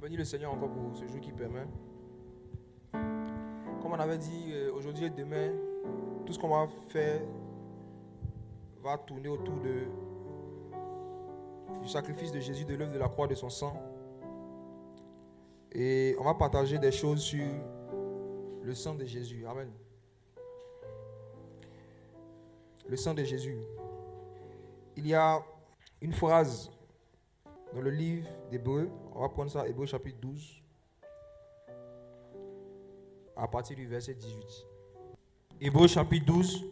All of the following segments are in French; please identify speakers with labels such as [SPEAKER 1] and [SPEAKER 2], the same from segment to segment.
[SPEAKER 1] bénit le Seigneur encore pour ce jour qui permet. Comme on avait dit, aujourd'hui et demain, tout ce qu'on va faire va tourner autour du sacrifice de Jésus, de l'œuvre de la croix, de son sang. Et on va partager des choses sur le sang de Jésus. Amen. Le sang de Jésus. Il y a une phrase dans le livre d'Hébreux. On va prendre ça, Hébreux chapitre 12, à partir du verset 18. Hébreux chapitre 12.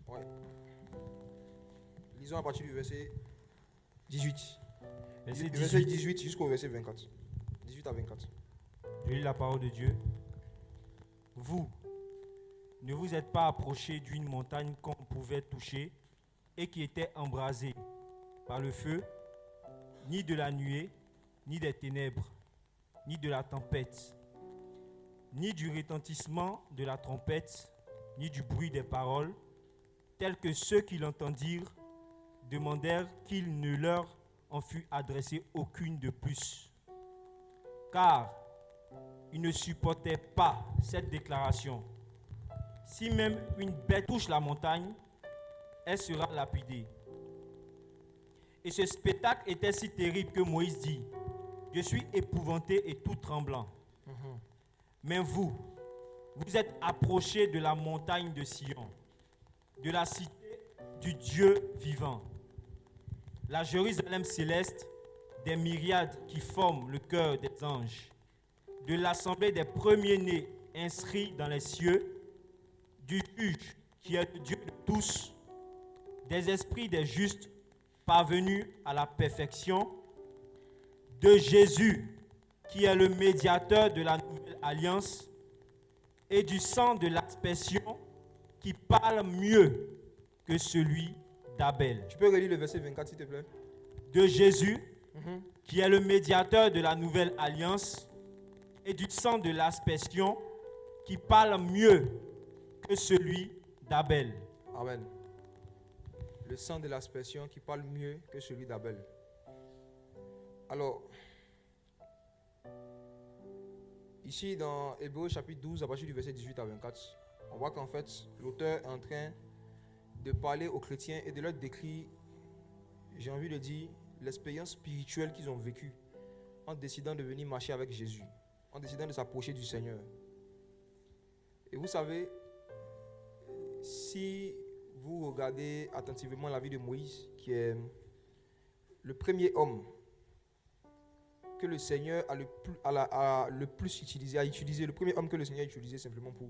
[SPEAKER 1] Ouais. Lisons à partir du verset 18. Verset 18 jusqu'au verset 24. 18 à 24.
[SPEAKER 2] Je lis la parole de Dieu. Vous, ne vous êtes pas approchés d'une montagne qu'on pouvait toucher et qui était embrasée par le feu, ni de la nuée, ni des ténèbres, ni de la tempête, ni du retentissement de la trompette, ni du bruit des paroles, tels que ceux qui l'entendirent demandèrent qu'il ne leur en fût adressé aucune de plus. Car ils ne supportaient pas cette déclaration. Si même une bête touche la montagne, elle sera lapidée. Et ce spectacle était si terrible que Moïse dit, « Je suis épouvanté et tout tremblant. » Mais vous êtes approchés de la montagne de Sion, de la cité du Dieu vivant, la Jérusalem céleste, des myriades qui forment le cœur des anges, de l'assemblée des premiers-nés inscrits dans les cieux, du juge qui est le Dieu de tous, des esprits des justes parvenus à la perfection, de Jésus qui est le médiateur de la nouvelle alliance et du sang de l'aspersion qui parle mieux que celui d'Abel.
[SPEAKER 1] Tu peux relire le verset 24 s'il te plaît.
[SPEAKER 2] De Jésus qui est le médiateur de la nouvelle alliance et du sang de l'aspersion qui parle mieux que celui d'Abel.
[SPEAKER 1] Amen. Le sang de l'aspersion qui parle mieux que celui d'Abel. Alors, ici dans Hébreux chapitre 12, à partir du verset 18 à 24, on voit qu'en fait, l'auteur est en train de parler aux chrétiens et de leur décrire, j'ai envie de dire, l'expérience spirituelle qu'ils ont vécue en décidant de venir marcher avec Jésus, en décidant de s'approcher du Seigneur. Et vous savez, si vous regardez attentivement la vie de Moïse, qui est le premier homme que le Seigneur a le plus utilisé, le premier homme que le Seigneur a utilisé simplement pour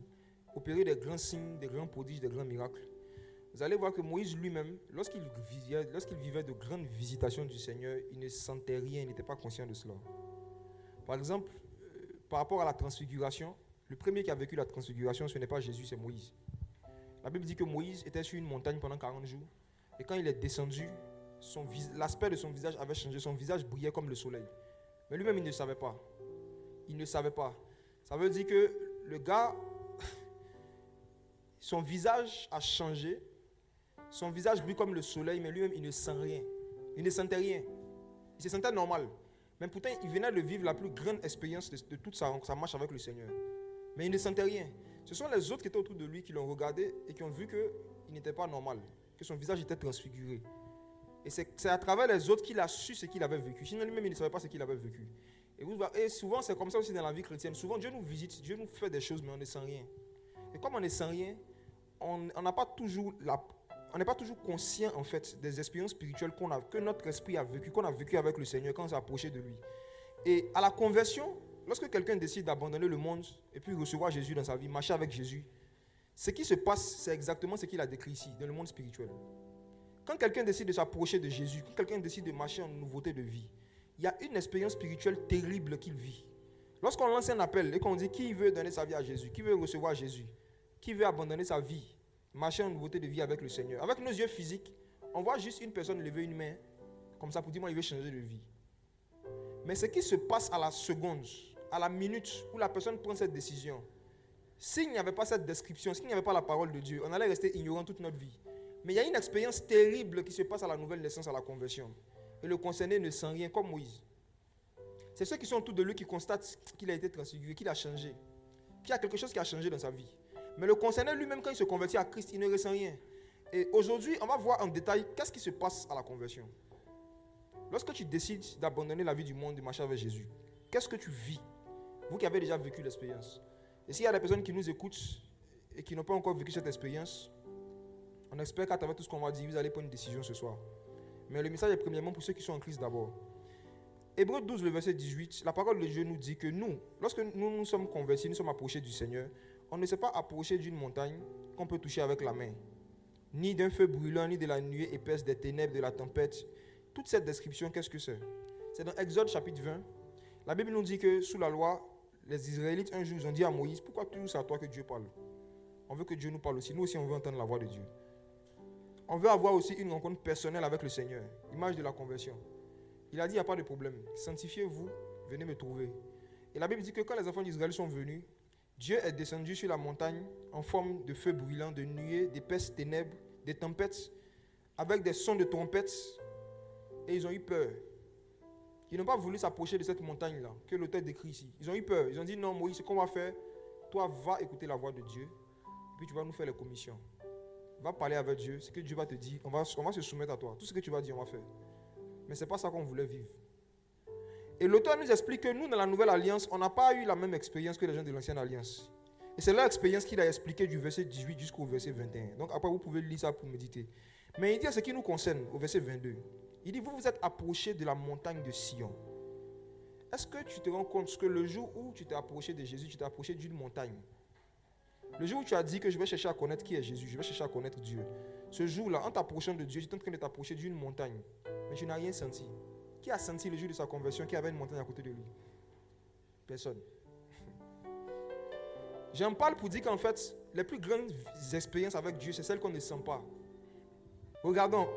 [SPEAKER 1] opérer des grands signes, des grands prodiges, des grands miracles. Vous allez voir que Moïse lui-même, lorsqu'il vivait de grandes visitations du Seigneur, il ne sentait rien, il n'était pas conscient de cela. Par exemple, par rapport à la transfiguration, le premier qui a vécu la transfiguration, ce n'est pas Jésus, c'est Moïse. La Bible dit que Moïse était sur une montagne pendant 40 jours, et quand il est descendu, l'aspect de son visage avait changé, son visage brillait comme le soleil. Mais lui-même, il ne savait pas. Il ne savait pas. Ça veut dire que le gars, son visage a changé, son visage brille comme le soleil, mais lui-même, il ne sent rien. Il ne sentait rien. Il se sentait normal. Mais pourtant, il venait de vivre la plus grande expérience de toute sa marche avec le Seigneur. Mais il ne sentait rien. Ce sont les autres qui étaient autour de lui qui l'ont regardé et qui ont vu qu'il n'était pas normal, que son visage était transfiguré. Et c'est à travers les autres qu'il a su ce qu'il avait vécu. Sinon, lui-même, il ne savait pas ce qu'il avait vécu. Et souvent, c'est comme ça aussi dans la vie chrétienne. Souvent, Dieu nous visite, Dieu nous fait des choses, mais on ne sent rien. Et comme on ne sent rien, on n'est pas toujours conscient en fait des expériences spirituelles que notre esprit a vécu, qu'on a vécu avec le Seigneur quand on s'est approché de lui. Et à la conversion, lorsque quelqu'un décide d'abandonner le monde et puis recevoir Jésus dans sa vie, marcher avec Jésus, ce qui se passe, c'est exactement ce qu'il a décrit ici, dans le monde spirituel. Quand quelqu'un décide de s'approcher de Jésus, quand quelqu'un décide de marcher en nouveauté de vie, il y a une expérience spirituelle terrible qu'il vit. Lorsqu'on lance un appel et qu'on dit qui veut donner sa vie à Jésus, qui veut recevoir Jésus, qui veut abandonner sa vie, marcher en nouveauté de vie avec le Seigneur. Avec nos yeux physiques, on voit juste une personne lever une main, comme ça pour dire moi il veut changer de vie. Mais ce qui se passe à la seconde, à la minute où la personne prend cette décision, s'il n'y avait pas cette description, s'il n'y avait pas la parole de Dieu, on allait rester ignorant toute notre vie. Mais il y a une expérience terrible qui se passe à la nouvelle naissance, à la conversion. Et le concerné ne sent rien comme Moïse. C'est ceux qui sont autour de lui qui constatent qu'il a été transfiguré, qu'il a changé, qu'il y a quelque chose qui a changé dans sa vie. Mais le concerné lui-même, quand il se convertit à Christ, il ne ressent rien. Et aujourd'hui, on va voir en détail qu'est-ce qui se passe à la conversion. Lorsque tu décides d'abandonner la vie du monde et de marcher avec Jésus, qu'est-ce que tu vis? Vous qui avez déjà vécu l'expérience. Et s'il y a des personnes qui nous écoutent et qui n'ont pas encore vécu cette expérience, on espère qu'à travers tout ce qu'on va dire, vous allez prendre une décision ce soir. Mais le message est premièrement pour ceux qui sont en Christ d'abord. Hébreux 12, le verset 18, la parole de Dieu nous dit que nous, lorsque nous sommes convertis, nous sommes approchés du Seigneur, on ne s'est pas approché d'une montagne qu'on peut toucher avec la main, ni d'un feu brûlant, ni de la nuée épaisse, des ténèbres, de la tempête. Toute cette description, qu'est-ce que c'est? C'est dans Exode chapitre 20. La Bible nous dit que sous la loi, les Israélites un jour ils ont dit à Moïse, pourquoi toujours c'est à toi que Dieu parle? On veut que Dieu nous parle aussi. Nous aussi, on veut entendre la voix de Dieu. On veut avoir aussi une rencontre personnelle avec le Seigneur. Image de la conversion. Il a dit, il n'y a pas de problème. Sanctifiez-vous, venez me trouver. Et la Bible dit que quand les enfants d'Israël sont venus, Dieu est descendu sur la montagne en forme de feu brûlant, de nuées, d'épaisses ténèbres, des tempêtes, avec des sons de trompettes. Et ils ont eu peur. Ils n'ont pas voulu s'approcher de cette montagne-là, que l'auteur décrit ici. Ils ont eu peur. Ils ont dit, non, Moïse, ce qu'on va faire, toi, va écouter la voix de Dieu, puis tu vas nous faire les commissions. Va parler avec Dieu, ce que Dieu va te dire, on va se soumettre à toi. Tout ce que tu vas dire, on va faire. Mais ce n'est pas ça qu'on voulait vivre. Et l'auteur nous explique que nous, dans la nouvelle alliance, on n'a pas eu la même expérience que les gens de l'ancienne alliance. Et c'est leur expérience qu'il a expliqué du verset 18 jusqu'au verset 21. Donc après, vous pouvez lire ça pour méditer. Mais il dit à ce qui nous concerne, au verset 22, il dit, vous vous êtes approchés de la montagne de Sion. Est-ce que tu te rends compte que le jour où tu t'es approché de Jésus, tu t'es approché d'une montagne? Le jour où tu as dit que je vais chercher à connaître qui est Jésus, je vais chercher à connaître Dieu. Ce jour-là, en t'approchant de Dieu, tu es en train de t'approcher d'une montagne. Mais tu n'as rien senti. Qui a senti le jour de sa conversion qu'il y avait une montagne à côté de lui? Personne. J'en parle pour dire qu'en fait, les plus grandes expériences avec Dieu, c'est celles qu'on ne sent pas. Regardons.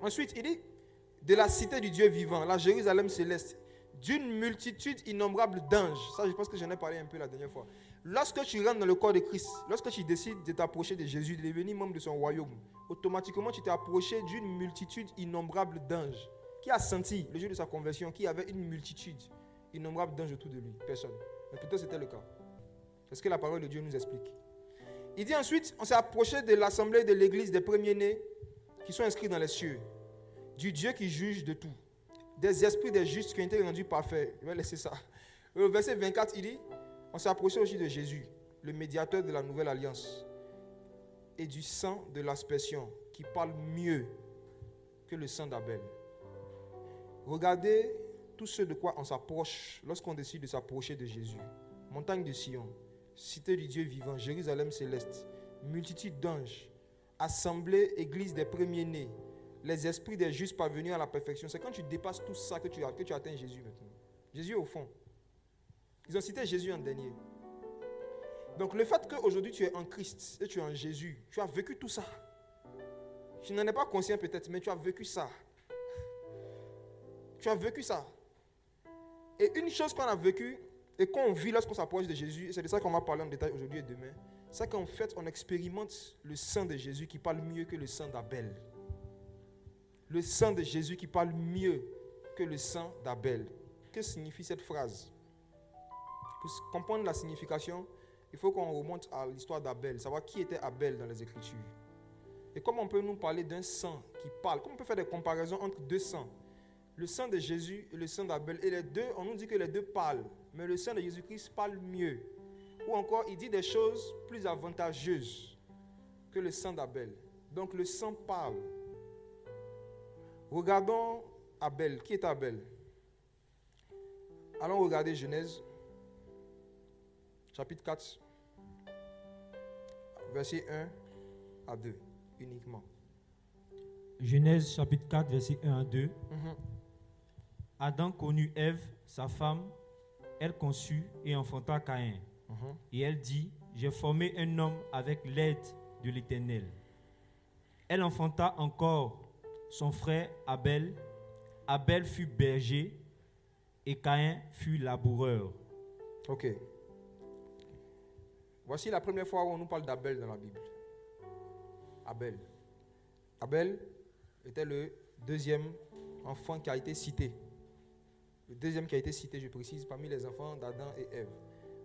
[SPEAKER 1] Ensuite, il dit, de la cité du Dieu vivant, la Jérusalem céleste, d'une multitude innombrable d'anges. Ça, je pense que j'en ai parlé un peu la dernière fois. Lorsque tu rentres dans le corps de Christ, lorsque tu décides de t'approcher de Jésus, de devenir membre de son royaume, automatiquement, tu t'es approché d'une multitude innombrable d'anges. Qui a senti, le jour de sa conversion, qu'il y avait une multitude innombrable d'anges autour de lui? Personne. Mais plutôt, c'était le cas. C'est ce que la parole de Dieu nous explique. Il dit ensuite, on s'est approché de l'assemblée de l'église des premiers-nés qui sont inscrits dans les cieux, du Dieu qui juge de tout, des esprits des justes qui ont été rendus parfaits. Je vais laisser ça. Au verset 24, il dit, on s'est approché aussi de Jésus, le médiateur de la nouvelle alliance, et du sang de l'aspersion, qui parle mieux que le sang d'Abel. Regardez tout ce de quoi on s'approche lorsqu'on décide de s'approcher de Jésus. Montagne de Sion, cité du Dieu vivant, Jérusalem céleste, multitude d'anges, assemblée, église des premiers-nés, les esprits des justes parvenus à la perfection. C'est quand tu dépasses tout ça que tu atteins Jésus maintenant. Jésus au fond. Ils ont cité Jésus en dernier. Donc le fait qu'aujourd'hui tu es en Christ et tu es en Jésus, tu as vécu tout ça. Tu n'en es pas conscient peut-être, mais tu as vécu ça. Tu as vécu ça. Et une chose qu'on a vécue et qu'on vit lorsqu'on s'approche de Jésus, et c'est de ça qu'on va parler en détail aujourd'hui et demain, c'est qu'en fait on expérimente le sang de Jésus qui parle mieux que le sang d'Abel. Le sang de Jésus qui parle mieux que le sang d'Abel. Que signifie cette phrase? Pour comprendre la signification, il faut qu'on remonte à l'histoire d'Abel, savoir qui était Abel dans les Écritures. Et comment on peut nous parler d'un sang qui parle? Comment on peut faire des comparaisons entre deux sangs? Le sang de Jésus et le sang d'Abel. Et les deux, on nous dit que les deux parlent. Mais le sang de Jésus-Christ parle mieux. Ou encore, il dit des choses plus avantageuses que le sang d'Abel. Donc le sang parle. Regardons Abel. Qui est Abel? Allons regarder Genèse, chapitre 4, verset 1 à 2, uniquement.
[SPEAKER 2] Genèse chapitre 4, verset 1 à 2. Adam connut Ève, sa femme, elle conçut et enfanta Caïn. Et elle dit, j'ai formé un homme avec l'aide de l'Éternel. Elle enfanta encore son frère Abel. Abel fut berger et Caïn fut laboureur.
[SPEAKER 1] Ok. Voici la première fois où on nous parle d'Abel dans la Bible. Abel. Abel était le deuxième enfant qui a été cité. Le deuxième qui a été cité, je précise, parmi les enfants d'Adam et Ève.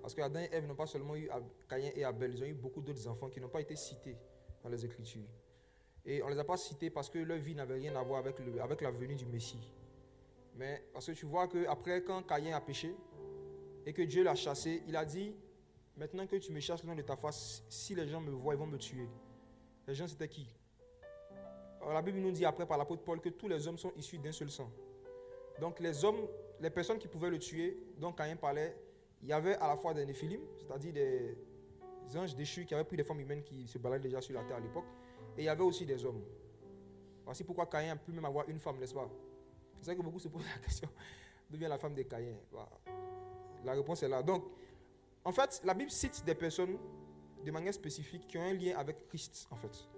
[SPEAKER 1] Parce que Adam et Ève n'ont pas seulement eu Caïn et Abel, ils ont eu beaucoup d'autres enfants qui n'ont pas été cités dans les Écritures. Et on ne les a pas cités parce que leur vie n'avait rien à voir avec la venue du Messie. Mais parce que tu vois qu'après, quand Caïn a péché et que Dieu l'a chassé, il a dit, maintenant que tu me chasses loin de ta face, si les gens me voient, ils vont me tuer. Les gens, c'était qui? Alors, la Bible nous dit après par l'apôtre Paul que tous les hommes sont issus d'un seul sang. Donc les hommes, les personnes qui pouvaient le tuer, dont Caïn parlait, il y avait à la fois des néphilim, c'est-à-dire des anges déchus qui avaient pris des formes humaines qui se baladaient déjà sur la terre à l'époque, et il y avait aussi des hommes. Voici pourquoi Caïn a pu même avoir une femme, n'est-ce pas? C'est ça que beaucoup se posent la question, d'où vient la femme de Caïn? La réponse est là. Donc, en fait, la Bible cite des personnes de manière spécifique qui ont un lien avec Christ, en fait.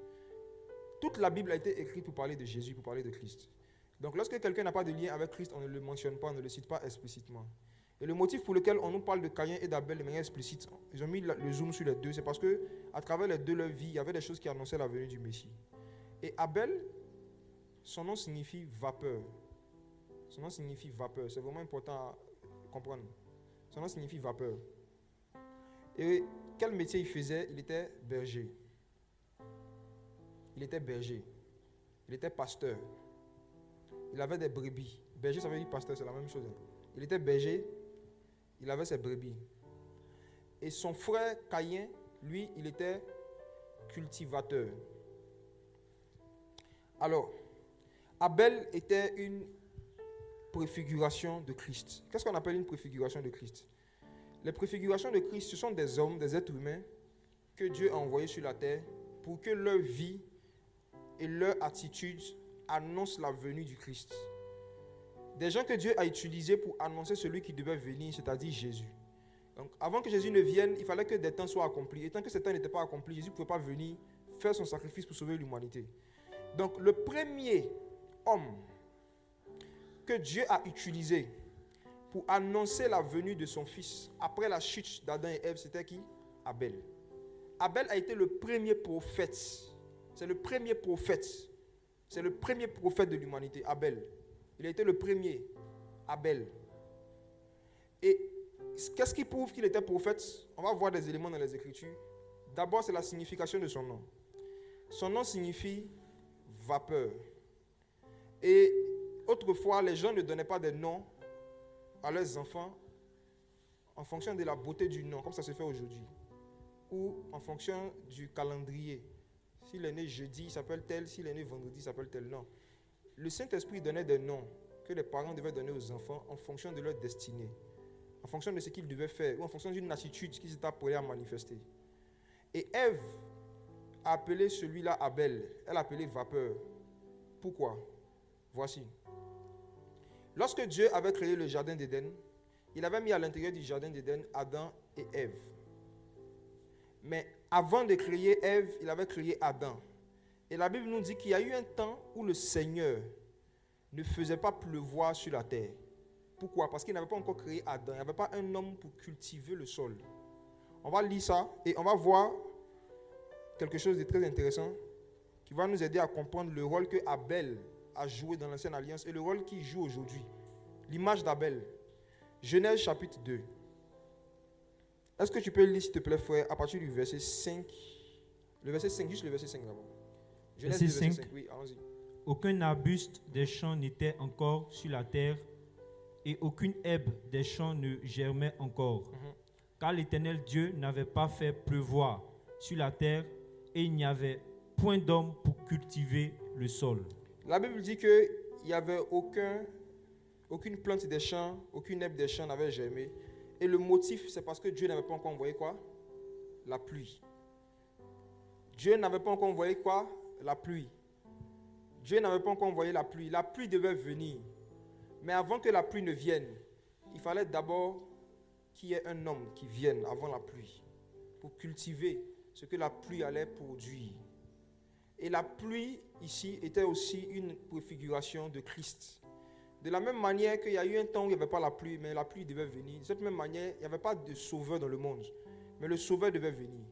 [SPEAKER 1] Toute la Bible a été écrite pour parler de Jésus, pour parler de Christ. Donc, lorsque quelqu'un n'a pas de lien avec Christ, on ne le mentionne pas, on ne le cite pas explicitement. Et le motif pour lequel on nous parle de Caïn et d'Abel de manière explicite, ils ont mis le zoom sur les deux, c'est parce que à travers les deux, leur vie, il y avait des choses qui annonçaient la venue du Messie. Et Abel, son nom signifie vapeur. Son nom signifie vapeur. C'est vraiment important à comprendre. Son nom signifie vapeur. Et quel métier il faisait? Il était berger. Il était berger. Il était pasteur. Il avait des brebis. Berger, ça veut dire pasteur, c'est la même chose. Il était berger. Il avait ses brebis. Et son frère Caïn, lui, il était cultivateur. Alors, Abel était une préfiguration de Christ. Qu'est-ce qu'on appelle une préfiguration de Christ? Les préfigurations de Christ, ce sont des hommes, des êtres humains que Dieu a envoyés sur la terre pour que leur vie et leur attitude annoncent la venue du Christ. Des gens que Dieu a utilisés pour annoncer celui qui devait venir, c'est-à-dire Jésus. Donc, avant que Jésus ne vienne, il fallait que des temps soient accomplis. Et tant que ces temps n'étaient pas accomplis, Jésus ne pouvait pas venir faire son sacrifice pour sauver l'humanité. Donc, le premier homme que Dieu a utilisé pour annoncer la venue de son fils après la chute d'Adam et Ève, c'était qui? Abel. Abel a été le premier prophète. C'est le premier prophète. C'est le premier prophète de l'humanité, Abel. Il a été le premier, Abel. Et qu'est-ce qui prouve qu'il était prophète? On va voir des éléments dans les Écritures. D'abord, c'est la signification de son nom. Son nom signifie vapeur. Et autrefois, les gens ne donnaient pas des noms à leurs enfants en fonction de la beauté du nom, comme ça se fait aujourd'hui, ou en fonction du calendrier. S'il est né jeudi, il s'appelle tel. S'il est né vendredi, il s'appelle tel. Non. Le Saint-Esprit donnait des noms que les parents devaient donner aux enfants en fonction de leur destinée, en fonction de ce qu'ils devaient faire, ou en fonction d'une attitude qu'ils étaient appelés à manifester. Et Ève a appelé celui-là Abel. Elle a appelé vapeur. Pourquoi? Voici. Lorsque Dieu avait créé le jardin d'Éden, il avait mis à l'intérieur du jardin d'Éden Adam et Ève. Mais avant de créer Ève, il avait créé Adam. Et la Bible nous dit qu'il y a eu un temps où le Seigneur ne faisait pas pleuvoir sur la terre. Pourquoi? Parce qu'il n'avait pas encore créé Adam. Il n'y avait pas un homme pour cultiver le sol. On va lire ça et on va voir quelque chose de très intéressant qui va nous aider à comprendre le rôle que Abel a joué dans l'Ancienne Alliance et le rôle qu'il joue aujourd'hui. L'image d'Abel. Genèse chapitre 2. Est-ce que tu peux lire, s'il te plaît, frère, à partir du verset 5? Le verset 5, juste le verset 5 d'abord. Genèse 2, verset 5. Oui, allons-y.
[SPEAKER 2] Aucun arbuste des champs n'était encore sur la terre, et aucune herbe des champs ne germait encore. Car l'Éternel Dieu n'avait pas fait pleuvoir sur la terre, et il n'y avait point d'homme pour cultiver le sol.
[SPEAKER 1] La Bible dit qu'il n'y avait aucune plante des champs, aucune herbe des champs n'avait germé. Et le motif, c'est parce que Dieu n'avait pas encore envoyé quoi? La pluie. Dieu n'avait pas encore envoyé quoi? La pluie. Dieu n'avait pas encore envoyé la pluie. La pluie devait venir. Mais avant que la pluie ne vienne, il fallait d'abord qu'il y ait un homme qui vienne avant la pluie pour cultiver ce que la pluie allait produire. Et la pluie ici était aussi une préfiguration de Christ. De la même manière qu'il y a eu un temps où il n'y avait pas la pluie, mais la pluie devait venir. De cette même manière, il n'y avait pas de sauveur dans le monde, mais le sauveur devait venir.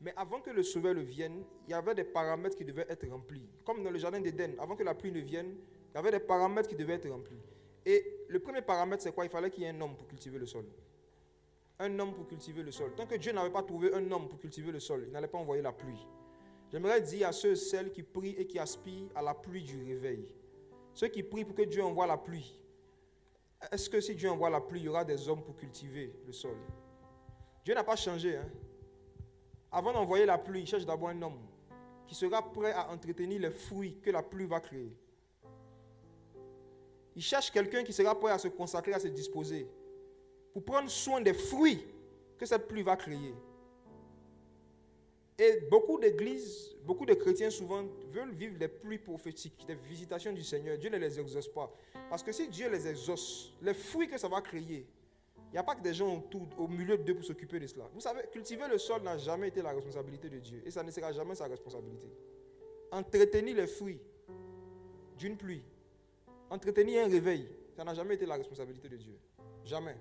[SPEAKER 1] Mais avant que le sauveur ne vienne, il y avait des paramètres qui devaient être remplis. Comme dans le jardin d'Éden, avant que la pluie ne vienne, il y avait des paramètres qui devaient être remplis. Et le premier paramètre, c'est quoi? Il fallait qu'il y ait un homme pour cultiver le sol. Un homme pour cultiver le sol. Tant que Dieu n'avait pas trouvé un homme pour cultiver le sol, il n'allait pas envoyer la pluie. J'aimerais dire à ceux et celles qui prient et qui aspirent à la pluie du réveil. Ceux qui prient pour que Dieu envoie la pluie. Est-ce que si Dieu envoie la pluie, il y aura des hommes pour cultiver le sol? Dieu n'a pas changé. Avant d'envoyer la pluie, il cherche d'abord un homme qui sera prêt à entretenir les fruits que la pluie va créer. Il cherche quelqu'un qui sera prêt à se consacrer, à se disposer pour prendre soin des fruits que cette pluie va créer. Et beaucoup d'églises, beaucoup de chrétiens souvent veulent vivre les pluies prophétiques, des visitations du Seigneur. Dieu ne les exauce pas. Parce que si Dieu les exauce, les fruits que ça va créer, il n'y a pas que des gens au milieu d'eux pour s'occuper de cela. Vous savez, cultiver le sol n'a jamais été la responsabilité de Dieu. Et ça ne sera jamais sa responsabilité. Entretenir les fruits d'une pluie, entretenir un réveil, ça n'a jamais été la responsabilité de Dieu. Jamais.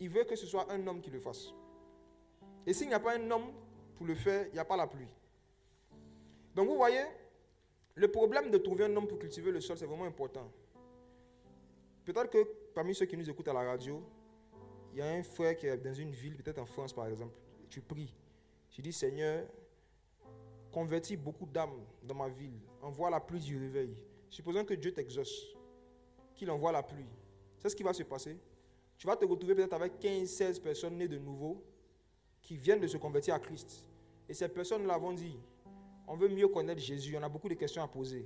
[SPEAKER 1] Il veut que ce soit un homme qui le fasse. Et s'il n'y a pas un homme pour le faire, il n'y a pas la pluie. Donc vous voyez, le problème de trouver un homme pour cultiver le sol, c'est vraiment important. Peut-être que parmi ceux qui nous écoutent à la radio, il y a un frère qui est dans une ville, peut-être en France par exemple. Tu pries. Tu dis, Seigneur, convertis beaucoup d'âmes dans ma ville. Envoie la pluie du réveil. Supposons que Dieu t'exauce, qu'il envoie la pluie. C'est ce qui va se passer. Tu vas te retrouver peut-être avec 15-16 personnes nées de nouveau qui viennent de se convertir à Christ. Et ces personnes-là vont dire, on veut mieux connaître Jésus, on a beaucoup de questions à poser.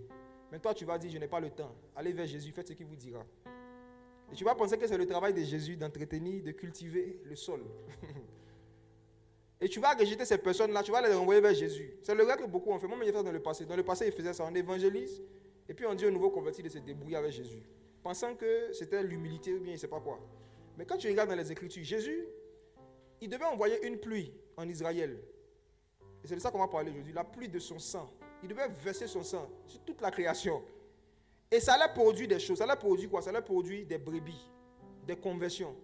[SPEAKER 1] Mais toi, tu vas dire, je n'ai pas le temps. Allez vers Jésus, faites ce qu'il vous dira. Et tu vas penser que c'est le travail de Jésus d'entretenir, de cultiver le sol. Et tu vas rejeter ces personnes-là, tu vas les renvoyer vers Jésus. C'est le vrai que beaucoup ont fait. Moi, j'ai fait dans le passé. Dans le passé, ils faisaient ça. On évangélise, et puis on dit au nouveau converti de se débrouiller avec Jésus. Pensant que c'était l'humilité ou bien je ne sais pas quoi. Mais quand tu regardes dans les Écritures, Jésus, il devait envoyer une pluie en Israël. Et c'est de ça qu'on va parler aujourd'hui. La pluie de son sang. Il devait verser son sang sur toute la création. Et ça allait produire des choses. Ça allait produire quoi? Ça allait produire des brebis, des conversions.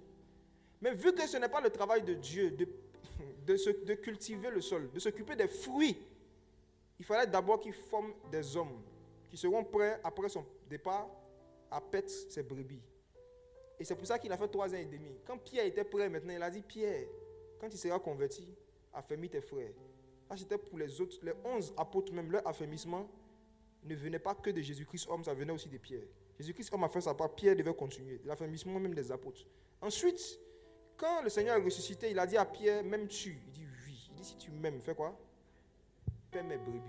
[SPEAKER 1] Mais vu que ce n'est pas le travail de Dieu de cultiver le sol, de s'occuper des fruits, il fallait d'abord qu'il forme des hommes qui seront prêts, après son départ, à paître ses brebis. Et c'est pour ça qu'il a fait 3 ans et demi. Quand Pierre était prêt maintenant, il a dit, Pierre, quand il sera converti, affermis tes frères. Là, c'était pour les autres, les 11 apôtres même, leur affermissement ne venait pas que de Jésus-Christ homme, ça venait aussi de Pierre. Jésus-Christ homme a fait sa part, Pierre devait continuer. L'affermissement même des apôtres. Ensuite, quand le Seigneur est ressuscité, il a dit à Pierre, m'aimes-tu? Il dit oui. Il dit, si tu m'aimes, fais quoi? Paie mes brebis.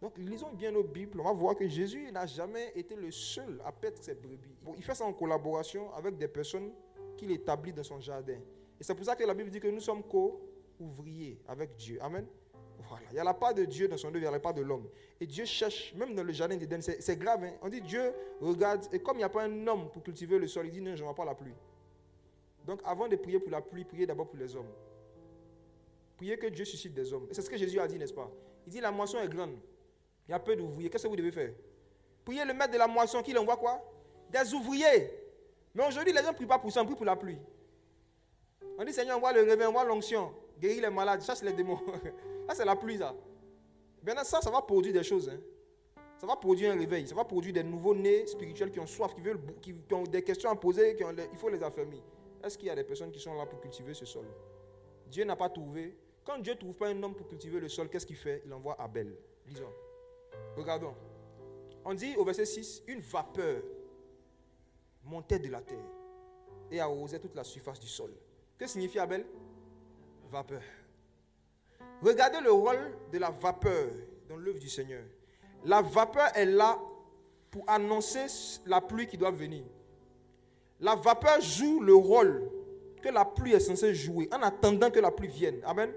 [SPEAKER 1] Donc, lisons bien nos Bibles, on va voir que Jésus n'a jamais été le seul à paître ses brebis. Bon, il fait ça en collaboration avec des personnes qu'il établit dans son jardin. Et c'est pour ça que la Bible dit que nous sommes co-ouvriers avec Dieu. Amen. Voilà. Il n'y a la part de Dieu dans son œuvre, il n'y a la part de l'homme. Et Dieu cherche, même dans le jardin d'Éden, c'est grave. Hein? On dit Dieu regarde, et comme il n'y a pas un homme pour cultiver le sol, il dit non, je ne vois pas la pluie. Donc avant de prier pour la pluie, priez d'abord pour les hommes. Priez que Dieu suscite des hommes. Et c'est ce que Jésus a dit, n'est-ce pas? Il dit la moisson est grande. Il y a peu d'ouvriers. Qu'est-ce que vous devez faire? Priez le maître de la moisson qu'il envoie quoi? Des ouvriers. Mais aujourd'hui, les gens ne prient pas pour ça, on prie pour la pluie. On dit Seigneur, envoie le réveil, envoie l'onction, guéris les malades, chasse les démons. Ça, c'est la pluie, ça. Maintenant, ça va produire des choses. Hein. Ça va produire un réveil. Ça va produire des nouveaux-nés spirituels qui ont soif, qui ont des questions à poser, il faut les affermir. Est-ce qu'il y a des personnes qui sont là pour cultiver ce sol? Dieu n'a pas trouvé. Quand Dieu ne trouve pas un homme pour cultiver le sol, qu'est-ce qu'il fait? Il envoie Abel. Lisons. Regardons. On dit au verset 6, une vapeur montait de la terre et arrosait toute la surface du sol. Que signifie Abel? Vapeur. Regardez le rôle de la vapeur dans l'œuvre du Seigneur. La vapeur est là pour annoncer la pluie qui doit venir. La vapeur joue le rôle que la pluie est censée jouer en attendant que la pluie vienne. Amen.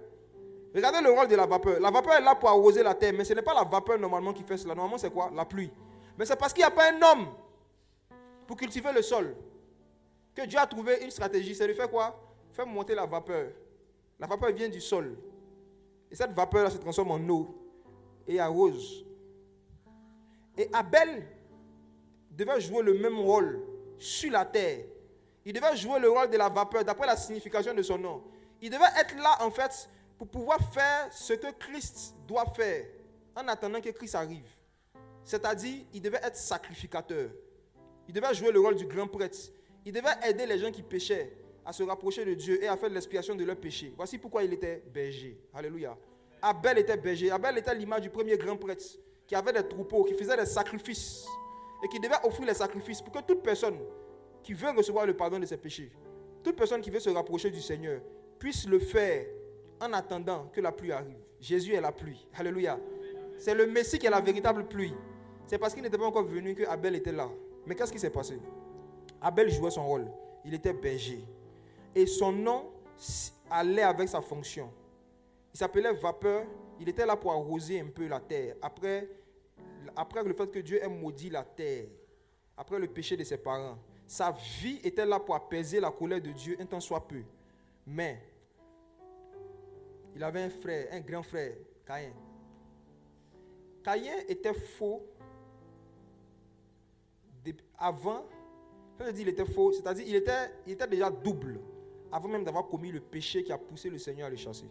[SPEAKER 1] Regardez le rôle de la vapeur. La vapeur est là pour arroser la terre, mais ce n'est pas la vapeur normalement qui fait cela. Normalement, c'est quoi? La pluie. Mais c'est parce qu'il n'y a pas un homme pour cultiver le sol que Dieu a trouvé une stratégie. C'est de faire quoi? Faire monter la vapeur. La vapeur vient du sol. Et cette vapeur-là se transforme en eau et arrose. Et Abel devait jouer le même rôle sur la terre. Il devait jouer le rôle de la vapeur d'après la signification de son nom. Il devait être là en fait pour pouvoir faire ce que Christ doit faire en attendant que Christ arrive. C'est-à-dire, il devait être sacrificateur. Il devait jouer le rôle du grand prêtre. Il devait aider les gens qui péchaient à se rapprocher de Dieu et à faire l'expiation de leurs péchés. Voici pourquoi il était berger. Alléluia. Abel était berger. Abel était l'image du premier grand prêtre qui avait des troupeaux, qui faisait des sacrifices et qui devait offrir les sacrifices pour que toute personne qui veut recevoir le pardon de ses péchés, toute personne qui veut se rapprocher du Seigneur, puisse le faire en attendant que la pluie arrive. Jésus est la pluie. Alléluia. C'est le Messie qui est la véritable pluie. C'est parce qu'il n'était pas encore venu que Abel était là. Mais qu'est-ce qui s'est passé? Abel jouait son rôle. Il était berger. Et son nom allait avec sa fonction. Il s'appelait Vapeur. Il était là pour arroser un peu la terre. Après le fait que Dieu ait maudit la terre, après le péché de ses parents, sa vie était là pour apaiser la colère de Dieu un temps soit peu. Mais il avait un frère, un grand frère, Caïn. Caïn était faux avant. Quand je dis il était faux, c'est-à-dire il était déjà double avant même d'avoir commis le péché qui a poussé le Seigneur à le chasser.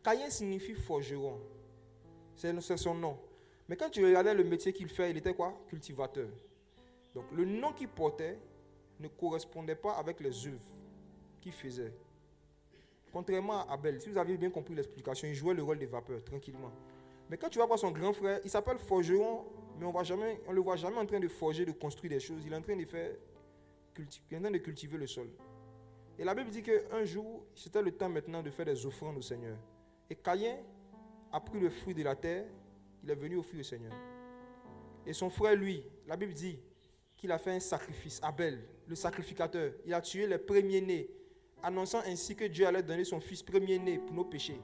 [SPEAKER 1] Caïn signifie forgeron. C'est son nom. Mais quand tu regardais le métier qu'il fait, il était quoi? Cultivateur. Donc le nom qu'il portait ne correspondait pas avec les œuvres qu'il faisait. Contrairement à Abel, si vous aviez bien compris l'explication, il jouait le rôle des vapeurs tranquillement. Mais quand tu vas voir son grand frère, il s'appelle forgeron, mais on ne le voit jamais en train de forger, de construire des choses. Il est en train de cultiver le sol. Et la Bible dit qu'un jour, c'était le temps maintenant de faire des offrandes au Seigneur. Et Caïn a pris le fruit de la terre, il est venu offrir au Seigneur. Et son frère, lui, la Bible dit qu'il a fait un sacrifice, Abel, le sacrificateur. Il a tué les premiers-nés, annonçant ainsi que Dieu allait donner son fils premier-né pour nos péchés.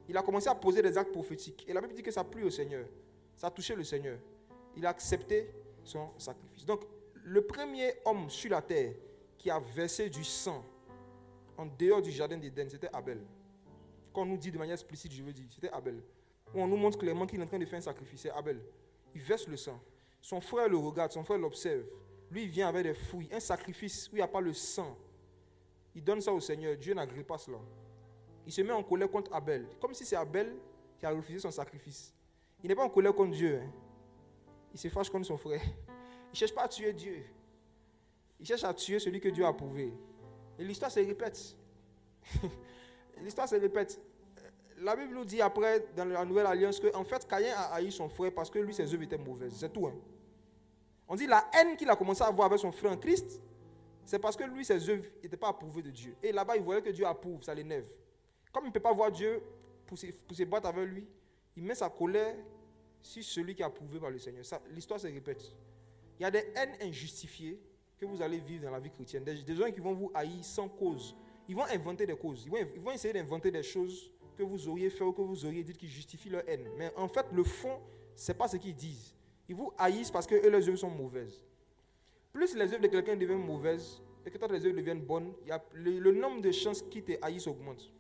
[SPEAKER 1] Il a commencé à poser des actes prophétiques. Et la Bible dit que ça a plu au Seigneur. Ça a touché le Seigneur. Il a accepté son sacrifice. Donc, le premier homme sur la terre qui a versé du sang en dehors du jardin d'Éden, c'était Abel. Quand on nous dit de manière explicite, je veux dire, c'était Abel. Où on nous montre clairement qu'il est en train de faire un sacrifice, c'est Abel. Il verse le sang. Son frère le regarde, son frère l'observe. Lui, il vient avec des fouilles, un sacrifice où il n'y a pas le sang. Il donne ça au Seigneur. Dieu n'agrée pas cela. Il se met en colère contre Abel, comme si c'est Abel qui a refusé son sacrifice. Il n'est pas en colère contre Dieu. Il se fâche contre son frère. Il ne cherche pas à tuer Dieu. Il cherche à tuer celui que Dieu a approuvé. Et l'histoire se répète. L'histoire se répète. La Bible nous dit après, dans la Nouvelle Alliance, qu'en fait, Caïn a haï son frère parce que lui, ses œuvres étaient mauvaises. C'est tout. On dit la haine qu'il a commencé à avoir avec son frère en Christ, c'est parce que lui, ses œuvres n'étaient pas approuvées de Dieu. Et là-bas, il voyait que Dieu approuve, ça l'énerve. Comme il ne peut pas voir Dieu pour se battre avec lui, il met sa colère sur celui qui est approuvé par le Seigneur. L'histoire se répète. Il y a des haines injustifiées que vous allez vivre dans la vie chrétienne. Des gens qui vont vous haïr sans cause. Ils vont inventer des causes. Ils vont essayer d'inventer des choses que vous auriez fait ou que vous auriez dit qui justifient leur haine. Mais en fait, le fond, ce n'est pas ce qu'ils disent. Ils vous haïssent parce que eux, leurs œuvres sont mauvaises. Plus les œuvres de quelqu'un deviennent mauvaises et que toi, les œuvres deviennent bonnes, le nombre de chances qu'ils te haïssent augmente.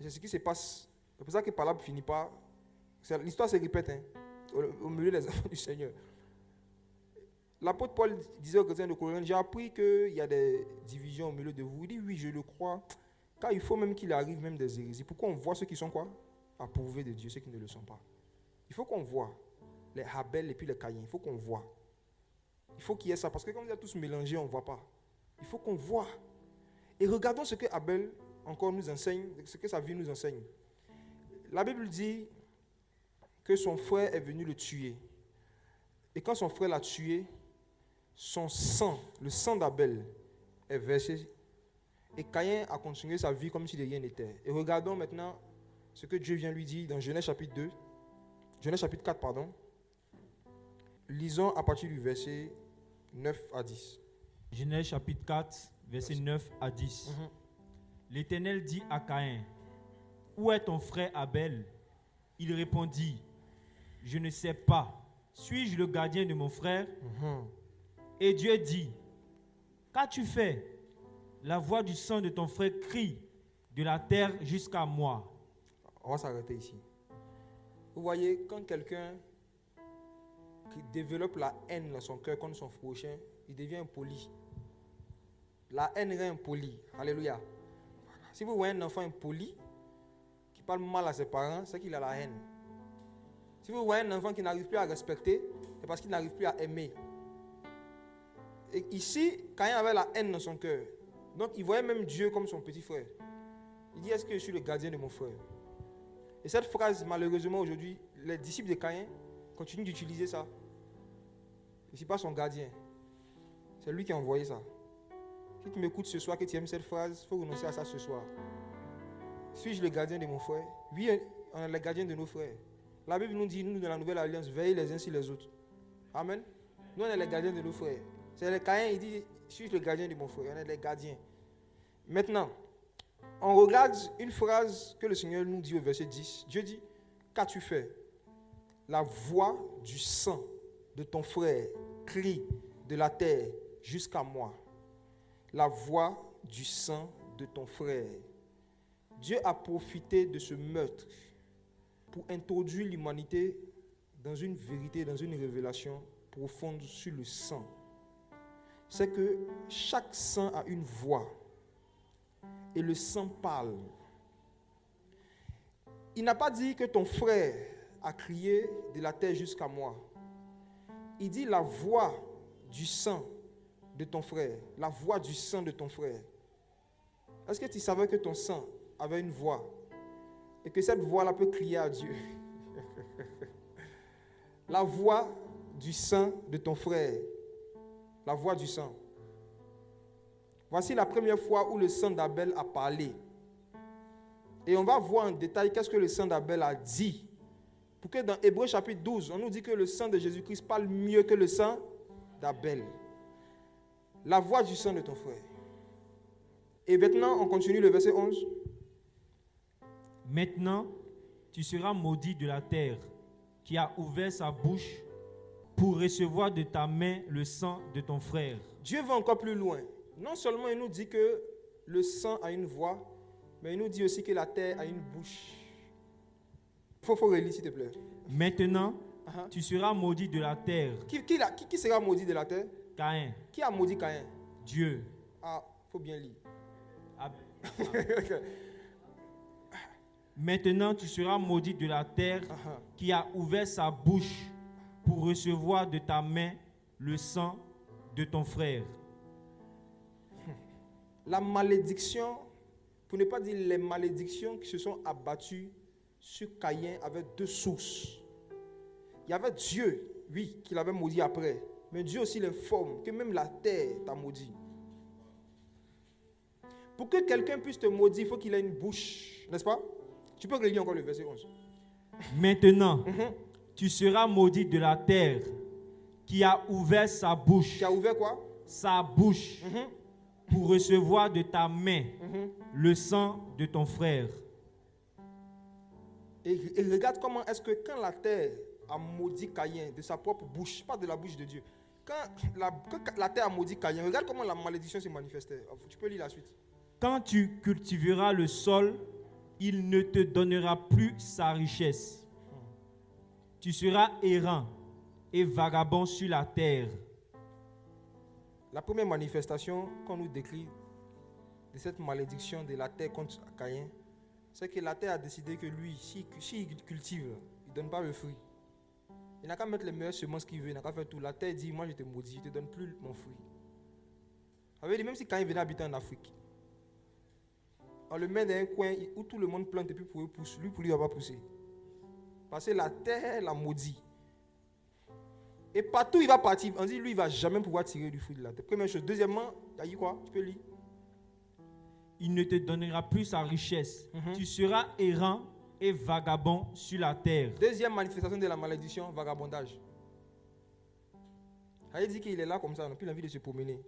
[SPEAKER 1] C'est ce qui se passe. C'est pour ça que Palabre finit par... L'histoire se répète au milieu des enfants du Seigneur. L'apôtre Paul disait aux chrétiens de Corinthe, j'ai appris qu'il y a des divisions au milieu de vous. Il dit oui, je le crois, car il faut même qu'il arrive même des hérésies. Pourquoi on voit ceux qui sont quoi? Approuvés de Dieu, ceux qui ne le sont pas. Il faut qu'on voit les Abel et puis les Caïn. Il faut qu'on voit. Il faut qu'il y ait ça, parce que quand vous êtes tous mélangés, on ne voit pas. Il faut qu'on voit. Et regardons ce que Abel encore nous enseigne, ce que sa vie nous enseigne. La Bible dit que son frère est venu le tuer. Et quand son frère l'a tué, son sang, le sang d'Abel, est versé. Et Caïn a continué sa vie comme si de rien n'était. Et regardons maintenant ce que Dieu vient lui dire dans Genèse chapitre 2. Genèse chapitre 4, pardon. Lisons à partir du verset 9 à 10.
[SPEAKER 2] Genèse chapitre 4, verset 9 à 10. L'Éternel dit à Caïn, « Où est ton frère Abel ?» Il répondit, « Je ne sais pas. Suis-je le gardien de mon frère ?» Et Dieu dit, « Qu'as-tu fait ? La voix du sang de ton frère crie de la terre jusqu'à moi. »
[SPEAKER 1] On va s'arrêter ici. Vous voyez, quand quelqu'un qui développe la haine dans son cœur contre son prochain, il devient impoli. La haine rend impoli. Alléluia. Si vous voyez un enfant impoli qui parle mal à ses parents, c'est qu'il a la haine. Si vous voyez un enfant qui n'arrive plus à respecter, c'est parce qu'il n'arrive plus à aimer. Et ici, Caïn avait la haine dans son cœur. Donc, il voyait même Dieu comme son petit frère. Il dit, est-ce que je suis le gardien de mon frère? Et cette phrase, malheureusement, aujourd'hui, les disciples de Caïn continuent d'utiliser ça. Je ne suis pas son gardien. C'est lui qui a envoyé ça. Si tu m'écoutes ce soir, que tu aimes cette phrase, il faut renoncer à ça ce soir. Suis-je le gardien de mon frère? Oui, on est le gardien de nos frères. La Bible nous dit, nous, dans la Nouvelle Alliance, veillez les uns sur les autres. Amen. Nous, on est les gardiens de nos frères. C'est le Caïn, il dit, suis-je le gardien de mon frère? On est les gardiens. Maintenant, on regarde une phrase que le Seigneur nous dit au verset 10. Dieu dit, qu'as-tu fait? La voix du sang de ton frère crie de la terre jusqu'à moi. La voix du sang de ton frère. Dieu a profité de ce meurtre pour introduire l'humanité dans une vérité, dans une révélation profonde sur le sang. C'est que chaque sang a une voix et le sang parle. Il n'a pas dit que ton frère a crié de la terre jusqu'à moi. Il dit la voix du sang de ton frère, la voix du sang de ton frère. Est-ce que tu savais que ton sang avait une voix et que cette voix-là peut crier à Dieu? La voix du sang de ton frère, la voix du sang. Voici la première fois où le sang d'Abel a parlé. Et on va voir en détail qu'est-ce que le sang d'Abel a dit. Pour que dans Hébreux chapitre 12, on nous dit que le sang de Jésus-Christ parle mieux que le sang d'Abel. La voix du sang de ton frère. Et maintenant, on continue le verset 11.
[SPEAKER 2] Maintenant, tu seras maudit de la terre, qui a ouvert sa bouche pour recevoir de ta main le sang de ton frère.
[SPEAKER 1] Dieu va encore plus loin. Non seulement il nous dit que le sang a une voix, mais il nous dit aussi que la terre a une bouche. Il faut relire, s'il te plaît.
[SPEAKER 2] Maintenant, tu seras maudit de la terre.
[SPEAKER 1] Qui sera maudit de la terre?
[SPEAKER 2] Caïn.
[SPEAKER 1] Qui a maudit Caïn?
[SPEAKER 2] Dieu.
[SPEAKER 1] Ah, il faut bien lire.
[SPEAKER 2] Maintenant, tu seras maudit de la terre qui a ouvert sa bouche pour recevoir de ta main le sang de ton frère.
[SPEAKER 1] La malédiction, pour ne pas dire les malédictions qui se sont abattues sur Caïn avaient deux sources. Il y avait Dieu, oui, qui l'avait maudit après. Mais Dieu aussi l'informe que même la terre t'a maudit. Pour que quelqu'un puisse te maudire, il faut qu'il ait une bouche, n'est-ce pas? Tu peux relire encore le verset 11.
[SPEAKER 2] Maintenant, tu seras maudit de la terre qui a ouvert sa bouche.
[SPEAKER 1] Qui a ouvert quoi?
[SPEAKER 2] Sa bouche pour recevoir de ta main le sang de ton frère.
[SPEAKER 1] Et regarde comment est-ce que quand la terre a maudit Caïn de sa propre bouche, pas de la bouche de Dieu, quand la terre a maudit Caïn, regarde comment la malédiction s'est manifestée. Tu peux lire la suite.
[SPEAKER 2] Quand tu cultiveras le sol, il ne te donnera plus sa richesse. Tu seras errant et vagabond sur la terre.
[SPEAKER 1] La première manifestation qu'on nous décrit de cette malédiction de la terre contre Caïn, c'est que la terre a décidé que lui, s'il cultive, il ne donne pas le fruit. Il n'a qu'à mettre les meilleures semences qu'il veut, il n'a qu'à faire tout. La terre dit, moi je te maudis, je ne te donne plus mon fruit. Ça veut dire, même si Caïn venait habiter en Afrique, on le met dans un coin où tout le monde plante et puis pour lui pousse. Lui, pour lui, il ne va pas pousser. Parce que la terre l'a maudit. Et partout il va partir, on dit lui, il ne va jamais pouvoir tirer du fruit de la terre. Première chose. Deuxièmement, il a dit quoi? Tu peux lire.
[SPEAKER 2] Il ne te donnera plus sa richesse. Tu seras errant et vagabond sur la terre.
[SPEAKER 1] Deuxième manifestation de la malédiction, vagabondage. Il dit qu'il est là comme ça, il n'a plus envie de se promener.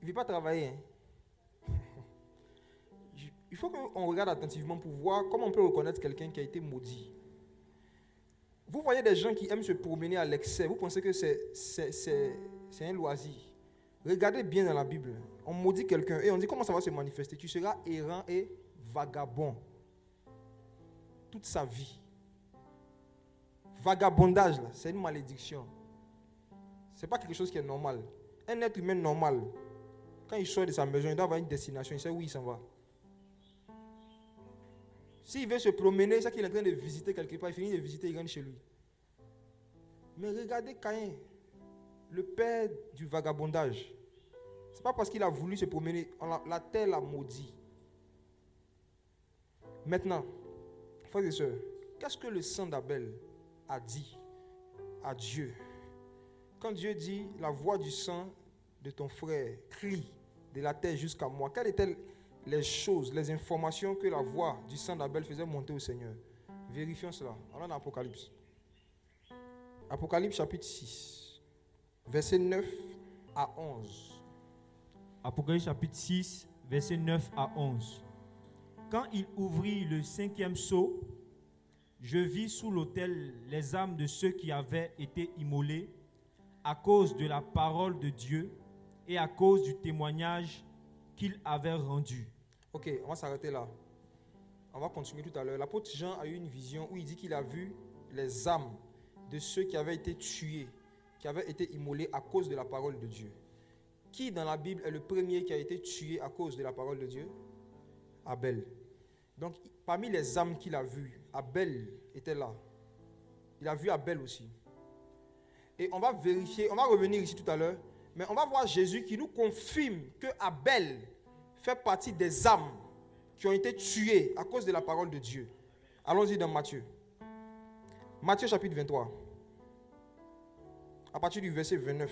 [SPEAKER 1] Il ne veut pas travailler. Il faut qu'on regarde attentivement pour voir comment on peut reconnaître quelqu'un qui a été maudit. Vous voyez des gens qui aiment se promener à l'excès, vous pensez que c'est un loisir. Regardez bien dans la Bible. On maudit quelqu'un et on dit comment ça va se manifester. Tu seras errant et vagabond toute sa vie. Vagabondage, là, c'est une malédiction. Ce n'est pas quelque chose qui est normal. Un être humain normal, quand il sort de sa maison, il doit avoir une destination, il sait où il s'en va. S'il veut se promener, c'est qu'il est en train de visiter quelque part, il finit de visiter, il rentre chez lui. Mais regardez Caïn, le père du vagabondage. Ce n'est pas parce qu'il a voulu se promener, la terre l'a maudit. Maintenant, frères et sœurs, qu'est-ce que le sang d'Abel a dit à Dieu? Quand Dieu dit, la voix du sang de ton frère crie de la terre jusqu'à moi, quelles étaient les choses, les informations que la voix du sang d'Abel faisait monter au Seigneur? Vérifions cela. On est dans Apocalypse. Apocalypse chapitre 6, verset 9 à 11.
[SPEAKER 2] Apocalypse chapitre 6, verset 9 à 11. Quand il ouvrit le 5e sceau, je vis sous l'autel les âmes de ceux qui avaient été immolés à cause de la parole de Dieu et à cause du témoignage qu'il avait rendu.
[SPEAKER 1] Ok, on va s'arrêter là. On va continuer tout à l'heure. L'apôtre Jean a eu une vision où il dit qu'il a vu les âmes de ceux qui avaient été tués, qui avaient été immolés à cause de la parole de Dieu. Qui dans la Bible est le premier qui a été tué à cause de la parole de Dieu? Abel. Donc, parmi les âmes qu'il a vues, Abel était là. Il a vu Abel aussi. Et on va vérifier, on va revenir ici tout à l'heure, mais on va voir Jésus qui nous confirme que Abel fait partie des âmes qui ont été tuées à cause de la parole de Dieu. Allons-y dans Matthieu. Matthieu chapitre 23. À partir du verset 29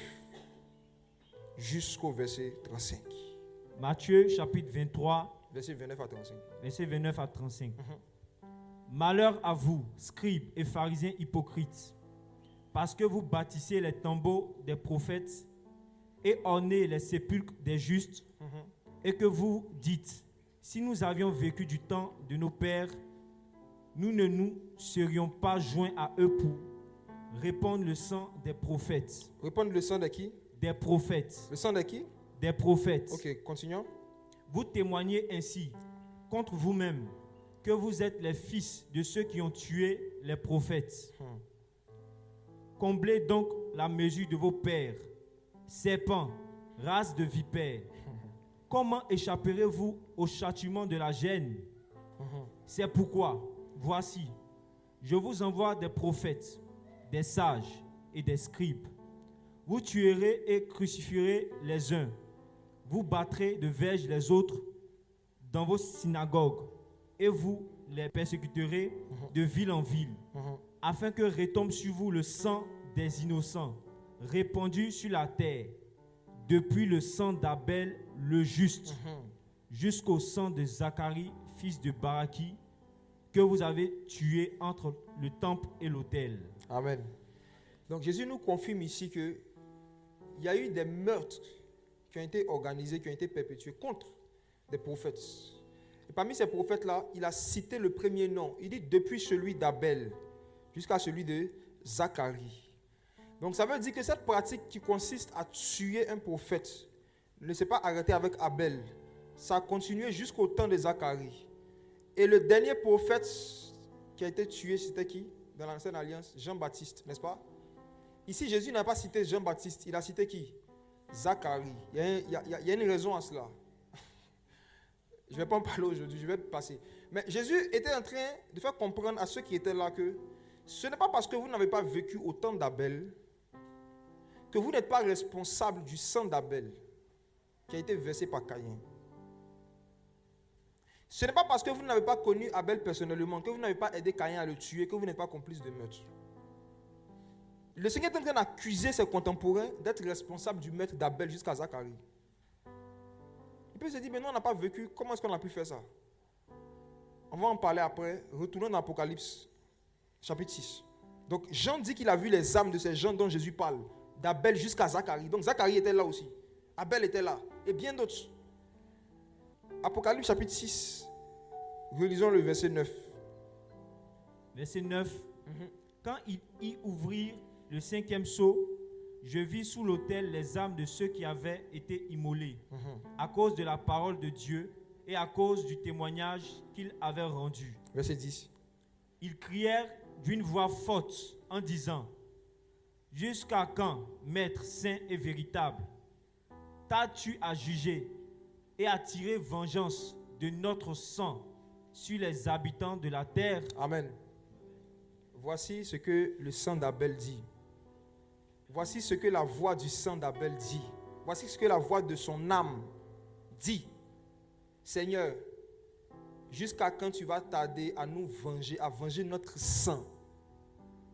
[SPEAKER 1] jusqu'au verset 35.
[SPEAKER 2] Matthieu chapitre 23,
[SPEAKER 1] Verset 29 à 35.
[SPEAKER 2] verset 29 à 35. Malheur à vous, scribes et pharisiens hypocrites, parce que vous bâtissez les tombeaux des prophètes et ornez les sépulcres des justes, et que vous dites, si nous avions vécu du temps de nos pères, nous ne nous serions pas joints à eux pour répandre le sang des prophètes.
[SPEAKER 1] Répondre le sang de qui?
[SPEAKER 2] Des prophètes.
[SPEAKER 1] Le sang de qui?
[SPEAKER 2] Des prophètes.
[SPEAKER 1] Ok, continuons.
[SPEAKER 2] Vous témoignez ainsi contre vous-même que vous êtes les fils de ceux qui ont tué les prophètes. Comblez donc la mesure de vos pères, serpents, race de vipères. Comment échapperez-vous au châtiment de la gêne? C'est pourquoi, voici, je vous envoie des prophètes, des sages et des scribes. Vous tuerez et crucifierez les uns. Vous battrez de verge les autres dans vos synagogues et vous les persécuterez de ville en ville, afin que retombe sur vous le sang des innocents, répandu sur la terre, depuis le sang d'Abel le juste, jusqu'au sang de Zacharie, fils de Baraki, que vous avez tué entre le temple et l'autel.
[SPEAKER 1] Amen. Donc Jésus nous confirme ici qu'il y a eu des meurtres qui ont été organisés, qui ont été perpétués contre des prophètes. Et parmi ces prophètes-là, il a cité le premier nom. Il dit depuis celui d'Abel jusqu'à celui de Zacharie. Donc ça veut dire que cette pratique qui consiste à tuer un prophète ne s'est pas arrêtée avec Abel. Ça a continué jusqu'au temps de Zacharie. Et le dernier prophète qui a été tué, c'était qui dans l'Ancienne Alliance? Jean-Baptiste, n'est-ce pas? Ici, Jésus n'a pas cité Jean-Baptiste, il a cité qui? Zacharie. Il y a une raison à cela. Je ne vais pas en parler aujourd'hui, je vais passer. Mais Jésus était en train de faire comprendre à ceux qui étaient là que ce n'est pas parce que vous n'avez pas vécu au temps d'Abel que vous n'êtes pas responsable du sang d'Abel qui a été versé par Caïn. Ce n'est pas parce que vous n'avez pas connu Abel personnellement, que vous n'avez pas aidé Caïn à le tuer, que vous n'êtes pas complice de meurtre. Le Seigneur est en train d'accuser ses contemporains d'être responsables du meurtre d'Abel jusqu'à Zacharie. Il peut se dire, mais nous on n'a pas vécu, comment est-ce qu'on a pu faire ça? On va en parler après. Retournons dans Apocalypse, chapitre 6. Donc Jean dit qu'il a vu les âmes de ces gens dont Jésus parle, d'Abel jusqu'à Zacharie. Donc Zacharie était là aussi. Abel était là. Et bien d'autres. Apocalypse chapitre 6. Relisons le verset 9.
[SPEAKER 2] Verset 9. Quand ils y ouvrirent le 5e sceau, je vis sous l'autel les âmes de ceux qui avaient été immolés à cause de la parole de Dieu et à cause du témoignage qu'ils avaient rendu.
[SPEAKER 1] Verset 10.
[SPEAKER 2] Ils crièrent d'une voix forte en disant, jusqu'à quand, Maître saint et véritable, t'as-tu à juger et à tirer vengeance de notre sang sur les habitants de la terre.
[SPEAKER 1] Amen. Voici ce que le sang d'Abel dit. Voici ce que la voix du sang d'Abel dit. Voici ce que la voix de son âme dit. Seigneur, jusqu'à quand tu vas tarder à nous venger, à venger notre sang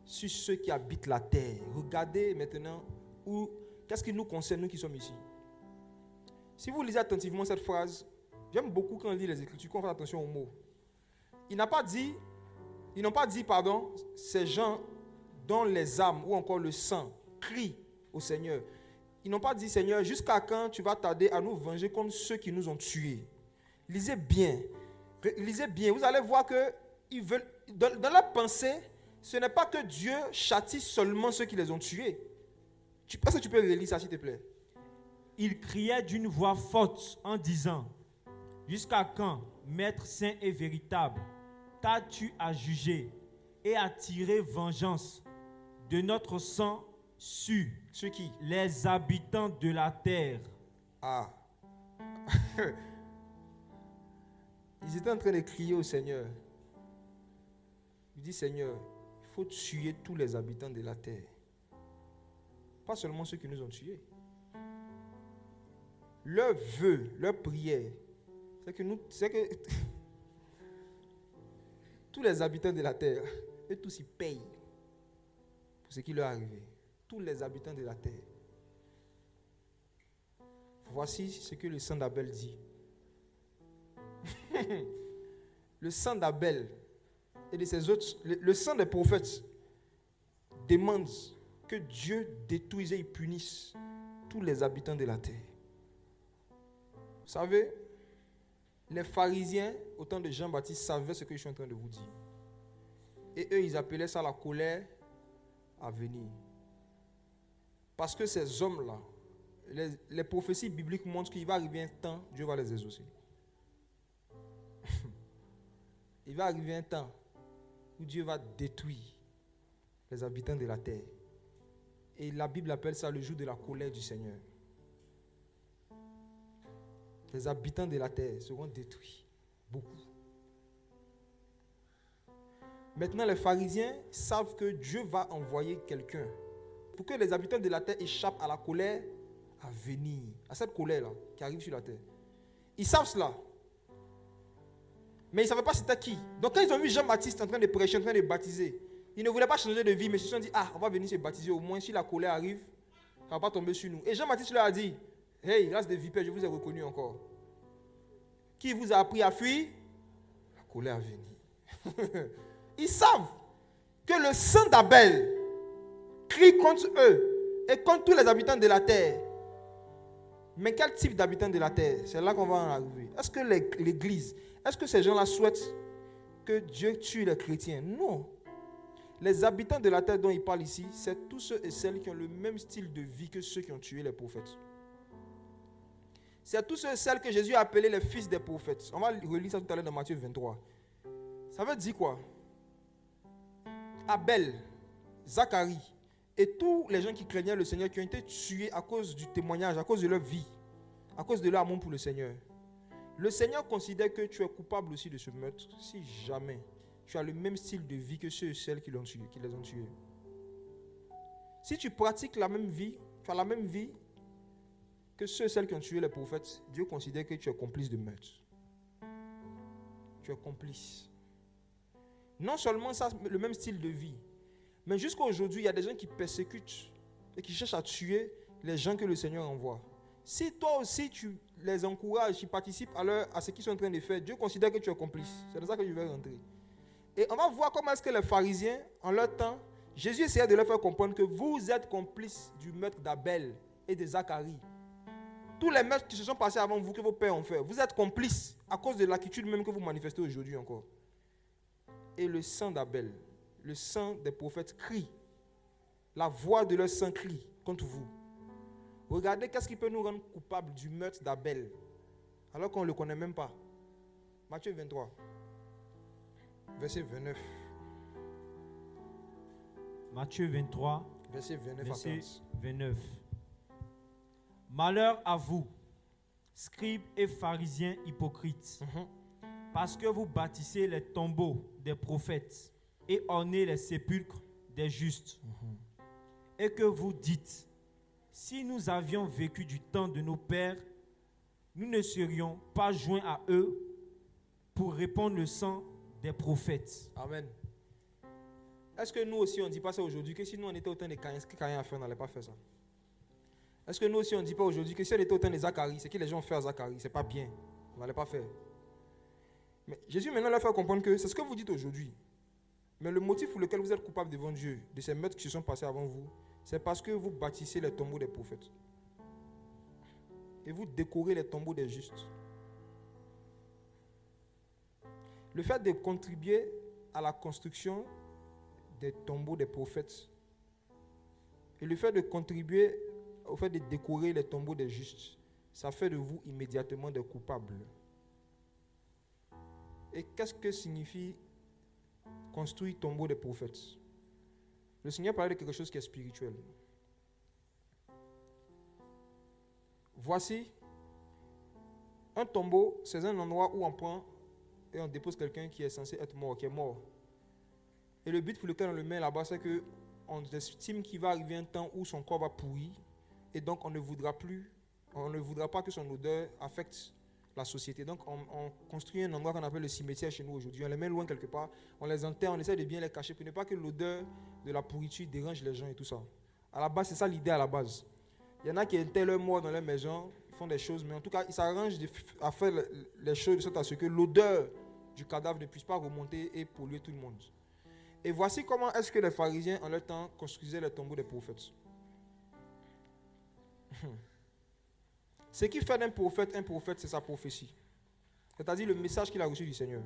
[SPEAKER 1] sur ceux qui habitent la terre? Regardez maintenant qu'est-ce qui nous concerne, nous qui sommes ici. Si vous lisez attentivement cette phrase, j'aime beaucoup quand on lit les Écritures, qu'on fait attention aux mots. Ils n'ont pas dit, ces gens dont les âmes ou encore le sang crient au Seigneur. Ils n'ont pas dit, Seigneur, jusqu'à quand tu vas tarder à nous venger contre ceux qui nous ont tués? Lisez bien, vous allez voir que ils veulent, dans leur pensée, ce n'est pas que Dieu châtie seulement ceux qui les ont tués. Est-ce que tu peux relire ça, s'il te plaît?
[SPEAKER 2] Ils criaient d'une voix forte en disant, jusqu'à quand, Maître saint et véritable, t'as-tu à juger et à tirer vengeance de notre sang sur
[SPEAKER 1] qui?
[SPEAKER 2] Les habitants de la terre?
[SPEAKER 1] Ah. Ils étaient en train de crier au Seigneur. Il dit, Seigneur, il faut tuer tous les habitants de la terre. Pas seulement ceux qui nous ont tués. Leur vœu, leur prière, c'est que tous les habitants de la terre, eux tous ils payent pour ce qui leur est arrivé. Tous les habitants de la terre. Voici ce que le sang d'Abel dit. Le sang d'Abel et de ses autres, le sang des prophètes demande que Dieu détruise et punisse tous les habitants de la terre. Vous savez, les pharisiens, au temps de Jean-Baptiste, savaient ce que je suis en train de vous dire. Et eux, ils appelaient ça la colère à venir. Parce que ces hommes-là, les prophéties bibliques montrent qu'il va arriver un temps, Dieu va les exaucer. Il va arriver un temps où Dieu va détruire les habitants de la terre. Et la Bible appelle ça le jour de la colère du Seigneur. Les habitants de la terre seront détruits. Beaucoup. Maintenant, les pharisiens savent que Dieu va envoyer quelqu'un pour que les habitants de la terre échappent à la colère à venir. À cette colère-là qui arrive sur la terre. Ils savent cela. Mais ils ne savaient pas c'était qui. Donc quand ils ont vu Jean-Baptiste en train de prêcher, en train de baptiser, ils ne voulaient pas changer de vie, mais ils se sont dit, on va venir se baptiser, au moins si la colère arrive, ça ne va pas tomber sur nous. Et Jean-Baptiste leur a dit, hey, race de vipères, je vous ai reconnu encore. Qui vous a appris à fuir? La colère à venir. Ils savent que le sang d'Abel crie contre eux et contre tous les habitants de la terre. Mais quel type d'habitants de la terre? C'est là qu'on va en arriver. Est-ce que l'Église, est-ce que ces gens-là souhaitent que Dieu tue les chrétiens? Non. Les habitants de la terre dont il parle ici, c'est tous ceux et celles qui ont le même style de vie que ceux qui ont tué les prophètes. C'est tous ceux et celles que Jésus a appelés les fils des prophètes. On va relire ça tout à l'heure dans Matthieu 23. Ça veut dire quoi? Abel, Zacharie et tous les gens qui craignaient le Seigneur, qui ont été tués à cause du témoignage, à cause de leur vie, à cause de leur amour pour le Seigneur. Le Seigneur considère que tu es coupable aussi de ce meurtre si jamais tu as le même style de vie que ceux et celles qui les ont tués. Si tu pratiques la même vie, tu as la même vie que ceux et celles qui ont tué les prophètes, Dieu considère que tu es complice de meurtre. Tu es complice. Non seulement ça, le même style de vie, mais jusqu'à aujourd'hui, il y a des gens qui persécutent et qui cherchent à tuer les gens que le Seigneur envoie. Si toi aussi tu les encourages, tu participes à ce qu'ils sont en train de faire, Dieu considère que tu es complice. C'est dans ça que je vais rentrer. Et on va voir comment est-ce que les pharisiens, en leur temps, Jésus essayait de leur faire comprendre que vous êtes complices du meurtre d'Abel et de Zacharie. Tous les meurtres qui se sont passés avant vous, que vos pères ont fait, vous êtes complices à cause de l'attitude même que vous manifestez aujourd'hui encore. Et le sang d'Abel, le sang des prophètes crie. La voix de leur sang crie contre vous. Regardez qu'est-ce qui peut nous rendre coupables du meurtre d'Abel, alors qu'on ne le connaît même pas. Matthieu 23, verset 29.
[SPEAKER 2] Matthieu 23,
[SPEAKER 1] verset 29
[SPEAKER 2] verset
[SPEAKER 1] à 15.
[SPEAKER 2] 29. Malheur à vous, scribes et pharisiens hypocrites, parce que vous bâtissez les tombeaux des prophètes et ornez les sépulcres des justes. Et que vous dites, si nous avions vécu du temps de nos pères, nous ne serions pas joints à eux pour répandre le sang des prophètes.
[SPEAKER 1] Amen. Est-ce que nous aussi, on ne dit pas ça aujourd'hui, que si nous on était au temps de Caïn, ce que Caïn a fait, on n'allait pas faire ça? Est-ce que nous aussi, on ne dit pas aujourd'hui que si on était au temps de Zacharie, ce que les gens ont fait à Zacharie, ce n'est pas bien, on n'allait pas faire? Mais Jésus maintenant leur fait comprendre que c'est ce que vous dites aujourd'hui. Mais le motif pour lequel vous êtes coupable devant Dieu, de ces meurtres qui se sont passés avant vous, c'est parce que vous bâtissez les tombeaux des prophètes. Et vous décorez les tombeaux des justes. Le fait de contribuer à la construction des tombeaux des prophètes et le fait de contribuer au fait de décorer les tombeaux des justes, ça fait de vous immédiatement des coupables. Et qu'est-ce que signifie construire tombeau des prophètes? Le Seigneur parlait de quelque chose qui est spirituel. Voici, un tombeau, c'est un endroit où on prend et on dépose quelqu'un qui est censé être mort, qui est mort. Et le but pour lequel on le met là-bas, c'est qu'on estime qu'il va arriver un temps où son corps va pourrir et donc on ne voudra pas que son odeur affecte la société. Donc on construit un endroit qu'on appelle le cimetière chez nous aujourd'hui. On les met loin quelque part, on les enterre, on essaie de bien les cacher pour ne pas que l'odeur de la pourriture dérange les gens et tout ça. À la base, c'est ça l'idée à la base. Il y en a qui enterrent leurs morts dans leur maison, ils font des choses, mais en tout cas, ils s'arrangent à faire les choses de sorte à ce que l'odeur du cadavre ne puisse pas remonter et polluer tout le monde. Et voici comment est-ce que les pharisiens, en leur temps, construisaient les tombeaux des prophètes. Ce qui fait d'un prophète un prophète, c'est sa prophétie. C'est-à-dire le message qu'il a reçu du Seigneur.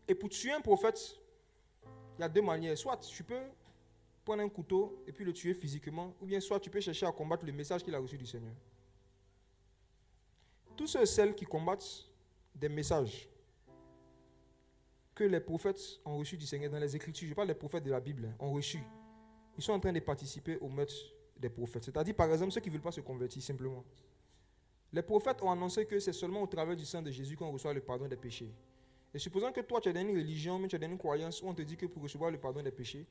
[SPEAKER 1] Et pour tuer un prophète, il y a deux manières. Soit tu peux prendre un couteau et puis le tuer physiquement, ou bien soit tu peux chercher à combattre le message qu'il a reçu du Seigneur. Tous ceux et celles qui combattent des messages que les prophètes ont reçus du Seigneur dans les Écritures, je parle des prophètes de la Bible, ont reçus, ils sont en train de participer au meurtre des prophètes. C'est-à-dire, par exemple, ceux qui ne veulent pas se convertir simplement. Les prophètes ont annoncé que c'est seulement au travers du sang de Jésus qu'on reçoit le pardon des péchés. Et supposons que toi, tu as une religion, mais tu as une croyance où on te dit que pour recevoir le pardon des péchés,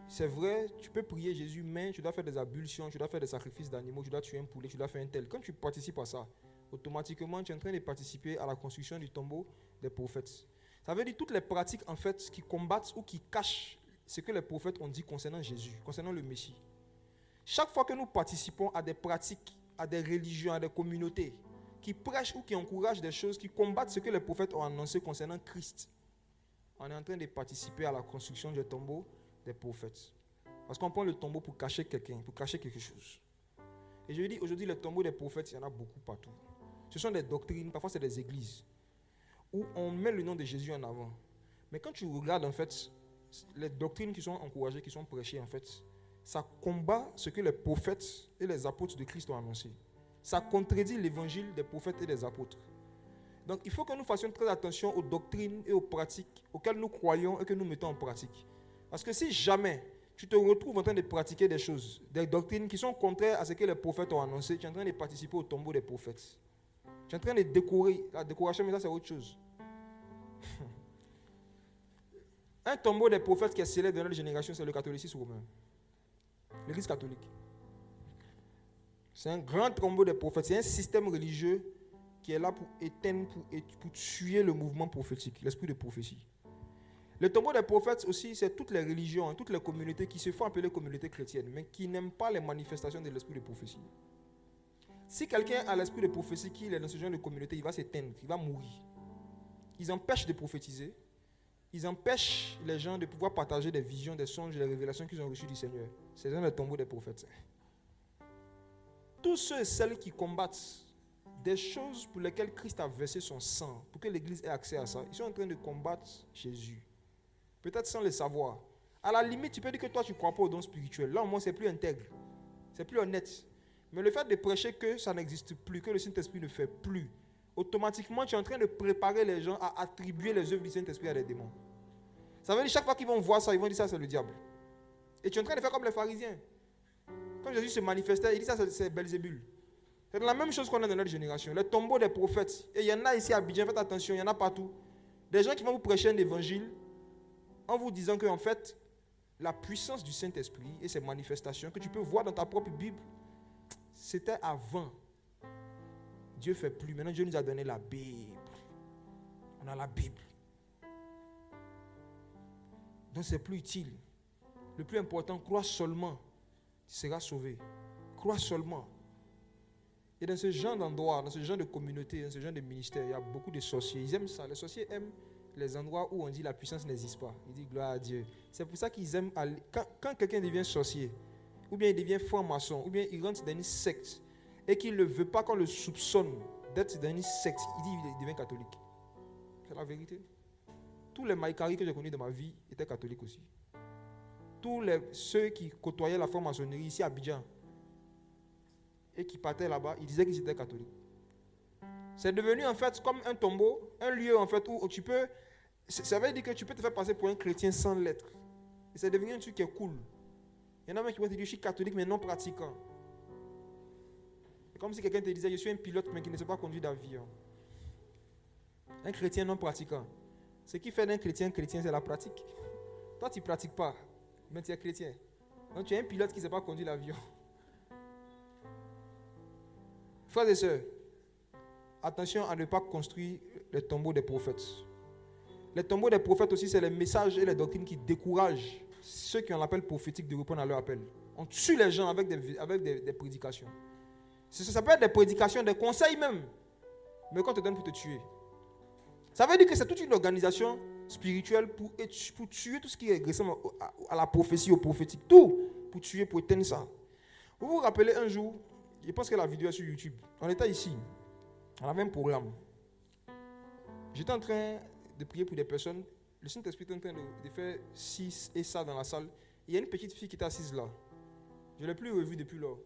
[SPEAKER 1] c'est vrai, tu peux prier Jésus, mais tu dois faire des ablutions, tu dois faire des sacrifices d'animaux, tu dois tuer un poulet, tu dois faire un tel. Quand tu participes à ça, automatiquement, tu es en train de participer à la construction du tombeau des prophètes. Ça veut dire toutes les pratiques, en fait, qui combattent ou qui cachent ce que les prophètes ont dit concernant Jésus, concernant le Messie. Chaque fois que nous participons à des pratiques, à des religions, à des communautés qui prêchent ou qui encouragent des choses qui combattent ce que les prophètes ont annoncé concernant Christ, on est en train de participer à la construction du tombeau des prophètes. Parce qu'on prend le tombeau pour cacher quelqu'un, pour cacher quelque chose. Et je dis, aujourd'hui, les tombeaux des prophètes, il y en a beaucoup partout. Ce sont des doctrines, parfois c'est des églises, où on met le nom de Jésus en avant. Mais quand tu regardes, en fait, les doctrines qui sont encouragées, qui sont prêchées, en fait, ça combat ce que les prophètes et les apôtres de Christ ont annoncé. Ça contredit l'évangile des prophètes et des apôtres. Donc il faut que nous fassions très attention aux doctrines et aux pratiques auxquelles nous croyons et que nous mettons en pratique. Parce que si jamais tu te retrouves en train de pratiquer des choses, des doctrines qui sont contraires à ce que les prophètes ont annoncé, tu es en train de participer au tombeau des prophètes. Tu es en train de décorer. La décoration, mais ça c'est autre chose. Un tombeau des prophètes qui est célèbre dans notre génération, c'est le catholicisme romain. L'Église catholique. C'est un grand tombeau des prophètes. C'est un système religieux qui est là pour éteindre, pour tuer le mouvement prophétique, l'esprit de prophétie. Le tombeau des prophètes aussi, c'est toutes les religions, toutes les communautés qui se font appeler communautés chrétiennes, mais qui n'aiment pas les manifestations de l'esprit de prophétie. Si quelqu'un a l'esprit de prophétie, qu'il est dans ce genre de communauté, il va s'éteindre, il va mourir. Ils empêchent de prophétiser. Ils empêchent les gens de pouvoir partager des visions, des songes, des révélations qu'ils ont reçues du Seigneur. C'est dans le tombeau des prophètes. Tous ceux et celles qui combattent des choses pour lesquelles Christ a versé son sang, pour que l'Église ait accès à ça, ils sont en train de combattre Jésus. Peut-être sans le savoir. À la limite, tu peux dire que toi, tu ne crois pas aux dons spirituels. Là, au moins, c'est plus intègre. C'est plus honnête. Mais le fait de prêcher que ça n'existe plus, que le Saint-Esprit ne fait plus, automatiquement, tu es en train de préparer les gens à attribuer les œuvres du Saint-Esprit à des démons. Ça veut dire chaque fois qu'ils vont voir ça, ils vont dire ça, c'est le diable. Et tu es en train de faire comme les pharisiens. Quand Jésus se manifestait, il dit ça, c'est Belzébul. C'est la même chose qu'on a dans notre génération. Les tombeaux des prophètes. Et il y en a ici à Abidjan, faites attention, il y en a partout. Des gens qui vont vous prêcher un évangile en vous disant qu'en fait, la puissance du Saint-Esprit et ses manifestations que tu peux voir dans ta propre Bible, c'était avant. Dieu ne fait plus. Maintenant, Dieu nous a donné la Bible. On a la Bible. Donc, c'est plus utile. Le plus important, crois seulement. Tu seras sauvé. Crois seulement. Et dans ce genre d'endroit, dans ce genre de communauté, dans ce genre de ministère, il y a beaucoup de sorciers. Ils aiment ça. Les sorciers aiment les endroits où on dit la puissance n'existe pas. Ils disent gloire à Dieu. C'est pour ça qu'ils aiment aller. Quand quelqu'un devient sorcier, ou bien il devient franc-maçon, ou bien il rentre dans une secte, et qu'il ne veut pas qu'on le soupçonne d'être dans une secte, il dit qu'il devient catholique. C'est la vérité. Tous les maïkaris que j'ai connus dans ma vie étaient catholiques aussi. Tous ceux qui côtoyaient la franc-maçonnerie ici à Abidjan et qui partaient là-bas, ils disaient qu'ils étaient catholiques. C'est devenu en fait comme un tombeau, un lieu en fait où tu peux, ça veut dire que tu peux te faire passer pour un chrétien sans l'être. Et c'est devenu un truc qui est cool. Il y en a même qui vont te dire je suis catholique mais non pratiquant. C'est comme si quelqu'un te disait je suis un pilote mais qui ne sait pas conduire d'avion. Un chrétien non pratiquant. Ce qui fait d'un chrétien chrétien, c'est la pratique. Toi, tu ne pratiques pas, mais tu es chrétien. Donc, tu es un pilote qui ne sait pas conduire l'avion. Frères et sœurs, attention à ne pas construire les tombeaux des prophètes. Les tombeaux des prophètes aussi, c'est les messages et les doctrines qui découragent ceux qui ont l'appel prophétique de répondre à leur appel. On tue les gens avec des prédications. Ça peut être des prédications, des conseils même, mais qu'on te donne pour te tuer. Ça veut dire que c'est toute une organisation spirituelle pour tuer tout ce qui est ressemble à la prophétie, au prophétique. Tout pour tuer, pour éteindre ça. Vous vous rappelez un jour, je pense que la vidéo est sur YouTube. On était ici, on avait un programme. J'étais en train de prier pour des personnes. Le Saint-Esprit était en train de faire ci et ça dans la salle. Il y a une petite fille qui était assise là. Je ne l'ai plus revue depuis lors.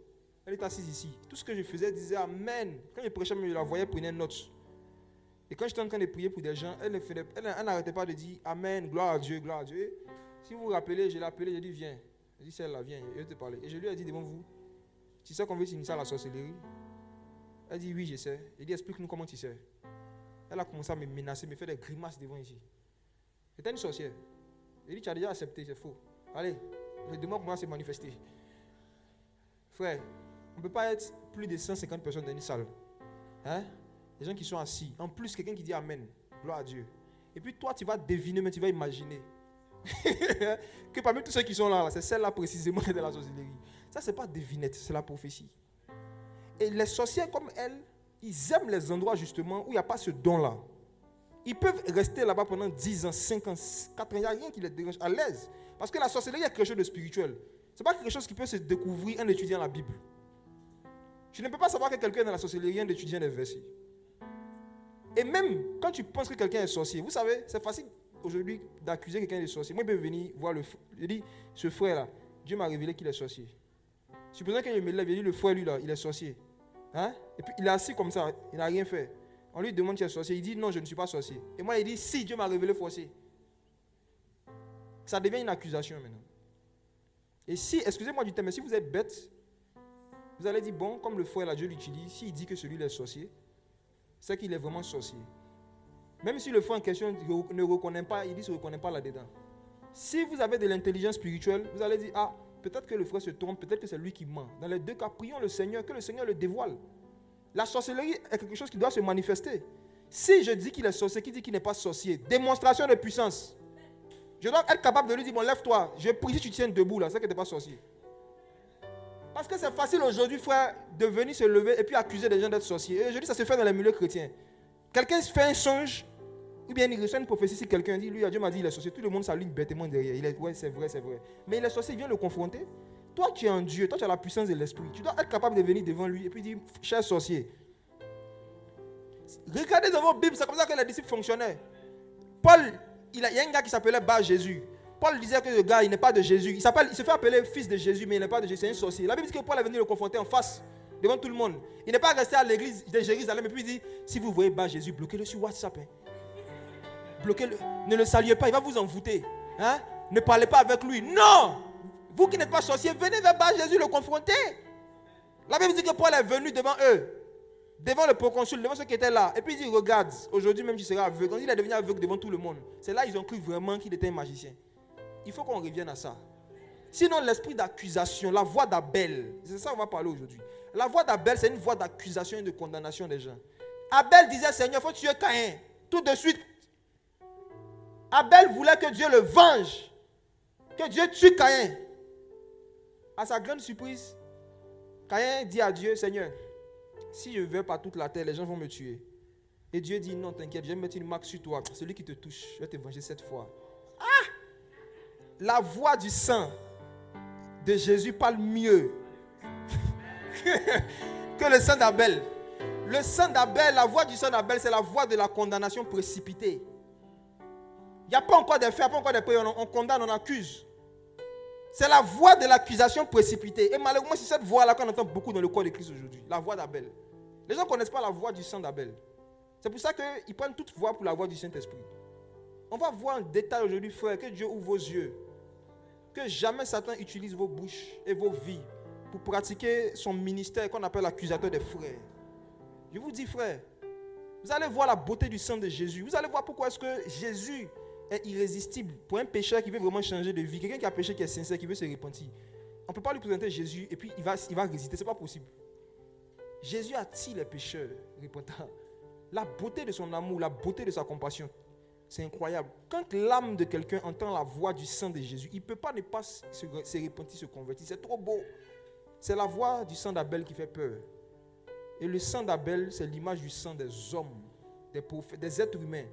[SPEAKER 1] Elle était assise ici. Tout ce que je faisais, elle disait Amen. Quand je prêchais, je la voyais, prenait note. Et quand j'étais en train de prier pour des gens, elle n'arrêtait pas de dire Amen, gloire à Dieu, gloire à Dieu. Si vous vous rappelez, je l'ai appelée, je lui ai dit viens. Je lui ai dit celle-là, viens, je vais te parler. Et je lui ai dit devant vous, tu sais qu'on veut s'initier à la sorcellerie? Elle dit oui, je sais. Je lui ai dit explique-nous comment tu sais. Elle a commencé à me menacer, me faire des grimaces devant ici. C'était une sorcière. Je lui ai dit tu as déjà accepté, c'est faux. Allez, je demande comment se manifester. Frère, on ne peut pas être plus de 150 personnes dans une salle. Hein? Les gens qui sont assis. En plus, quelqu'un qui dit Amen. Gloire à Dieu. Et puis toi, tu vas deviner, mais tu vas imaginer. que parmi tous ceux qui sont là, c'est celle-là précisément de la sorcellerie. Ça, ce n'est pas devinette, c'est la prophétie. Et les sorcières comme elles, ils aiment les endroits justement où il n'y a pas ce don-là. Ils peuvent rester là-bas pendant 10 ans, 5 ans, 4 ans. Il n'y a rien qui les dérange, à l'aise. Parce que la sorcellerie est quelque chose de spirituel. Ce n'est pas quelque chose qui peut se découvrir en étudiant la Bible. Tu ne peux pas savoir que quelqu'un est dans la sorcellerie en étudiant les versets. Et même quand tu penses que quelqu'un est sorcier, vous savez, c'est facile aujourd'hui d'accuser quelqu'un de sorcier. Moi, je peux venir voir je dis, ce frère-là, Dieu m'a révélé qu'il est sorcier. Supposons que je me lève, je dis, le frère, lui, là, il est sorcier. Hein? Et puis, il est assis comme ça, il n'a rien fait. On lui demande s'il est sorcier, il dit, non, je ne suis pas sorcier. Et moi, il dit, si, Dieu m'a révélé forcé. Ça devient une accusation maintenant. Et si, excusez-moi du terme, mais si vous êtes bête, vous allez dire, bon, comme le frère, là, Dieu l'utilise, s'il dit que celui-là est sorcier, c'est qu'il est vraiment sorcier. Même si le frère en question ne reconnaît pas, il dit qu'il ne se reconnaît pas là-dedans. Si vous avez de l'intelligence spirituelle, vous allez dire, ah, peut-être que le frère se trompe, peut-être que c'est lui qui ment. Dans les deux cas, prions le Seigneur, que le Seigneur le dévoile. La sorcellerie est quelque chose qui doit se manifester. Si je dis qu'il est sorcier, qui dit qu'il n'est pas sorcier? Démonstration de puissance. Je dois être capable de lui dire, bon, lève-toi, je prie si tu tiens debout là, c'est que tu n'es pas sorcier. Parce que c'est facile aujourd'hui, frère, de venir se lever et puis accuser des gens d'être sorciers. Et aujourd'hui, ça se fait dans les milieux chrétiens. Quelqu'un fait un songe, ou bien il reçoit une prophétie, si quelqu'un dit, lui, Dieu m'a dit, il est sorcier, tout le monde s'allume bêtement derrière. Il est, ouais, c'est vrai, c'est vrai. Mais il est sorcier, il vient le confronter. Toi, tu es un Dieu, toi, tu as la puissance de l'esprit. Tu dois être capable de venir devant lui et puis dire, cher sorcier. Regardez dans vos Bibles, c'est comme ça que les disciples fonctionnaient. Paul, il y a un gars qui s'appelait Bar Jésus. Paul disait que le gars, il n'est pas de Jésus. Il se fait appeler fils de Jésus, mais il n'est pas de Jésus, c'est un sorcier. La Bible dit que Paul est venu le confronter en face, devant tout le monde. Il n'est pas resté à l'église de Jérusalem, et puis il dit, si vous voyez Bar Jésus, bloquez-le sur WhatsApp. Hein. Bloquez-le, ne le saluez pas, il va vous envoûter. Hein? Ne parlez pas avec lui. Non! Vous qui n'êtes pas sorcier, venez vers Bar Jésus le confronter. La Bible dit que Paul est venu devant eux, devant le proconsul, devant ceux qui étaient là. Et puis il dit, regarde, aujourd'hui même tu seras aveugle. Quand il est devenu aveugle devant tout le monde, c'est là qu'ils ont cru vraiment qu'il était un magicien. Il faut qu'on revienne à ça. Sinon, l'esprit d'accusation, la voix d'Abel, c'est ça qu'on va parler aujourd'hui. La voix d'Abel, c'est une voix d'accusation et de condamnation des gens. Abel disait, Seigneur, il faut tuer Caïn. Tout de suite. Abel voulait que Dieu le venge. Que Dieu tue Caïn. À sa grande surprise, Caïn dit à Dieu, Seigneur, si je vais par toute la terre, les gens vont me tuer. Et Dieu dit, non, t'inquiète, je vais mettre une marque sur toi. Celui qui te touche, je vais te venger cette fois. Ah! La voix du sang de Jésus parle mieux que le sang d'Abel. Le sang d'Abel, la voix du sang d'Abel, c'est la voix de la condamnation précipitée. Il n'y a pas encore de faits, il n'y a pas encore de preuves, on condamne, on accuse. C'est la voix de l'accusation précipitée. Et malheureusement, c'est cette voix-là qu'on entend beaucoup dans le corps de Christ aujourd'hui. La voix d'Abel. Les gens ne connaissent pas la voix du sang d'Abel. C'est pour ça qu'ils prennent toute voix pour la voix du Saint-Esprit. On va voir en détail aujourd'hui, frère, que Dieu ouvre vos yeux. Que jamais Satan utilise vos bouches et vos vies pour pratiquer son ministère qu'on appelle l'accusateur des frères. Je vous dis, frère, vous allez voir la beauté du sang de Jésus. Vous allez voir pourquoi est-ce que Jésus est irrésistible pour un pécheur qui veut vraiment changer de vie. Quelqu'un qui a péché, qui est sincère, qui veut se repentir. On ne peut pas lui présenter Jésus et puis il va résister. Ce n'est pas possible. Jésus attire les pécheurs repentants. La beauté de son amour, la beauté de sa compassion, c'est incroyable. Quand l'âme de quelqu'un entend la voix du sang de Jésus, il ne peut pas ne pas se repentir, se convertir. C'est trop beau. C'est la voix du sang d'Abel qui fait peur. Et le sang d'Abel, c'est l'image du sang des hommes, des prophètes, des êtres humains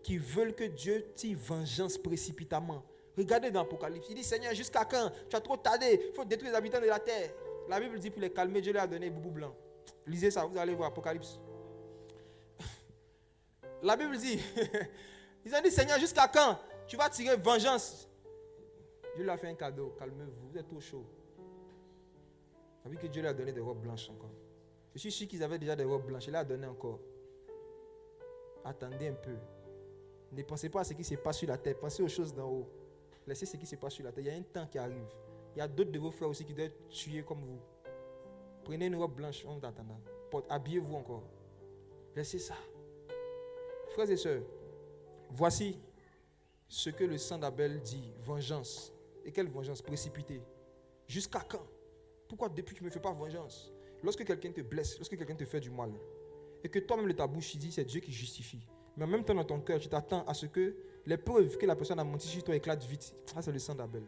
[SPEAKER 1] qui veulent que Dieu tire vengeance précipitamment. Regardez dans l'Apocalypse. Il dit, Seigneur, jusqu'à quand? Tu as trop tardé. Il faut détruire les habitants de la terre. La Bible dit, pour les calmer, Dieu leur a donné boubou blanc. Lisez ça, vous allez voir Apocalypse. La Bible dit, ils ont dit, Seigneur, jusqu'à quand tu vas tirer vengeance? Dieu leur a fait un cadeau. Calmez-vous, vous êtes trop chaud. Vous avez vu que Dieu leur a donné des robes blanches encore. Je suis sûr qu'ils avaient déjà des robes blanches. Il leur a donné encore. Attendez un peu. Ne pensez pas à ce qui se passe sur la terre. Pensez aux choses d'en haut. Laissez ce qui se passe sur la terre. Il y a un temps qui arrive. Il y a d'autres de vos frères aussi qui doivent être tués comme vous. Prenez une robe blanche en attendant. Habillez-vous encore. Laissez ça. Frères et sœurs, voici ce que le sang d'Abel dit. Vengeance. Et quelle vengeance? Précipitée. Jusqu'à quand? Pourquoi depuis tu ne me fais pas vengeance? Lorsque quelqu'un te blesse, lorsque quelqu'un te fait du mal, et que toi-même de ta bouche, tu dis c'est Dieu qui justifie. Mais en même temps dans ton cœur, tu t'attends à ce que les preuves que la personne a menti sur toi éclatent vite. Ça, c'est le sang d'Abel.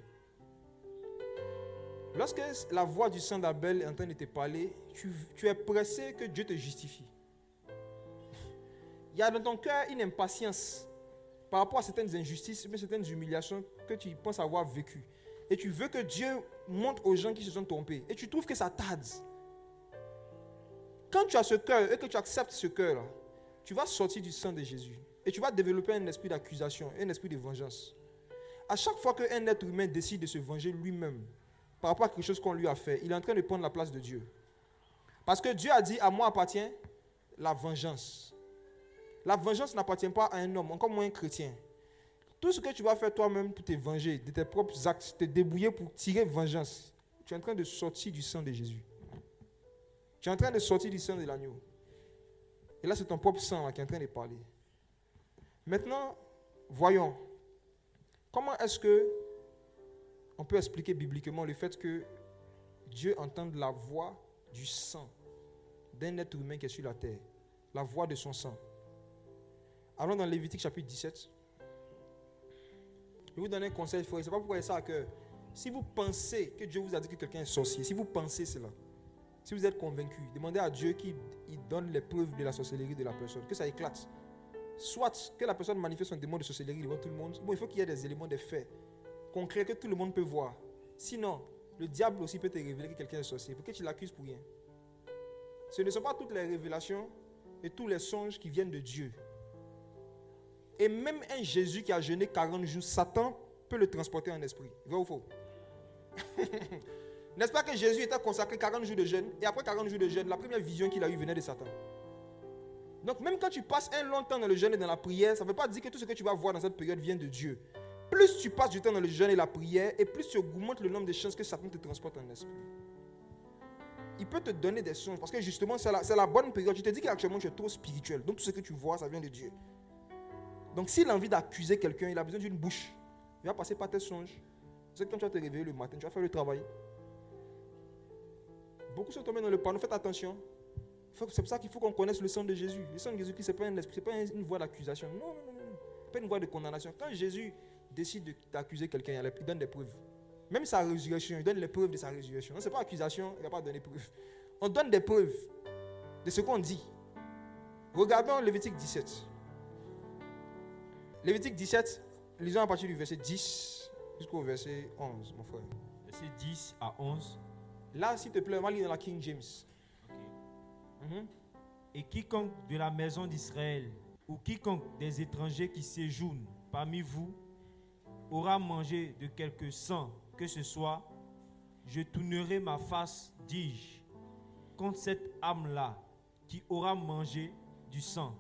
[SPEAKER 1] Lorsque la voix du sang d'Abel est en train de te parler, tu es pressé que Dieu te justifie. Il y a dans ton cœur une impatience par rapport à certaines injustices, mais certaines humiliations que tu penses avoir vécues. Et tu veux que Dieu montre aux gens qui se sont trompés. Et tu trouves que ça tarde. Quand tu as ce cœur et que tu acceptes ce cœur-là, tu vas sortir du sang de Jésus. Et tu vas développer un esprit d'accusation, un esprit de vengeance. À chaque fois qu'un être humain décide de se venger lui-même par rapport à quelque chose qu'on lui a fait, il est en train de prendre la place de Dieu. Parce que Dieu a dit, à moi appartient la vengeance. La vengeance n'appartient pas à un homme, encore moins un chrétien. Tout ce que tu vas faire toi-même pour te venger de tes propres actes, te débrouiller pour tirer vengeance, tu es en train de sortir du sang de Jésus. Tu es en train de sortir du sang de l'agneau. Et là, c'est ton propre sang là, qui est en train de parler. Maintenant, voyons. Comment est-ce que on peut expliquer bibliquement le fait que Dieu entende la voix du sang d'un être humain qui est sur la terre, la voix de son sang? Allons dans Lévitique chapitre 17. Je vais vous donner un conseil, frère. C'est pas pourquoi il y a ça à cœur. Si vous pensez que Dieu vous a dit que quelqu'un est sorcier, si vous pensez cela, si vous êtes convaincu, demandez à Dieu qu'il donne les preuves de la sorcellerie de la personne, que ça éclate. Soit que la personne manifeste son démon de sorcellerie devant tout le monde. Bon, il faut qu'il y ait des éléments, des faits concrets que tout le monde peut voir. Sinon, le diable aussi peut te révéler que quelqu'un est sorcier. Pourquoi tu l'accuses pour rien? Ce ne sont pas toutes les révélations et tous les songes qui viennent de Dieu. Et même un Jésus qui a jeûné 40 jours, Satan peut le transporter en esprit. Vrai ou faux? N'est-ce pas que Jésus était consacré 40 jours de jeûne, et après 40 jours de jeûne, la première vision qu'il a eue venait de Satan. Donc même quand tu passes un long temps dans le jeûne et dans la prière, ça ne veut pas dire que tout ce que tu vas voir dans cette période vient de Dieu. Plus tu passes du temps dans le jeûne et la prière, et plus tu augmentes le nombre de chances que Satan te transporte en esprit. il peut te donner des songes. Parce que justement, c'est la bonne période. Tu te dis qu'actuellement, tu es trop spirituel. Donc tout ce que tu vois, ça vient de Dieu. Donc s'il a envie d'accuser quelqu'un, il a besoin d'une bouche. Il va passer par tes songes. C'est que quand tu vas te réveiller le matin, tu vas faire le travail. Beaucoup sont tombés dans le panneau. Faites attention. C'est pour ça qu'il faut qu'on connaisse le sang de Jésus. Le sang de Jésus, ce n'est pas un esprit, ce n'est pas une voix d'accusation. Non. Ce n'est pas une voix de condamnation. Quand Jésus décide d'accuser quelqu'un, il donne des preuves. Même sa résurrection, il donne les preuves de sa résurrection. Ce n'est pas accusation, il n'a pas donné preuve. On donne des preuves de ce qu'on dit. Regardons Lévitique 17. Lévitique 17, lisons à partir du verset 10 jusqu'au verset 11, mon frère.
[SPEAKER 2] Verset 10 à 11.
[SPEAKER 1] Là, s'il te plaît, on va lire dans la King James.
[SPEAKER 2] Et quiconque de la maison d'Israël ou quiconque des étrangers qui séjournent parmi vous aura mangé de quelque sang que ce soit, je tournerai ma face, dis-je, contre cette âme-là qui aura mangé du sang,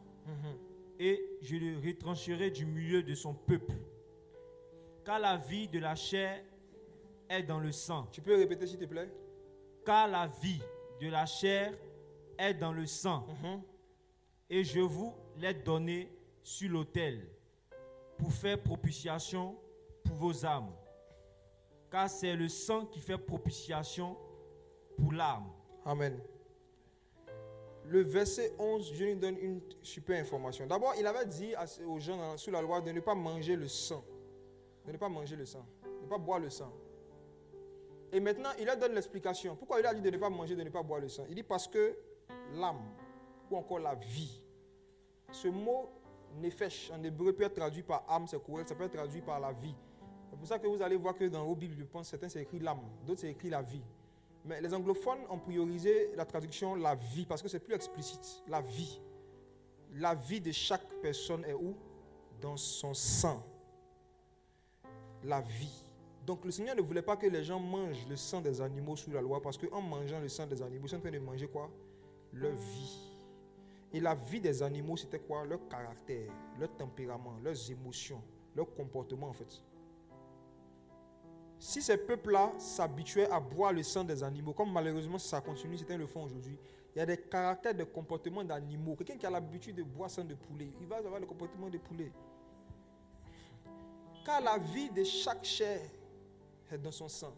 [SPEAKER 2] et je le retrancherai du milieu de son peuple. Car la vie de la chair est dans le sang.
[SPEAKER 1] Tu peux répéter s'il te plaît?
[SPEAKER 2] Car la vie de la chair est dans le sang. Et je vous l'ai donné sur l'autel pour faire propitiation pour vos âmes. Car c'est le sang qui fait propitiation pour l'âme.
[SPEAKER 1] Amen. Le verset 11, Dieu nous donne une super information. D'abord, il avait dit aux gens sous la loi de ne pas manger le sang. De ne pas manger le sang. De ne pas boire le sang. Et maintenant, il leur donne l'explication. Pourquoi il a dit de ne pas manger, de ne pas boire le sang? Il dit parce que l'âme, ou encore la vie, ce mot nefesh en hébreu peut être traduit par âme, c'est correct, ça peut être traduit par la vie. C'est pour ça que vous allez voir que dans vos Bibles, je pense, certains c'est écrit l'âme, d'autres c'est écrit la vie. Mais les anglophones ont priorisé la traduction la vie parce que c'est plus explicite. La vie. La vie de chaque personne est où? Dans son sang. La vie. Donc le Seigneur ne voulait pas que les gens mangent le sang des animaux sous la loi parce qu'en mangeant le sang des animaux, ils sont en train de manger quoi? Leur vie. Et la vie des animaux, c'était quoi? Leur caractère, leur tempérament, leurs émotions, leur comportement en fait. Si ces peuples-là s'habituaient à boire le sang des animaux, comme malheureusement ça continue, certains le font aujourd'hui, il y a des caractères, des comportements d'animaux. Quelqu'un qui a l'habitude de boire sang de poulet, il va avoir le comportement de poulet. Car la vie de chaque chair est dans son sang.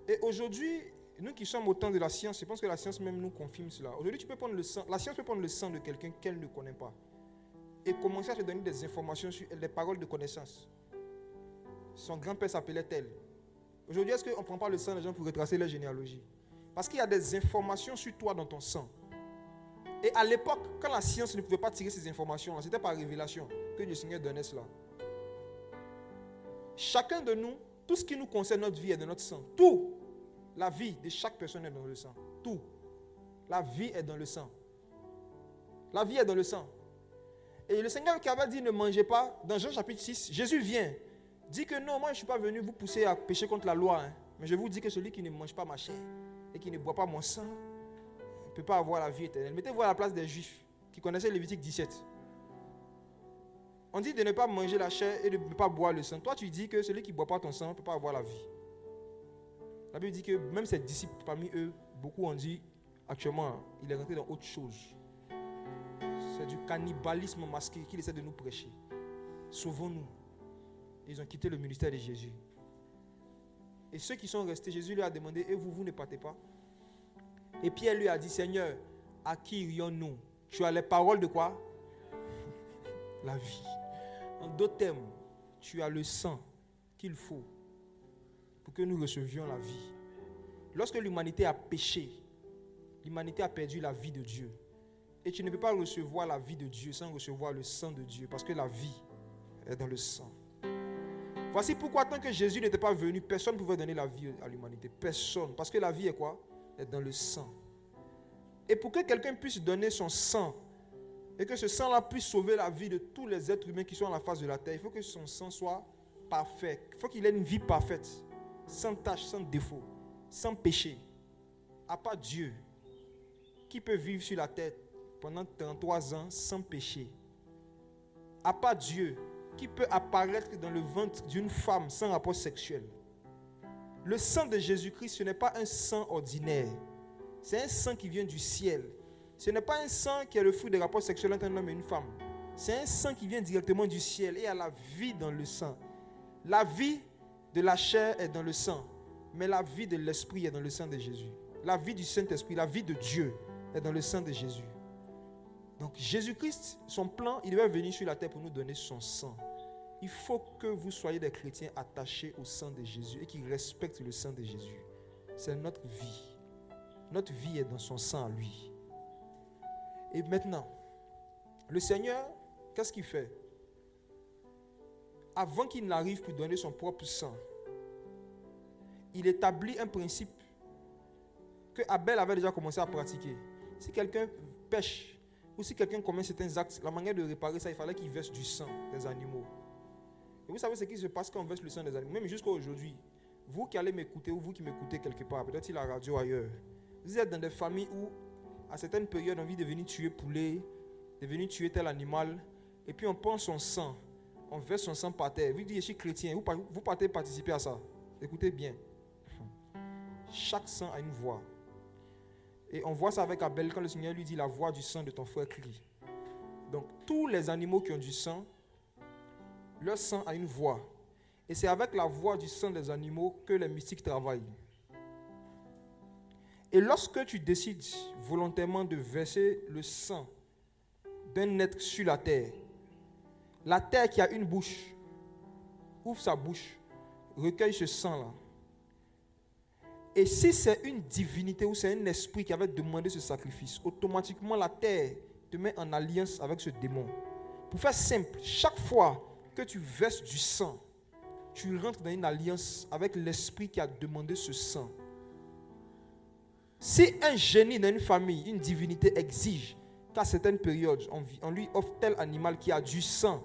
[SPEAKER 1] Et aujourd'hui, nous qui sommes au temps de la science, je pense que la science même nous confirme cela. Aujourd'hui, tu peux prendre le sang, la science peut prendre le sang de quelqu'un qu'elle ne connaît pas et commencer à te donner des informations sur des paroles de connaissance. Son grand-père s'appelait tel. Aujourd'hui, est-ce qu'on ne prend pas le sang des gens pour retracer leur généalogie? Parce qu'il y a des informations sur toi dans ton sang. Et à l'époque, quand la science ne pouvait pas tirer ces informations, c'était par révélation que le Seigneur donnait cela. Chacun de nous, tout ce qui nous concerne, notre vie est dans notre sang. Tout. La vie de chaque personne est dans le sang. Tout. La vie est dans le sang. La vie est dans le sang. Et le Seigneur qui avait dit ne mangez pas, dans Jean chapitre 6, Jésus vient, dit que non, moi je ne suis pas venu vous pousser à pécher contre la loi. Mais je vous dis que celui qui ne mange pas ma chair et qui ne boit pas mon sang ne peut pas avoir la vie éternelle. Mettez-vous à la place des Juifs qui connaissaient Lévitique 17. On dit de ne pas manger la chair et de ne pas boire le sang. Toi, tu dis que celui qui ne boit pas ton sang ne peut pas avoir la vie. La Bible dit que même ses disciples, parmi eux, beaucoup ont dit, actuellement, il est rentré dans autre chose. C'est du cannibalisme masqué qu'il essaie de nous prêcher. Sauvons-nous. Ils ont quitté le ministère de Jésus. Et ceux qui sont restés, Jésus leur a demandé, et vous ne partez pas? Et Pierre lui a dit, Seigneur, à qui irions-nous? Tu as les paroles de quoi? La vie. En d'autres termes, tu as le sang qu'il faut pour que nous recevions la vie. Lorsque l'humanité a péché, l'humanité a perdu la vie de Dieu. Et tu ne peux pas recevoir la vie de Dieu sans recevoir le sang de Dieu, parce que la vie est dans le sang. Voici pourquoi tant que Jésus n'était pas venu, personne ne pouvait donner la vie à l'humanité. Personne. Parce que la vie est quoi? Est dans le sang. Et pour que quelqu'un puisse donner son sang, et que ce sang-là puisse sauver la vie de tous les êtres humains qui sont à la face de la terre, il faut que son sang soit parfait. Il faut qu'il ait une vie parfaite, sans tache, sans défaut, sans péché. À part Dieu, qui peut vivre sur la terre pendant 33 ans sans péché? À part Dieu, qui peut apparaître dans le ventre d'une femme sans rapport sexuel? Le sang de Jésus-Christ, ce n'est pas un sang ordinaire. C'est un sang qui vient du ciel. Ce n'est pas un sang qui est le fruit des rapports sexuels entre un homme et une femme. C'est un sang qui vient directement du ciel et il y a la vie dans le sang. La vie de la chair est dans le sang, mais la vie de l'esprit est dans le sang de Jésus. La vie du Saint-Esprit, la vie de Dieu est dans le sang de Jésus. Donc Jésus-Christ, son plan, il devait venir sur la terre pour nous donner son sang. Il faut que vous soyez des chrétiens attachés au sang de Jésus et qui respectent le sang de Jésus. C'est notre vie. Notre vie est dans son sang à lui. Et maintenant, le Seigneur, qu'est-ce qu'il fait? Avant qu'il n'arrive pour donner son propre sang, il établit un principe que Abel avait déjà commencé à pratiquer. Si quelqu'un pêche ou si quelqu'un commet certains actes, la manière de réparer ça, il fallait qu'il verse du sang des animaux. Et vous savez ce qui se passe quand on verse le sang des animaux, même jusqu'à aujourd'hui. Vous qui allez m'écouter ou vous qui m'écoutez quelque part, peut-être la radio ailleurs, vous êtes dans des familles où, à certaines périodes, on vit de venir tuer poulet, de venir tuer tel animal, et puis on prend son sang, on verse son sang par terre. Vous dites, je suis chrétien, vous partez participer à ça. Écoutez bien. Chaque sang a une voix. Et on voit ça avec Abel quand le Seigneur lui dit, la voix du sang de ton frère crie. Donc, tous les animaux qui ont du sang, leur sang a une voix. Et c'est avec la voix du sang des animaux que les mystiques travaillent. Et lorsque tu décides volontairement de verser le sang d'un être sur la terre qui a une bouche, ouvre sa bouche, recueille ce sang-là. Et si c'est une divinité ou c'est un esprit qui avait demandé ce sacrifice, automatiquement la terre te met en alliance avec ce démon. Pour faire simple, chaque fois que tu verses du sang, tu rentres dans une alliance avec l'esprit qui a demandé ce sang. Si un génie dans une famille, une divinité exige qu'à certaines périodes, on lui offre tel animal qui a du sang,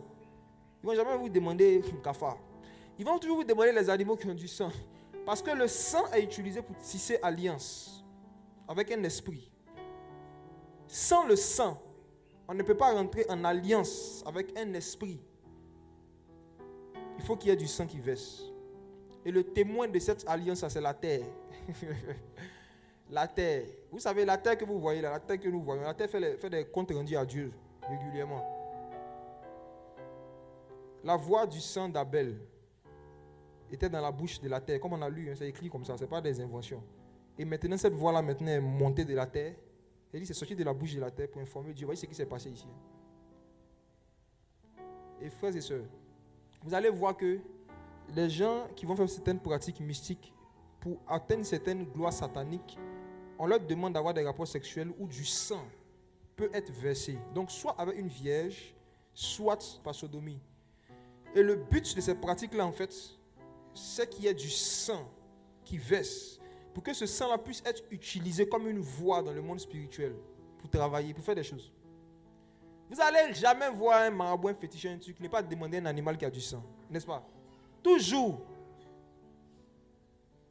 [SPEAKER 1] ils ne vont jamais vous demander un cafard. Ils vont toujours vous demander les animaux qui ont du sang. Parce que le sang est utilisé pour tisser alliance avec un esprit. Sans le sang, on ne peut pas rentrer en alliance avec un esprit. Il faut qu'il y ait du sang qui verse. Et le témoin de cette alliance, c'est la terre. La terre. Vous savez, la terre que vous voyez là, la terre que nous voyons, la terre fait des comptes rendus à Dieu régulièrement. La voix du sang d'Abel était dans la bouche de la terre. Comme on a lu, c'est écrit comme ça, ce n'est pas des inventions. Et maintenant, cette voix-là maintenant est montée de la terre. Elle dit, c'est sorti de la bouche de la terre pour informer Dieu. Voyez ce qui s'est passé ici. Et frères et sœurs, vous allez voir que les gens qui vont faire certaines pratiques mystiques pour atteindre certaines gloires sataniques, on leur demande d'avoir des rapports sexuels où du sang peut être versé. Donc, soit avec une vierge, soit par sodomie. Et le but de ces pratiques-là, en fait, c'est qu'il y ait du sang qui verse pour que ce sang-là puisse être utilisé comme une voie dans le monde spirituel pour travailler, pour faire des choses. Vous n'allez jamais voir un marabout, un féticheur, un truc, ne pas demander un animal qui a du sang, n'est-ce pas? Toujours.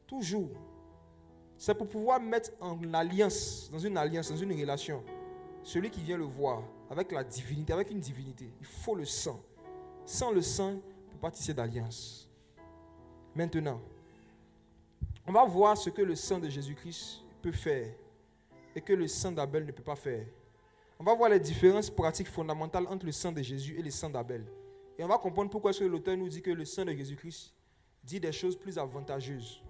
[SPEAKER 1] Toujours. C'est pour pouvoir mettre en alliance, dans une relation, celui qui vient le voir avec la divinité, avec une divinité. Il faut le sang. Sans le sang, on ne peut pas tisser d'alliance. Maintenant, on va voir ce que le sang de Jésus-Christ peut faire et que le sang d'Abel ne peut pas faire. On va voir les différences pratiques fondamentales entre le sang de Jésus et le sang d'Abel. Et on va comprendre pourquoi est-ce que l'auteur nous dit que le sang de Jésus-Christ dit des choses plus avantageuses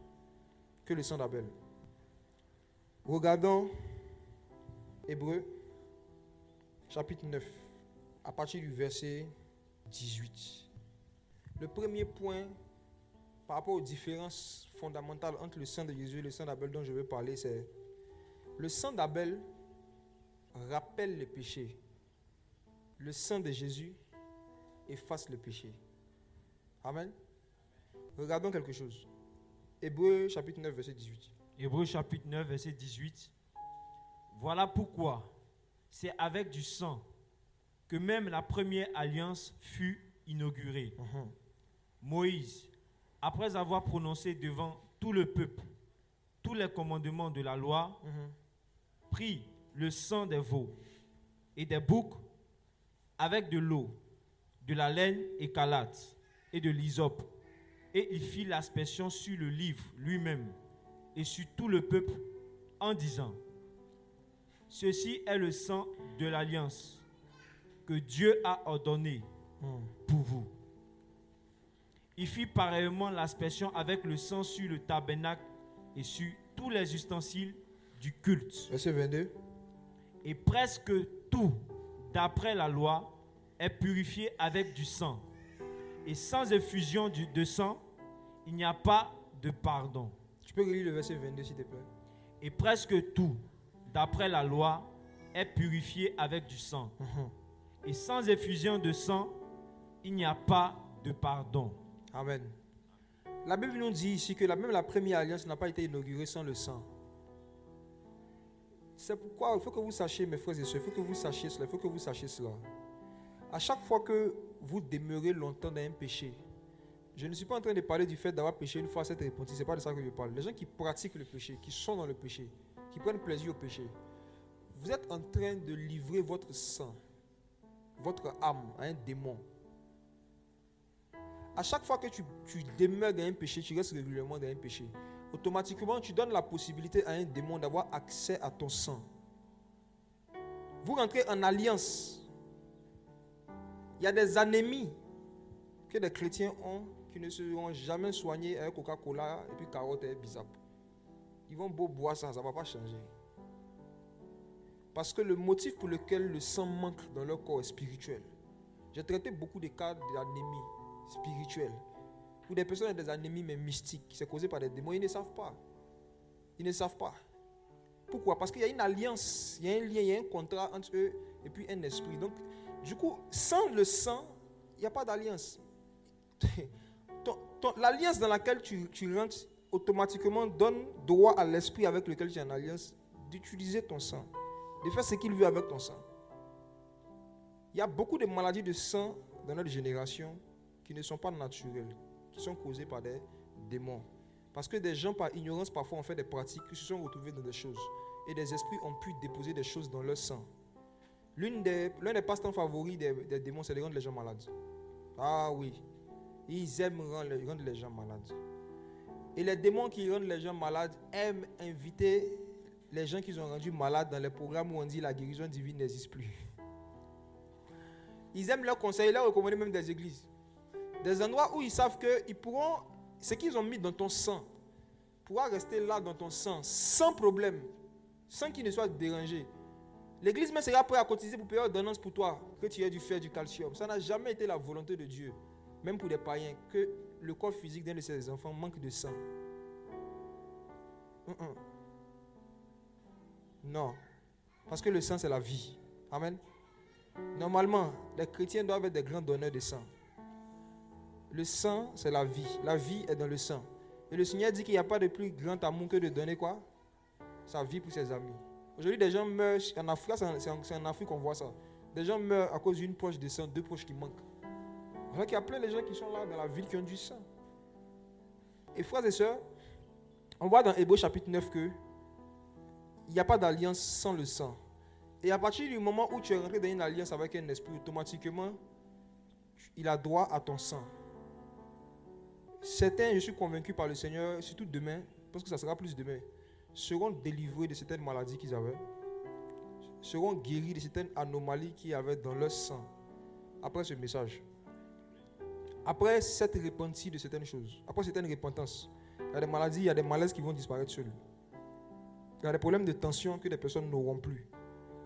[SPEAKER 1] que le sang d'Abel. Regardons Hébreux, chapitre 9, à partir du verset 18. Le premier point par rapport aux différences fondamentales entre le sang de Jésus et le sang d'Abel dont je veux parler, c'est le sang d'Abel rappelle le péché. Le sang de Jésus efface le péché. Amen. Regardons quelque chose. Hébreux chapitre 9, verset 18.
[SPEAKER 2] Hébreux chapitre 9, verset 18. Voilà pourquoi c'est avec du sang que même la première alliance fut inaugurée. Moïse, après avoir prononcé devant tout le peuple tous les commandements de la loi, prit le sang des veaux et des boucs avec de l'eau, de la laine écarlate et de l'hysope, et il fit l'aspersion sur le livre lui-même et sur tout le peuple en disant: Ceci est le sang de l'alliance que Dieu a ordonné pour vous. Il fit pareillement l'aspersion avec le sang sur le tabernacle et sur tous les ustensiles du culte.
[SPEAKER 1] Verset 22.
[SPEAKER 2] Et presque tout, d'après la loi, est purifié avec du sang. Et sans effusion de sang, il n'y a pas de pardon.
[SPEAKER 1] Tu peux relire le verset 22 s'il te plaît.
[SPEAKER 2] Et presque tout, d'après la loi, est purifié avec du sang. Et sans effusion de sang, il n'y a pas de pardon.
[SPEAKER 1] Amen. La Bible nous dit ici que même la première alliance n'a pas été inaugurée sans le sang. C'est pourquoi il faut que vous sachiez, mes frères et sœurs, il faut que vous sachiez cela, À chaque fois que vous demeurez longtemps dans un péché, je ne suis pas en train de parler du fait d'avoir péché une fois, s'être repenti, ce n'est pas de ça que je parle. Les gens qui pratiquent le péché, qui sont dans le péché, qui prennent plaisir au péché, vous êtes en train de livrer votre sang, votre âme à un démon. À chaque fois que tu demeures dans un péché, tu restes régulièrement dans un péché. Automatiquement, tu donnes la possibilité à un démon d'avoir accès à ton sang. Vous rentrez en alliance. Il y a des anémies que les chrétiens ont qui ne seront jamais soignés avec Coca-Cola et puis carottes et bizap. Ils vont beau boire ça, ça ne va pas changer. Parce que le motif pour lequel le sang manque dans leur corps est spirituel. J'ai traité beaucoup de cas d'anémie spirituelle. Où des personnes ont des anémies mais mystiques, c'est causé par des démons, ils ne savent pas. Ils ne savent pas. Pourquoi? Parce qu'il y a une alliance, il y a un lien, il y a un contrat entre eux et puis un esprit. Donc, du coup, sans le sang, il n'y a pas d'alliance. L'alliance dans laquelle tu rentres automatiquement donne droit à l'esprit avec lequel tu es en alliance d'utiliser ton sang, de faire ce qu'il veut avec ton sang. Il y a beaucoup de maladies de sang dans notre génération qui ne sont pas naturelles, qui sont causées par des démons. Parce que des gens, par ignorance, parfois ont fait des pratiques, qui se sont retrouvés dans des choses. Et des esprits ont pu déposer des choses dans leur sang. L'un des passe-temps favoris des démons, c'est de rendre les gens malades. Ah oui. Ils aiment rendre les gens malades. Et les démons qui rendent les gens malades aiment inviter les gens qu'ils ont rendus malades dans les programmes où on dit la guérison divine n'existe plus. Ils aiment leurs conseils, leur recommander même des églises. Des endroits où ils savent que ils pourront, ce qu'ils ont mis dans ton sang pourra rester là dans ton sang sans problème, sans qu'il ne soit dérangé. L'église même sera prête à cotiser pour payer l'ordonnance pour toi, que tu aies du fer, du calcium. Ça n'a jamais été la volonté de Dieu, même pour des païens, que le corps physique d'un de ses enfants manque de sang. Non. Parce que le sang, c'est la vie. Amen. Normalement, les chrétiens doivent être des grands donneurs de sang. Le sang, c'est la vie. La vie est dans le sang. Et le Seigneur dit qu'il n'y a pas de plus grand amour que de donner quoi? Sa vie pour ses amis. Aujourd'hui, des gens meurent. En Afrique, c'est en Afrique qu'on voit ça. Des gens meurent à cause d'une poche de sang, 2 poches qui manquent. Alors qu'il y a plein de gens qui sont là dans la ville qui ont du sang. Et frères et sœurs, on voit dans Hébreux chapitre 9 que il n'y a pas d'alliance sans le sang. Et à partir du moment où tu es rentré dans une alliance avec un esprit, automatiquement, il a droit à ton sang. Certains, je suis convaincu par le Seigneur, surtout demain, parce que ça sera plus demain, seront délivrés de certaines maladies qu'ils avaient, seront guéris de certaines anomalies qu'ils avaient dans leur sang, après ce message. Après cette repentie de certaines choses, après certaines repentances, il y a des maladies, il y a des malaises qui vont disparaître seuls. Il y a des problèmes de tension que les personnes n'auront plus.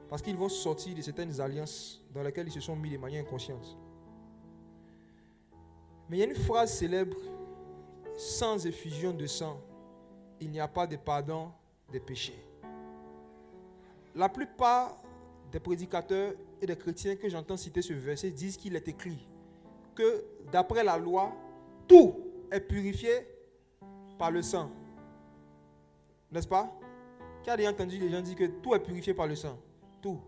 [SPEAKER 1] Parce qu'ils vont sortir de certaines alliances dans lesquelles ils se sont mis de manière inconsciente. Mais il y a une phrase célèbre: sans effusion de sang, il n'y a pas de pardon des péchés. La plupart des prédicateurs et des chrétiens que j'entends citer ce verset disent qu'il est écrit que d'après la loi, tout est purifié par le sang. N'est-ce pas? Qui a déjà entendu les gens dire que tout est purifié par le sang? Tout.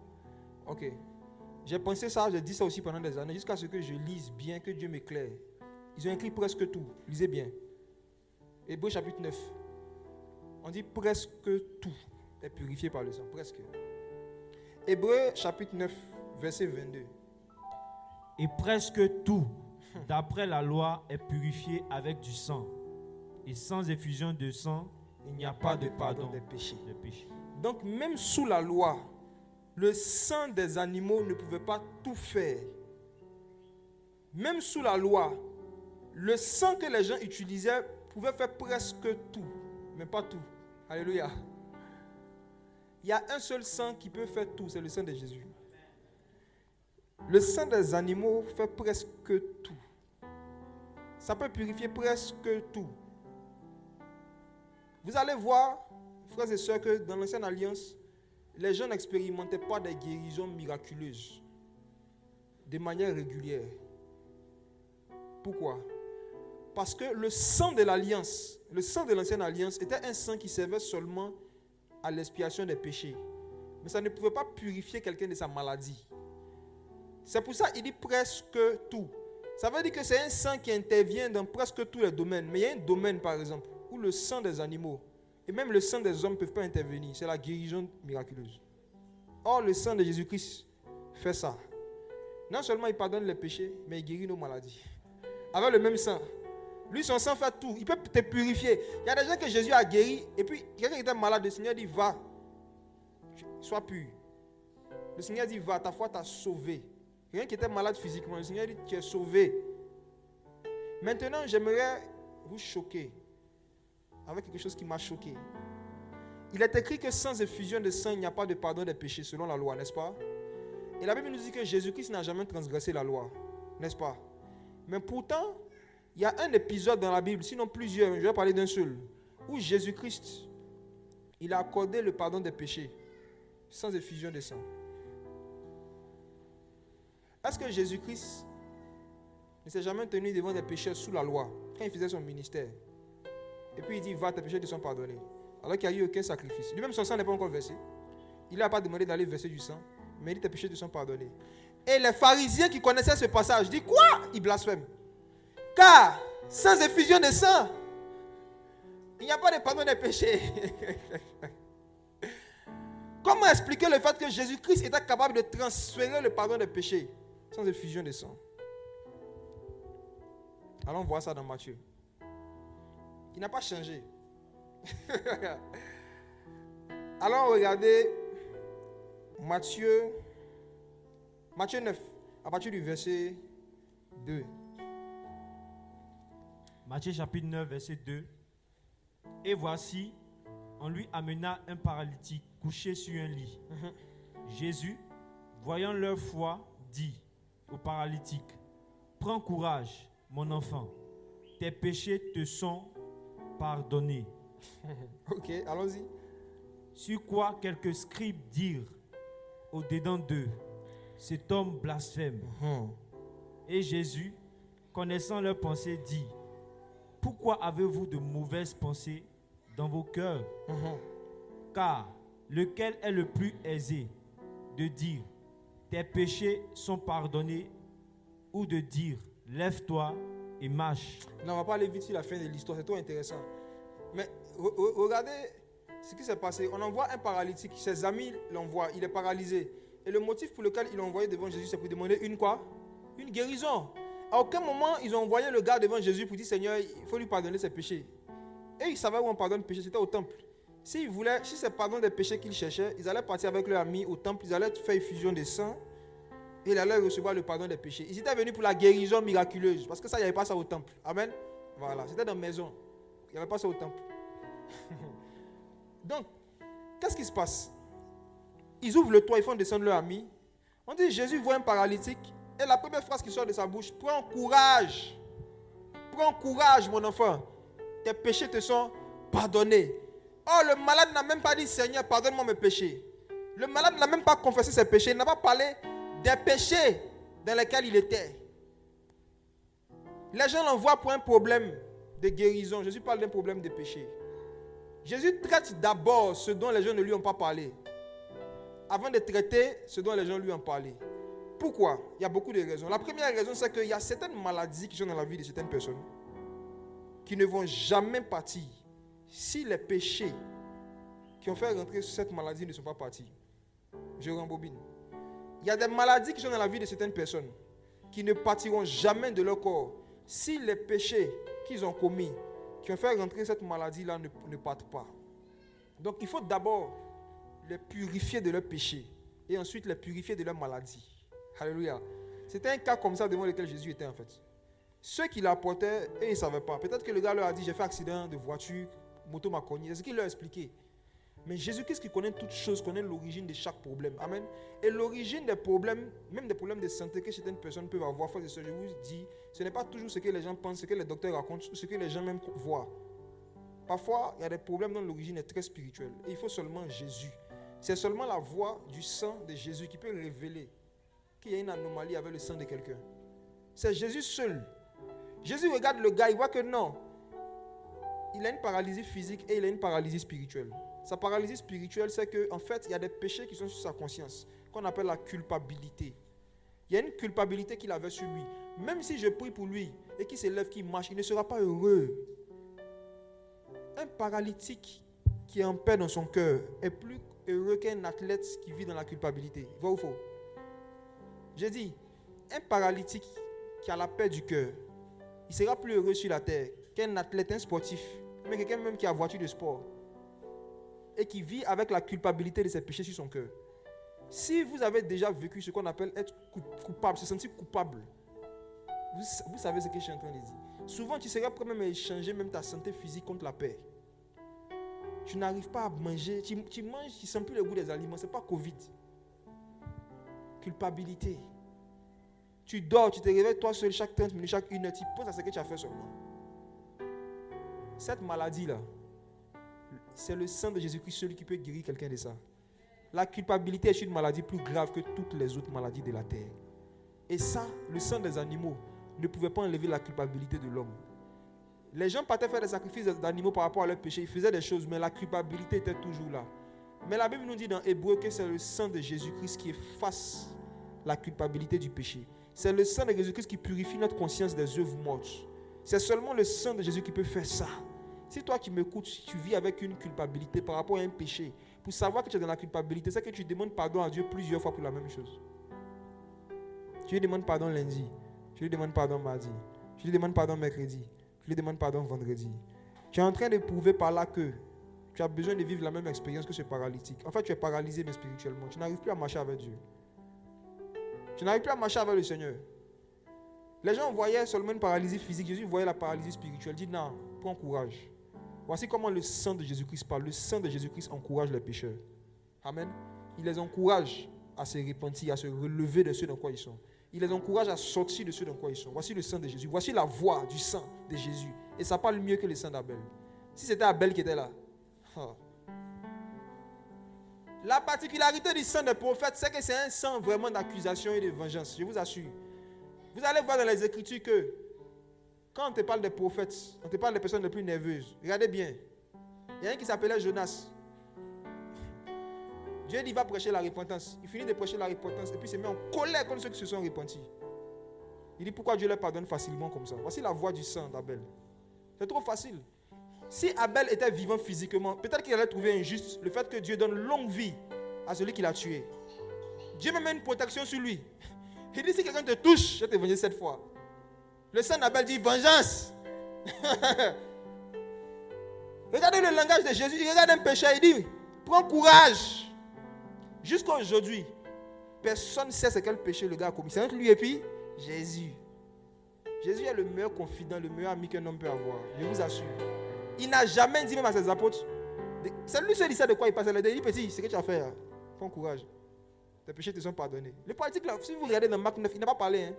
[SPEAKER 1] Ok. J'ai pensé ça, j'ai dit ça aussi pendant des années, jusqu'à ce que je lise bien, que Dieu m'éclaire. Ils ont écrit presque tout. Lisez bien. Hébreux chapitre 9. On dit presque tout est purifié par le sang. Presque. Hébreux chapitre 9, verset 22.
[SPEAKER 2] Et presque tout, d'après la loi, est purifié avec du sang. Et sans effusion de sang, il n'y a pas de pardon
[SPEAKER 1] des péchés.
[SPEAKER 2] de péché.
[SPEAKER 1] Donc même sous la loi, le sang des animaux ne pouvait pas tout faire. Même sous la loi, le sang que les gens utilisaient pouvait faire presque tout, mais pas tout. Alléluia. Il y a un seul sang qui peut faire tout, c'est le sang de Jésus. Le sang des animaux fait presque tout. Ça peut purifier presque tout. Vous allez voir, frères et sœurs, que dans l'ancienne alliance, les gens n'expérimentaient pas des guérisons miraculeuses de manière régulière. Pourquoi? Parce que le sang de l'alliance, le sang de l'ancienne alliance était un sang qui servait seulement à l'expiation des péchés. Mais ça ne pouvait pas purifier quelqu'un de sa maladie. C'est pour ça qu'il dit presque tout. Ça veut dire que c'est un sang qui intervient dans presque tous les domaines. Mais il y a un domaine, par exemple, où le sang des animaux et même le sang des hommes ne peuvent pas intervenir. C'est la guérison miraculeuse. Or, le sang de Jésus-Christ fait ça. Non seulement il pardonne les péchés, mais il guérit nos maladies. Avec le même sang. Lui, son sang fait tout. Il peut te purifier. Il y a des gens que Jésus a guéris. Et puis, quelqu'un qui était malade, le Seigneur dit, va. Sois pur. Le Seigneur dit, va, ta foi t'a sauvé. Quelqu'un qui était malade physiquement, le Seigneur dit, tu es sauvé. Maintenant, j'aimerais vous choquer avec quelque chose qui m'a choqué. Il est écrit que sans effusion de sang, il n'y a pas de pardon des péchés selon la loi, n'est-ce pas? Et la Bible nous dit que Jésus-Christ n'a jamais transgressé la loi, n'est-ce pas? Mais pourtant, il y a un épisode dans la Bible, sinon plusieurs, je vais parler d'un seul, où Jésus-Christ, il a accordé le pardon des péchés sans effusion de sang. Est-ce que Jésus-Christ ne s'est jamais tenu devant des pécheurs sous la loi quand il faisait son ministère? Et puis il dit, va, tes péchés te sont pardonnés. Alors qu'il n'y a eu aucun sacrifice. Lui-même, son sang n'est pas encore versé. Il n'a pas demandé d'aller verser du sang, mais il dit, tes péchés te sont pardonnés. Et les pharisiens qui connaissaient ce passage disent, quoi? Ils blasphèment. Car, sans effusion de sang, il n'y a pas de pardon des péchés. Comment expliquer le fait que Jésus-Christ était capable de transférer le pardon des péchés sans effusion de sang? Allons voir ça dans Matthieu. Il n'a pas changé. Allons regarder Matthieu 9, à partir du verset 2.
[SPEAKER 2] Matthieu chapitre 9, verset 2. Et voici, on lui amena un paralytique couché sur un lit. Jésus, voyant leur foi, dit au paralytique, prends courage, mon enfant, tes péchés te sont pardonnés.
[SPEAKER 1] Ok, allons-y.
[SPEAKER 2] Sur quoi quelques scribes dirent au-dedans d'eux, cet homme blasphème. Et Jésus, connaissant leurs pensées, dit, pourquoi avez-vous de mauvaises pensées dans vos cœurs? Car lequel est le plus aisé de dire, tes péchés sont pardonnés, ou de dire, lève-toi et marche?
[SPEAKER 1] Non, on va pas aller vite sur la fin de l'histoire, c'est trop intéressant. Mais regardez ce qui s'est passé. On envoie un paralytique, ses amis l'envoient, il est paralysé. Et le motif pour lequel ils l'ont envoyé devant Jésus, c'est pour demander une quoi? Une guérison. À aucun moment, ils ont envoyé le gars devant Jésus pour dire, Seigneur, il faut lui pardonner ses péchés. Et ils savaient où on pardonne les péchés, c'était au temple. Si c'est pardon des péchés qu'ils cherchaient, ils allaient partir avec leurs amis au temple, ils allaient faire effusion de sang, et ils allaient recevoir le pardon des péchés. Ils étaient venus pour la guérison miraculeuse, parce que ça, il n'y avait pas ça au temple. Amen. Voilà, c'était dans la maison. Il n'y avait pas ça au temple. Donc, qu'est-ce qui se passe? Ils ouvrent le toit, ils font descendre leurs amis. On dit, Jésus voit un paralytique, et la première phrase qui sort de sa bouche, prends courage. Prends courage, mon enfant. Tes péchés te sont pardonnés. Oh, le malade n'a même pas dit, Seigneur, pardonne-moi mes péchés. Le malade n'a même pas confessé ses péchés. Il n'a pas parlé des péchés dans lesquels il était. Les gens l'envoient pour un problème de guérison. Jésus parle d'un problème de péché. Jésus traite d'abord ce dont les gens ne lui ont pas parlé, avant de traiter ce dont les gens lui ont parlé. Pourquoi? Il y a beaucoup de raisons. La première raison, c'est qu'il y a certaines maladies qui sont dans la vie de certaines personnes qui ne vont jamais partir si les péchés qui ont fait rentrer cette maladie ne sont pas partis. Je rembobine. Il y a des maladies qui sont dans la vie de certaines personnes qui ne partiront jamais de leur corps si les péchés qu'ils ont commis, qui ont fait rentrer cette maladie-là, ne partent pas. Donc il faut d'abord les purifier de leurs péchés et ensuite les purifier de leur maladie. Alléluia. C'était un cas comme ça devant lequel Jésus était en fait. Ceux qui l'apportaient, eux, ils ne savaient pas. Peut-être que le gars leur a dit, j'ai fait accident de voiture, moto m'a cogné. C'est ce qu'il leur a expliqué. Mais Jésus-Christ qui connaît toutes choses, connaît l'origine de chaque problème. Amen. Et l'origine des problèmes, même des problèmes de santé que certaines personnes peuvent avoir, frères et sœurs, je vous dis, ce n'est pas toujours ce que les gens pensent, ce que les docteurs racontent, ou ce que les gens même voient. Parfois, il y a des problèmes dont l'origine est très spirituelle. Et il faut seulement Jésus. C'est seulement la voix du sang de Jésus qui peut révéler qu'il y a une anomalie avec le sang de quelqu'un. C'est Jésus seul. Jésus regarde le gars, il voit que non. Il a une paralysie physique et il a une paralysie spirituelle. Sa paralysie spirituelle, c'est qu'en fait, il y a des péchés qui sont sur sa conscience, qu'on appelle la culpabilité. Il y a une culpabilité qu'il avait sur lui. Même si je prie pour lui et qu'il se lève, qu'il marche, il ne sera pas heureux. Un paralytique qui est en paix dans son cœur est plus heureux qu'un athlète qui vit dans la culpabilité. Vrai ou faux? J'ai dit, un paralytique qui a la paix du cœur, il sera plus heureux sur la terre qu'un athlète, un sportif, mais quelqu'un même qui a voiture de sport et qui vit avec la culpabilité de ses péchés sur son cœur. Si vous avez déjà vécu ce qu'on appelle être coupable, se sentir coupable, vous savez ce que je suis en train de dire. Souvent, tu seras prêt même à échanger même ta santé physique contre la paix. Tu n'arrives pas à manger, tu manges, tu ne sens plus le goût des aliments, ce n'est pas Covid. Culpabilité. Tu dors, tu te réveilles toi seul chaque 30 minutes, chaque 1 heure, tu penses à ce que tu as fait seulement. Cette maladie-là, c'est le sang de Jésus-Christ seul qui peut guérir quelqu'un de ça. La culpabilité est une maladie plus grave que toutes les autres maladies de la terre. Et ça, le sang des animaux ne pouvait pas enlever la culpabilité de l'homme. Les gens partaient faire des sacrifices d'animaux par rapport à leurs péchés. Ils faisaient des choses, mais la culpabilité était toujours là. Mais la Bible nous dit dans Hébreu que c'est le sang de Jésus-Christ qui efface la culpabilité du péché. C'est le sang de Jésus-Christ qui purifie notre conscience des œuvres mortes. C'est seulement le sang de Jésus qui peut faire ça. Si toi qui m'écoutes, tu vis avec une culpabilité par rapport à un péché, pour savoir que tu es dans la culpabilité, c'est que tu demandes pardon à Dieu plusieurs fois pour la même chose. Tu lui demandes pardon lundi, tu lui demandes pardon mardi, tu lui demandes pardon mercredi, tu lui demandes pardon vendredi. Tu es en train de prouver par là que tu as besoin de vivre la même expérience que ce paralytique. En fait, tu es paralysé mais spirituellement. Tu n'arrives plus à marcher avec Dieu. Tu n'arrives plus à marcher avec le Seigneur. Les gens voyaient seulement une paralysie physique. Jésus voyait la paralysie spirituelle. Il dit non, prends courage. Voici comment le sang de Jésus-Christ parle. Le sang de Jésus-Christ encourage les pécheurs. Amen. Il les encourage à se repentir, à se relever de ceux dans quoi ils sont. Il les encourage à sortir de ceux dans quoi ils sont. Voici le sang de Jésus. Voici la voix du sang de Jésus. Et ça parle mieux que le sang d'Abel. Si c'était Abel qui était là. La particularité du sang des prophètes, c'est que c'est un sang vraiment d'accusation et de vengeance. Je vous assure. Vous allez voir dans les Écritures que quand on te parle des prophètes, on te parle des personnes les plus nerveuses. Regardez bien. Il y a un qui s'appelait Jonas. Dieu dit, va prêcher la repentance. Il finit de prêcher la repentance et puis il se met en colère contre ceux qui se sont repentis. Il dit, pourquoi Dieu leur pardonne facilement comme ça? Voici la voix du sang d'Abel. C'est trop facile. Si Abel était vivant physiquement, peut-être qu'il allait trouver injuste le fait que Dieu donne longue vie à celui qui l'a tué. Dieu me met une protection sur lui. Il dit, si quelqu'un te touche, je vais te venger 7 fois. Le sang d'Abel dit, vengeance. Regardez le langage de Jésus. Il regarde un pécheur, il dit, prends courage. Jusqu'à aujourd'hui, personne ne sait ce quel péché le gars a commis. C'est entre lui et puis Jésus. Jésus est le meilleur confident, le meilleur ami qu'un homme peut avoir. Je vous assure. Il n'a jamais dit même à ses apôtres. C'est lui seul qui sait de quoi il passe. Il a dit, petit, ce que tu as fait, prends courage. Tes péchés te sont pardonnés. Le politique, là, si vous regardez dans Marc 9, il n'a pas parlé. Hein.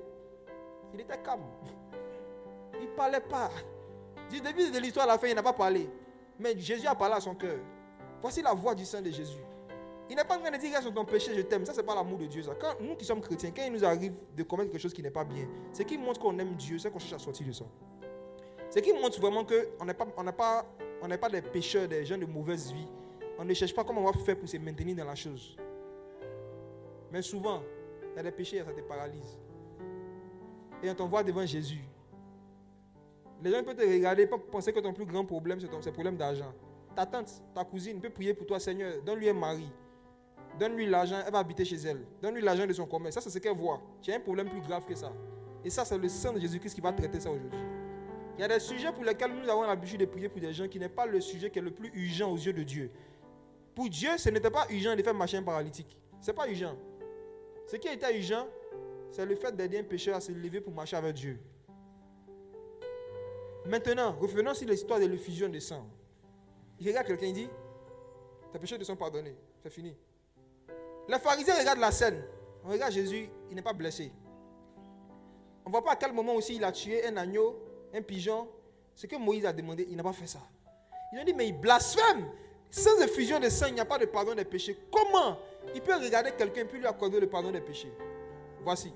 [SPEAKER 1] Il était calme. Il ne parlait pas. Du début de l'histoire à la fin, il n'a pas parlé. Mais Jésus a parlé à son cœur. Voici la voix du sang de Jésus. Il n'est pas en train de dire, regarde sur ton péché, je t'aime. Ça, ce n'est pas l'amour de Dieu. Ça. Quand nous qui sommes chrétiens, quand il nous arrive de commettre quelque chose qui n'est pas bien, c'est qu'il montre qu'on aime Dieu, c'est qu'on cherche à sortir de ça. C'est qu'il montre vraiment qu'on n'est pas des pécheurs, des gens de mauvaise vie. On ne cherche pas comment on va faire pour se maintenir dans la chose. Mais souvent, il y a des péchés, ça te paralyse. Et on t'envoie devant Jésus. Les gens peuvent te regarder, penser que ton plus grand problème, c'est le problème d'argent. Ta tante, ta cousine peut prier pour toi, Seigneur, donne-lui un mari. Donne-lui l'argent, elle va habiter chez elle. Donne-lui l'argent de son commerce. Ça, c'est ce qu'elle voit. Tu as un problème plus grave que ça. Et ça, c'est le sang de Jésus-Christ qui va traiter ça aujourd'hui. Il y a des sujets pour lesquels nous avons l'habitude de prier pour des gens qui n'est pas le sujet qui est le plus urgent aux yeux de Dieu. Pour Dieu, ce n'était pas urgent de faire marcher un paralytique. Ce n'est pas urgent. Ce qui était urgent, c'est le fait d'aider un pécheur à se lever pour marcher avec Dieu. Maintenant, revenons sur l'histoire de l'effusion de sang. Il regarde quelqu'un, il dit, tes péchés te sont pardonnés. C'est fini. Les pharisiens regardent la scène. On regarde Jésus, il n'est pas blessé. On ne voit pas à quel moment aussi il a tué un agneau, un pigeon. Ce que Moïse a demandé, il n'a pas fait ça. Ils ont dit, mais il blasphème. Sans effusion de sang, il n'y a pas de pardon des péchés. Comment il peut regarder quelqu'un et lui accorder le pardon des péchés? Voici.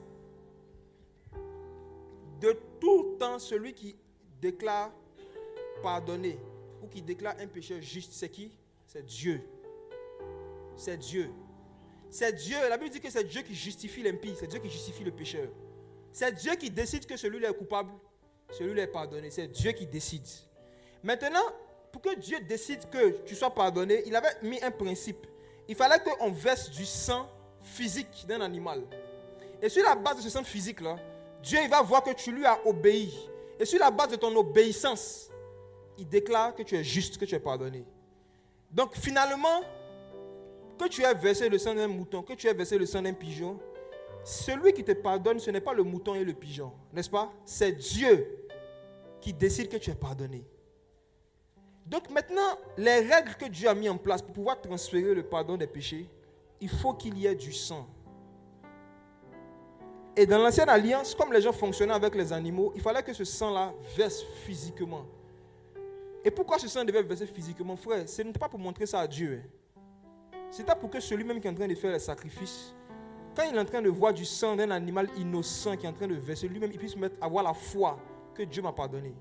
[SPEAKER 1] De tout temps, celui qui déclare pardonner ou qui déclare un péché juste, c'est qui? C'est Dieu. C'est Dieu. C'est Dieu. La Bible dit que c'est Dieu qui justifie l'impie. C'est Dieu qui justifie le pécheur. C'est Dieu qui décide que celui-là est coupable, celui-là est pardonné. C'est Dieu qui décide. Maintenant, pour que Dieu décide que tu sois pardonné, il avait mis un principe. Il fallait qu'on verse du sang physique d'un animal. Et sur la base de ce sang physique-là, Dieu il va voir que tu lui as obéi. Et sur la base de ton obéissance, il déclare que tu es juste, que tu es pardonné. Donc finalement, que tu aies versé le sang d'un mouton, que tu aies versé le sang d'un pigeon, celui qui te pardonne, ce n'est pas le mouton et le pigeon, n'est-ce pas? C'est Dieu qui décide que tu es pardonné. Donc maintenant, les règles que Dieu a mis en place pour pouvoir transférer le pardon des péchés, il faut qu'il y ait du sang. Et dans l'ancienne alliance, comme les gens fonctionnaient avec les animaux, il fallait que ce sang-là verse physiquement. Et pourquoi ce sang devait verser physiquement, frère? Ce n'était pas pour montrer ça à Dieu. C'était pour que celui-même qui est en train de faire le sacrifice, quand il est en train de voir du sang d'un animal innocent qui est en train de verser, lui-même, il puisse avoir la foi que Dieu m'a pardonné.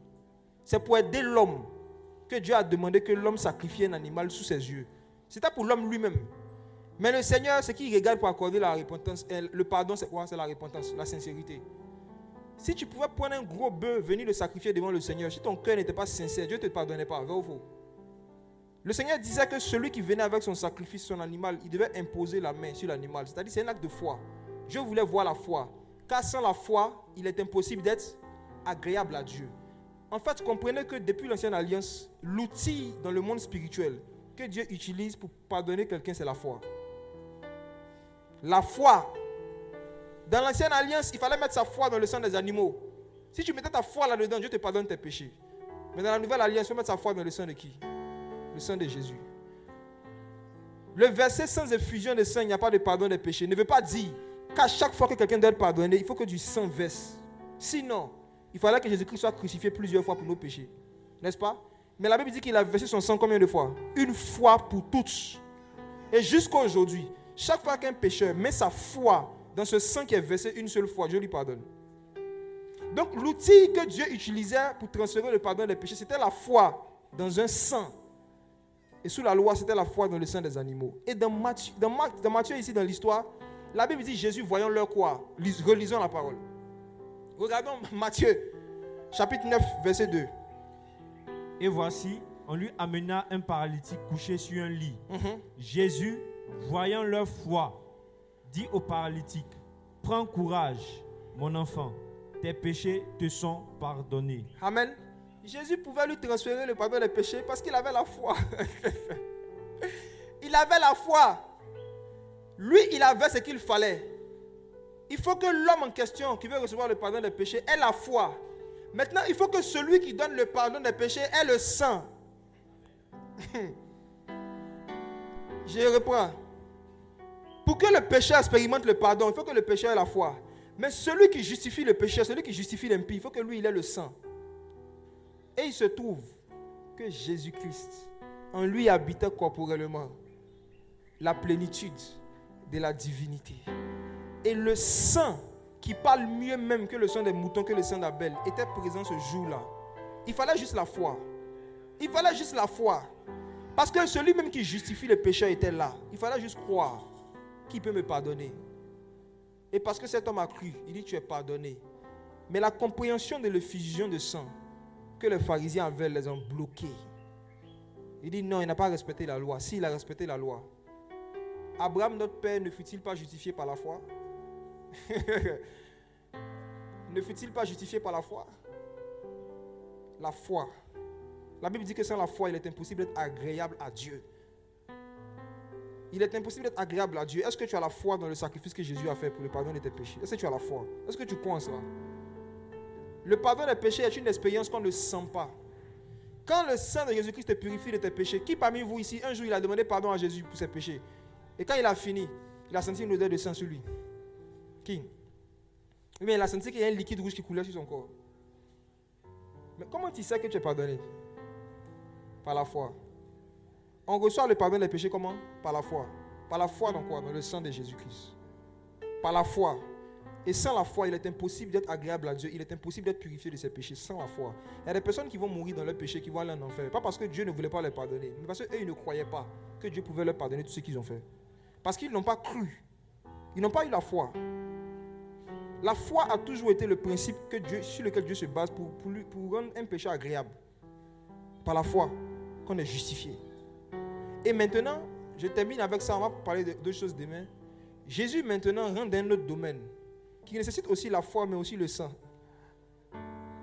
[SPEAKER 1] C'est pour aider l'homme que Dieu a demandé que l'homme sacrifie un animal sous ses yeux. C'était pour l'homme lui-même. Mais le Seigneur, ce qu'il regarde pour accorder la repentance, le pardon, c'est quoi? C'est la repentance, la sincérité. Si tu pouvais prendre un gros bœuf, venir le sacrifier devant le Seigneur, si ton cœur n'était pas sincère, Dieu ne te pardonnait pas, vrai ou faux? Le Seigneur disait que celui qui venait avec son sacrifice, son animal, il devait imposer la main sur l'animal. C'est-à-dire c'est un acte de foi. Dieu voulait voir la foi. Car sans la foi, il est impossible d'être agréable à Dieu. En fait, comprenez que depuis l'ancienne alliance, l'outil dans le monde spirituel que Dieu utilise pour pardonner quelqu'un, c'est la foi. La foi. Dans l'ancienne alliance, il fallait mettre sa foi dans le sang des animaux. Si tu mettais ta foi là-dedans, Dieu te pardonne tes péchés. Mais dans la nouvelle alliance, il faut mettre sa foi dans le sang de qui? Le sang de Jésus. Le verset sans effusion de sang, il n'y a pas de pardon des péchés, ne veut pas dire qu'à chaque fois que quelqu'un doit être pardonné, il faut que du sang verse. Sinon, il fallait que Jésus-Christ soit crucifié plusieurs fois pour nos péchés. N'est-ce pas? Mais la Bible dit qu'il a versé son sang combien de fois? Une fois pour toutes. Et jusqu'à aujourd'hui, chaque fois qu'un pécheur met sa foi dans ce sang qui est versé une seule fois, Dieu lui pardonne. Donc l'outil que Dieu utilisait pour transférer le pardon des péchés, c'était la foi dans un sang. Et sous la loi, c'était la foi dans le sang des animaux. Et dans Matthieu ici, dans l'histoire, la Bible dit Jésus voyant leur quoi? Relisons la parole. Regardons Matthieu, chapitre 9, verset 2.
[SPEAKER 2] Et voici, on lui amena un paralytique couché sur un lit. Jésus, voyant leur foi, dit au paralytique, prends courage, mon enfant, tes péchés te sont pardonnés.
[SPEAKER 1] Amen. Jésus pouvait lui transférer le pardon des péchés parce qu'il avait la foi. Il avait la foi. Lui, il avait ce qu'il fallait. Il faut que l'homme en question qui veut recevoir le pardon des péchés ait la foi. Maintenant, il faut que celui qui donne le pardon des péchés ait le sang. Je reprends. Pour que le pécheur expérimente le pardon, il faut que le pécheur ait la foi. Mais celui qui justifie le pécheur, celui qui justifie l'impie, il faut que lui, il ait le sang. Et il se trouve que Jésus-Christ, en lui habitait corporellement la plénitude de la divinité. Et le sang, qui parle mieux même que le sang des moutons, que le sang d'Abel, était présent ce jour-là. Il fallait juste la foi. Il fallait juste la foi. Parce que celui même qui justifie le péché était là. Il fallait juste croire qu'il peut me pardonner. Et parce que cet homme a cru, il dit tu es pardonné. Mais la compréhension de l'effusion de sang que les pharisiens avaient les ont bloqués. Il dit non, il n'a pas respecté la loi. Si, il a respecté la loi. Abraham, notre père, ne fut-il pas justifié par la foi? Ne fut-il pas justifié par la foi? La foi. La Bible dit que sans la foi, il est impossible d'être agréable à Dieu. il est impossible d'être agréable à Dieu. Est-ce que tu as la foi dans le sacrifice que Jésus a fait pour le pardon de tes péchés? Est-ce que tu as la foi? Est-ce que tu crois en cela? Le pardon des péchés est une expérience qu'on ne sent pas. Quand le sang de Jésus-Christ te purifie de tes péchés, qui parmi vous ici, un jour, il a demandé pardon à Jésus pour ses péchés? Et quand il a fini, il a senti une odeur de sang sur lui. Qui? Oui, mais il a senti qu'il y a un liquide rouge qui coulait sur son corps. Mais comment tu sais que tu es pardonné? Par la foi. On reçoit le pardon des péchés comment? Par la foi. Par la foi dans quoi? Dans le sang de Jésus-Christ. Par la foi. Et sans la foi, il est impossible d'être agréable à Dieu. Il est impossible d'être purifié de ses péchés sans la foi. Il y a des personnes qui vont mourir dans leurs péchés, qui vont aller en enfer. Pas parce que Dieu ne voulait pas les pardonner, mais parce qu'eux, ils ne croyaient pas que Dieu pouvait leur pardonner tout ce qu'ils ont fait. Parce qu'ils n'ont pas cru. Ils n'ont pas eu la foi. La foi a toujours été le principe sur lequel Dieu se base pour rendre un péché agréable. Par la foi qu'on est justifié. Et maintenant, je termine avec ça. On va parler de deux choses demain. Jésus maintenant rentre dans un autre domaine qui nécessite aussi la foi, mais aussi le sang.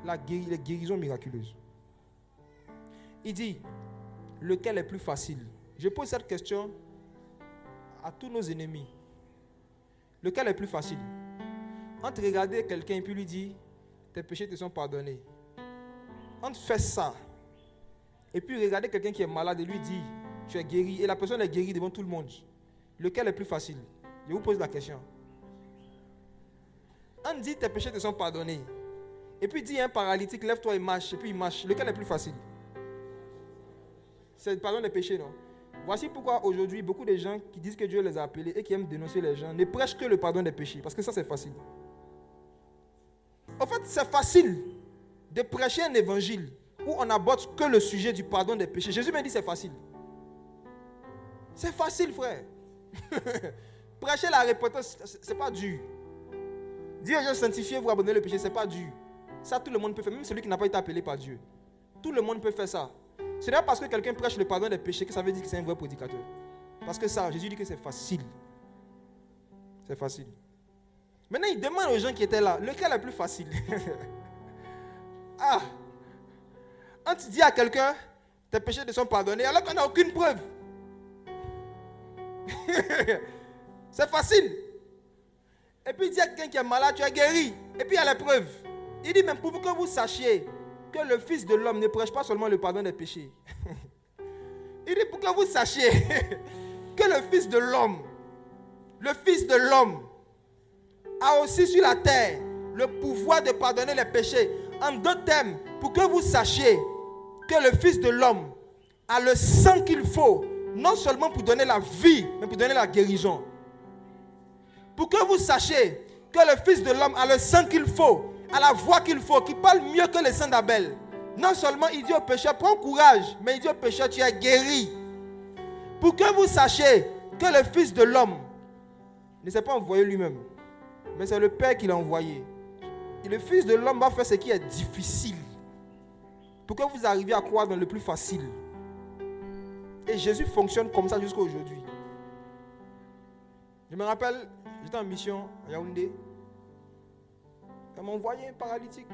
[SPEAKER 1] Les guérisons miraculeuses. Il dit, lequel est plus facile? Je pose cette question à tous nos ennemis. Lequel est plus facile? Entre regarder quelqu'un et puis lui dire, tes péchés te sont pardonnés. Entre faire ça, et puis regarder quelqu'un qui est malade et lui dire, tu es guéri, et la personne est guérie devant tout le monde. Lequel est plus facile? Je vous pose la question. On dit tes péchés te sont pardonnés. Et puis dit à un paralytique, lève-toi et marche. Et puis il marche. Lequel est plus facile? C'est le pardon des péchés, non? Voici pourquoi aujourd'hui, beaucoup de gens qui disent que Dieu les a appelés et qui aiment dénoncer les gens ne prêchent que le pardon des péchés. Parce que ça, c'est facile. En fait, c'est facile de prêcher un évangile où on n'aborde que le sujet du pardon des péchés. Jésus m'a dit c'est facile. C'est facile, frère. Prêcher la repentance, c'est pas dur. Dire aux gens sanctifiez-vous, abandonnez le péché, c'est pas dur. Ça, tout le monde peut faire, même celui qui n'a pas été appelé par Dieu. Tout le monde peut faire ça. Ce n'est pas parce que quelqu'un prêche le pardon des péchés que ça veut dire que c'est un vrai prédicateur. Parce que ça, Jésus dit que c'est facile. C'est facile. Maintenant, il demande aux gens qui étaient là, lequel est le plus facile? Ah! Quand tu dis à quelqu'un, tes péchés te sont pardonnés, alors qu'on n'a aucune preuve. C'est facile. Et puis il dit à quelqu'un qui est malade, tu es guéri. Et puis il y a la preuve. Il dit, mais pour que vous sachiez que le Fils de l'homme ne prêche pas seulement le pardon des péchés. Il dit, pour que vous sachiez que le Fils de l'homme a aussi sur la terre le pouvoir de pardonner les péchés. En d'autres termes, pour que vous sachiez que le Fils de l'homme a le sang qu'il faut, non seulement pour donner la vie, mais pour donner la guérison. Pour que vous sachiez que le Fils de l'homme a le sang qu'il faut, a la voix qu'il faut, qui parle mieux que le sang d'Abel. Non seulement il dit au pécheur, prends courage, mais il dit au pécheur, tu es guéri. Pour que vous sachiez que le Fils de l'homme ne s'est pas envoyé lui-même, mais c'est le Père qui l'a envoyé. Et le Fils de l'homme va faire ce qui est difficile, pour que vous arriviez à croire dans le plus facile. Et Jésus fonctionne comme ça jusqu'à aujourd'hui. Je me rappelle, j'étais en mission à Yaoundé. Elle m'a envoyé un paralytique.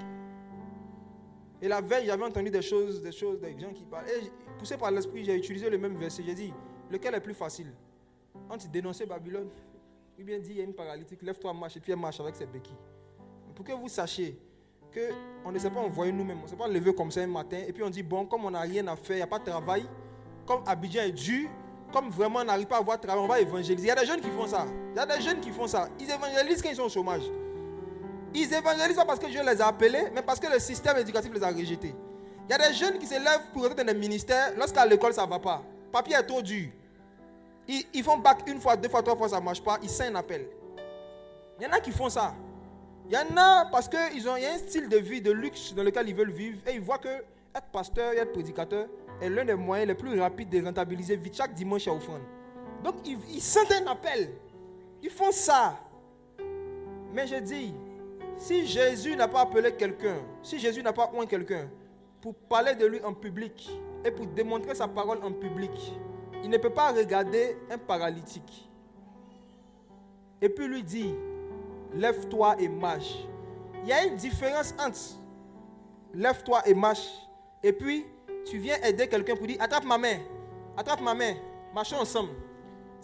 [SPEAKER 1] Et la veille, j'avais entendu des choses, des gens qui parlent. Et poussé par l'esprit, j'ai utilisé le même verset. J'ai dit, lequel est plus facile? Entre dénoncer Babylone, ou bien dire, il y a une paralytique, lève-toi, marche, et puis elle marche avec ses béquilles. Pour que vous sachiez qu'on ne s'est pas envoyé nous-mêmes, on ne s'est pas levé comme ça un matin, et puis on dit, bon, comme on n'a rien à faire, il n'y a pas de travail, comme Abidjan est dur, comme vraiment on n'arrive pas à avoir de travail, on va évangéliser. Il y a des jeunes qui font ça. Ils évangélisent quand ils sont au chômage. Ils évangélisent pas parce que Dieu les a appelés, mais parce que le système éducatif les a rejetés. Il y a des jeunes qui se lèvent pour rentrer dans des ministères lorsqu'à l'école ça ne va pas. Le papier est trop dur. Ils font bac une fois, deux fois, trois fois, ça ne marche pas. Ils signent un appel. Il y en a qui font ça. Il y en a parce qu'il y a un style de vie, de luxe dans lequel ils veulent vivre. Et ils voient que être pasteur et être prédicateur est l'un des moyens les plus rapides de rentabiliser vite chaque dimanche à offrande. Donc ils sentent un appel. Ils font ça. Mais je dis, si Jésus n'a pas appelé quelqu'un, si Jésus n'a pas oint quelqu'un pour parler de lui en public et pour démontrer sa parole en public, il ne peut pas regarder un paralytique et puis lui dire, lève-toi et marche. Il y a une différence entre lève-toi et marche et puis tu viens aider quelqu'un pour dire, attrape ma main, marchons ensemble.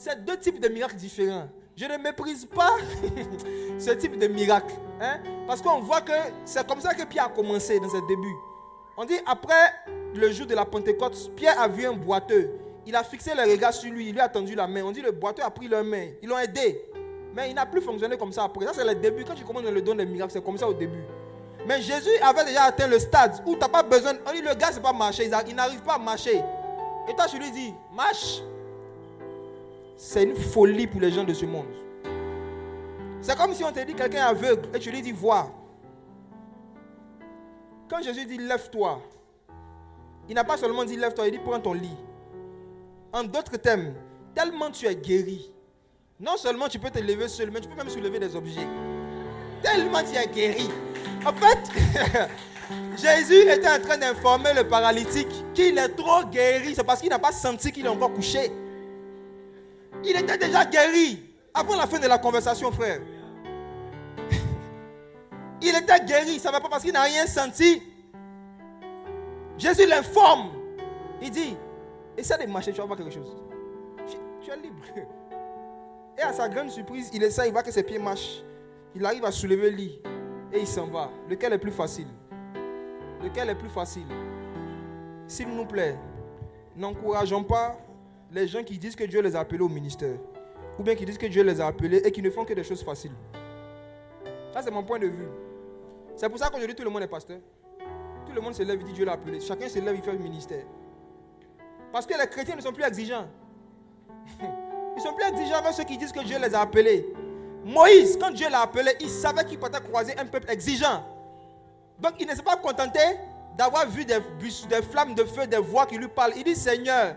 [SPEAKER 1] C'est deux types de miracles différents. Je ne méprise pas ce type de miracle. Hein? Parce qu'on voit que c'est comme ça que Pierre a commencé dans ses débuts. On dit après le jour de la Pentecôte, Pierre a vu un boiteux. Il a fixé le regard sur lui, il lui a tendu la main. On dit le boiteux a pris leur main. Ils l'ont aidé. Mais il n'a plus fonctionné comme ça après. Ça c'est le début. Quand tu commences dans le don des miracles, c'est comme ça au début. Mais Jésus avait déjà atteint le stade où tu n'as pas besoin. On dit le gars ne sait pas marcher. Il n'arrive pas à marcher. Et toi tu lui dis, marche. C'est une folie pour les gens de ce monde. C'est comme si on te dit quelqu'un est aveugle et tu lui dis vois. Quand Jésus dit lève-toi, il n'a pas seulement dit lève-toi, il dit prends ton lit. En d'autres termes, tellement tu es guéri, non seulement tu peux te lever seul, mais tu peux même soulever des objets. Tellement tu es guéri. En fait, Jésus était en train d'informer le paralytique qu'il est trop guéri. C'est parce qu'il n'a pas senti qu'il est encore couché. Il était déjà guéri avant la fin de la conversation, frère. Il était guéri, il ne savait pas parce qu'il n'a rien senti. Jésus l'informe. Il dit, essaie de marcher, tu vas voir quelque chose. Tu es libre. Et à sa grande surprise, il essaie, il voit que ses pieds marchent. Il arrive à soulever le lit et il s'en va. Lequel est plus facile? Lequel est plus facile? S'il nous plaît, n'encourageons pas les gens qui disent que Dieu les a appelés au ministère. Ou bien qui disent que Dieu les a appelés et qui ne font que des choses faciles. Ça, c'est mon point de vue. C'est pour ça qu'aujourd'hui, tout le monde est pasteur. Tout le monde se lève et dit Dieu l'a appelé. Chacun se lève et fait le ministère. Parce que les chrétiens ne sont plus exigeants. Ils ne sont plus exigeants avec ceux qui disent que Dieu les a appelés. Moïse, quand Dieu l'a appelé, il savait qu'il partait croiser un peuple exigeant. Donc, il ne s'est pas contenté d'avoir vu des flammes de feu, des voix qui lui parlent. Il dit Seigneur,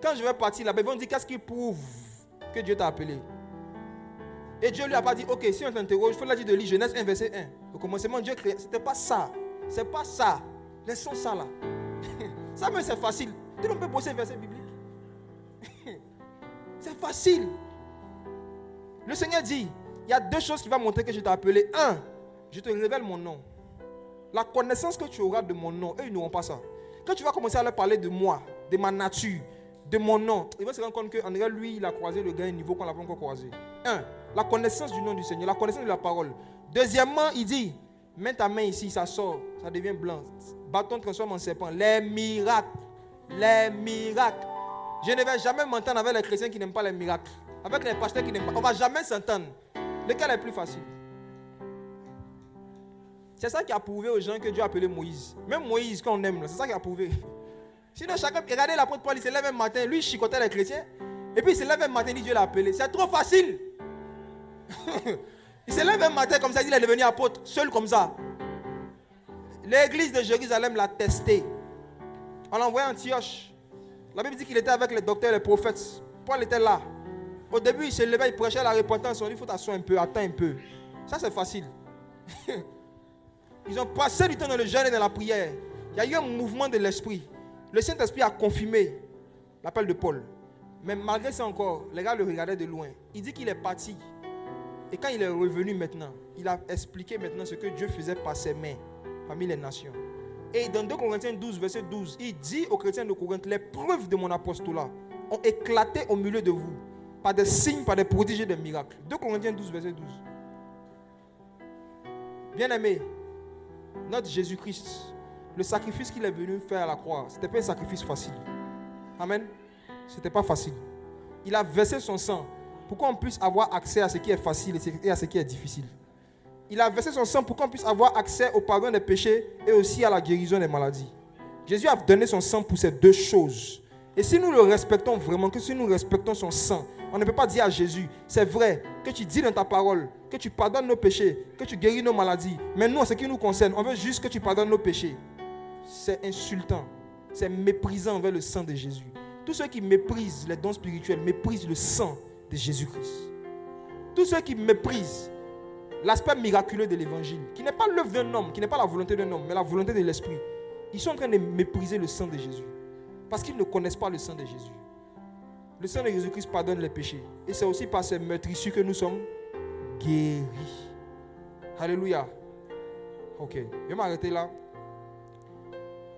[SPEAKER 1] quand je vais partir là-bas, ils vont dire qu'est-ce qui prouve que Dieu t'a appelé. Et Dieu lui a pas dit, ok, si on t'interroge, il faut la dire de lire Genèse 1, verset 1. Au commencement, Dieu créait. C'était pas ça. C'est pas ça. Laissons ça là. Ça même c'est facile. Tout le monde peut bosser un verset biblique. C'est facile. Le Seigneur dit, il y a deux choses qui vont montrer que je t'ai appelé. Un, je te révèle mon nom. La connaissance que tu auras de mon nom, eux ils n'auront pas ça. Quand tu vas commencer à leur parler de moi, de ma nature, de mon nom, ils vont se rendre compte qu'en réalité, lui, il a croisé le gars à un niveau qu'on n'a pas encore croisé. Un, la connaissance du nom du Seigneur, la connaissance de la parole. Deuxièmement, il dit, mets ta main ici, ça sort, ça devient blanc. Bâton transforme en serpent. Les miracles. Les miracles. Je ne vais jamais m'entendre avec les chrétiens qui n'aiment pas les miracles. Avec les pasteurs qui n'aiment pas. On ne va jamais s'entendre. Lequel est plus facile? C'est ça qui a prouvé aux gens que Dieu a appelé Moïse. Même Moïse, quand on aime, c'est ça qui a prouvé. Sinon, chacun, regardez l'apôtre Paul, il se lève un matin, lui, il chicotait les chrétiens. Et puis, il se lève un matin, il dit Dieu l'a appelé. C'est trop facile. Il se lève un matin comme ça, il est devenu apôtre, seul comme ça. L'église de Jérusalem l'a testé. On l'a envoyé à Antioche. La Bible dit qu'il était avec les docteurs et les prophètes. Paul était là. Au début, il se levait, il prêchait la repentance. On dit, il faut t'asseoir un peu, attends un peu. Ça, c'est facile. Ils ont passé du temps dans le jeûne et dans la prière. Il y a eu un mouvement de l'esprit. Le Saint-Esprit a confirmé l'appel de Paul. Mais malgré ça encore, les gars le regardaient de loin. Il dit qu'il est parti. Et quand il est revenu maintenant, il a expliqué maintenant ce que Dieu faisait par ses mains parmi les nations. Et dans 2 Corinthiens 12, verset 12, il dit aux chrétiens de Corinthe, les preuves de mon apostolat ont éclaté au milieu de vous par des signes, par des prodiges et des miracles. 2 Corinthiens 12, verset 12. Bien-aimé, notre Jésus-Christ, le sacrifice qu'il est venu faire à la croix, ce n'était pas un sacrifice facile. Amen. Ce n'était pas facile. Il a versé son sang pour qu'on puisse avoir accès à ce qui est facile et à ce qui est difficile. Il a versé son sang pour qu'on puisse avoir accès au pardon des péchés et aussi à la guérison des maladies. Jésus a donné son sang pour ces deux choses. Et si nous le respectons vraiment, que si nous respectons son sang, on ne peut pas dire à Jésus, c'est vrai que tu dis dans ta parole, que tu pardonnes nos péchés, que tu guéris nos maladies. Mais nous, en ce qui nous concerne, on veut juste que tu pardonnes nos péchés. C'est insultant, c'est méprisant envers le sang de Jésus. Tous ceux qui méprisent les dons spirituels méprisent le sang de Jésus-Christ. Tous ceux qui méprisent l'aspect miraculeux de l'évangile, qui n'est pas l'œuvre d'un homme, qui n'est pas la volonté d'un homme, mais la volonté de l'esprit, ils sont en train de mépriser le sang de Jésus. Parce qu'ils ne connaissent pas le sang de Jésus. Le sang de Jésus-Christ pardonne les péchés. Et c'est aussi par ces meurtrissures que nous sommes guéris. Alléluia. Ok, je vais m'arrêter là.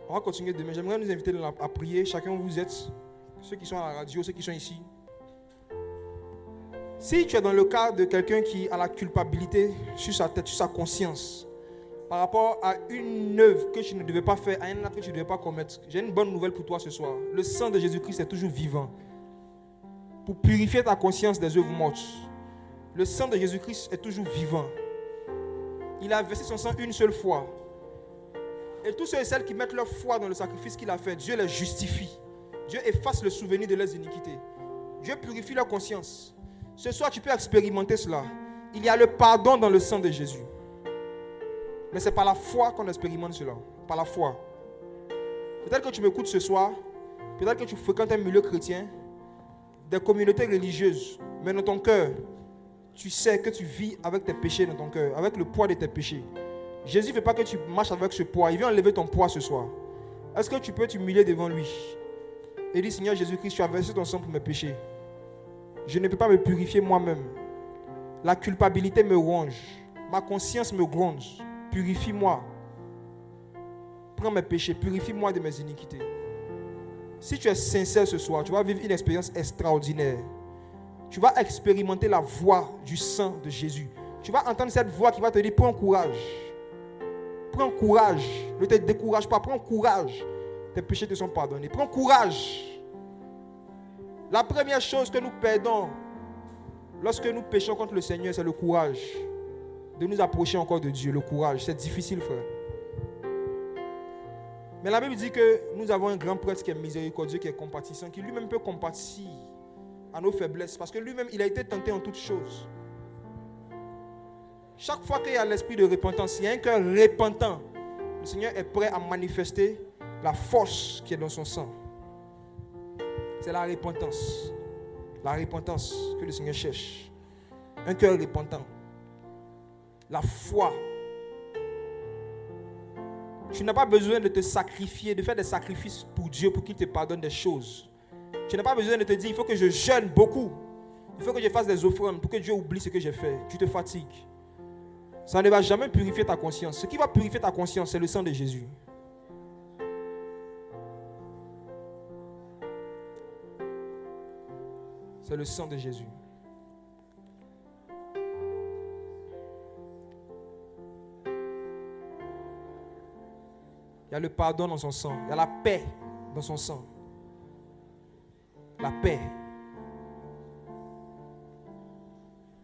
[SPEAKER 1] On va continuer demain. J'aimerais nous inviter à prier. Chacun où vous êtes, ceux qui sont à la radio, ceux qui sont ici. Si tu es dans le cas de quelqu'un qui a la culpabilité sur sa tête, sur sa conscience, par rapport à une œuvre que tu ne devais pas faire, à un acte que tu ne devais pas commettre, j'ai une bonne nouvelle pour toi ce soir. Le sang de Jésus-Christ est toujours vivant pour purifier ta conscience des œuvres mortes. Le sang de Jésus-Christ est toujours vivant. Il a versé son sang une seule fois. Et tous ceux et celles qui mettent leur foi dans le sacrifice qu'il a fait, Dieu les justifie. Dieu efface le souvenir de leurs iniquités. Dieu purifie leur conscience. Ce soir, tu peux expérimenter cela. Il y a le pardon dans le sang de Jésus. Mais c'est par la foi qu'on expérimente cela. Par la foi. Peut-être que tu m'écoutes ce soir. Peut-être que tu fréquentes un milieu chrétien, des communautés religieuses. Mais dans ton cœur, tu sais que tu vis avec tes péchés dans ton cœur, avec le poids de tes péchés. Jésus ne veut pas que tu marches avec ce poids. Il vient enlever ton poids ce soir. Est-ce que tu peux t'humilier devant lui et dire, Seigneur Jésus-Christ, tu as versé ton sang pour mes péchés. Je ne peux pas me purifier moi-même. La culpabilité me ronge. Ma conscience me gronde. Purifie-moi. Prends mes péchés. Purifie-moi de mes iniquités. Si tu es sincère ce soir, tu vas vivre une expérience extraordinaire. Tu vas expérimenter la voix du sang de Jésus. Tu vas entendre cette voix qui va te dire, prends courage. Prends courage. Ne te décourage pas. Prends courage. Tes péchés te sont pardonnés. Prends courage. La première chose que nous perdons lorsque nous péchons contre le Seigneur, c'est le courage. De nous approcher encore de Dieu. Le courage. C'est difficile, frère. Mais la Bible dit que nous avons un grand prêtre qui est miséricordieux, qui est compatissant, qui lui-même peut compatir à nos faiblesses. Parce que lui-même, il a été tenté en toutes choses. Chaque fois qu'il y a l'esprit de repentance, il y a un cœur repentant, le Seigneur est prêt à manifester la force qui est dans son sang. C'est la repentance. La repentance que le Seigneur cherche. Un cœur repentant. La foi. Tu n'as pas besoin de te sacrifier, de faire des sacrifices pour Dieu pour qu'il te pardonne des choses. Tu n'as pas besoin de te dire, il faut que je jeûne beaucoup. Il faut que je fasse des offrandes pour que Dieu oublie ce que j'ai fait. Tu te fatigues. Ça ne va jamais purifier ta conscience. Ce qui va purifier ta conscience, c'est le sang de Jésus. C'est le sang de Jésus. Il y a le pardon dans son sang. Il y a la paix dans son sang. La paix.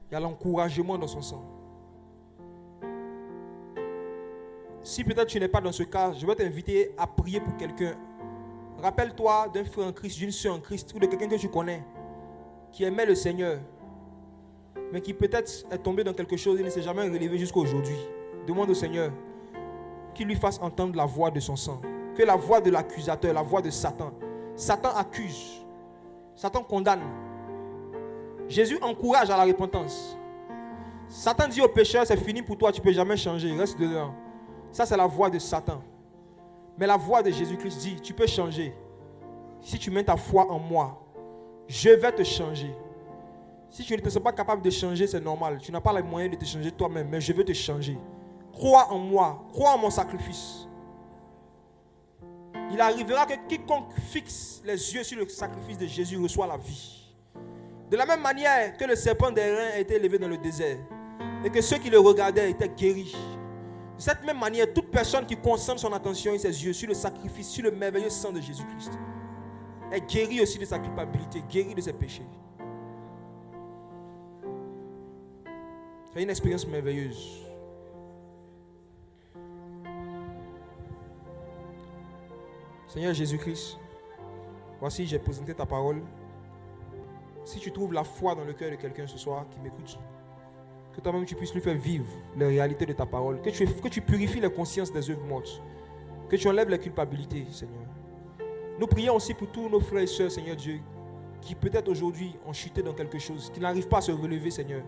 [SPEAKER 1] Il y a l'encouragement dans son sang. Si peut-être tu n'es pas dans ce cas, je vais t'inviter à prier pour quelqu'un. Rappelle-toi d'un frère en Christ, d'une soeur en Christ, ou de quelqu'un que tu connais, qui aimait le Seigneur, mais qui peut-être est tombé dans quelque chose et ne s'est jamais relevé jusqu'à aujourd'hui. Demande au Seigneur qu'il lui fasse entendre la voix de son sang. Que la voix de l'accusateur, la voix de Satan. Satan accuse. Satan condamne. Jésus encourage à la repentance. Satan dit au pécheur, c'est fini pour toi, tu ne peux jamais changer, reste dedans. Ça, c'est la voix de Satan. Mais la voix de Jésus-Christ dit, tu peux changer. Si tu mets ta foi en moi, je vais te changer. Si tu ne te sens pas capable de changer, c'est normal. Tu n'as pas les moyens de te changer toi-même, mais je veux te changer. Crois en moi, crois en mon sacrifice. Il arrivera que quiconque fixe les yeux sur le sacrifice de Jésus reçoit la vie. De la même manière que le serpent des reins a été élevé dans le désert et que ceux qui le regardaient étaient guéris. De cette même manière, toute personne qui concentre son attention et ses yeux sur le sacrifice, sur le merveilleux sang de Jésus-Christ, est guérie aussi de sa culpabilité, guérie de ses péchés. C'est une expérience merveilleuse. Seigneur Jésus-Christ, voici j'ai présenté ta parole. Si tu trouves la foi dans le cœur de quelqu'un ce soir qui m'écoute, que toi-même tu puisses lui faire vivre les réalités de ta parole, que tu purifies la conscience des œuvres mortes, que tu enlèves la culpabilité, Seigneur. Nous prions aussi pour tous nos frères et sœurs, Seigneur Dieu, qui peut-être aujourd'hui ont chuté dans quelque chose, qui n'arrivent pas à se relever, Seigneur.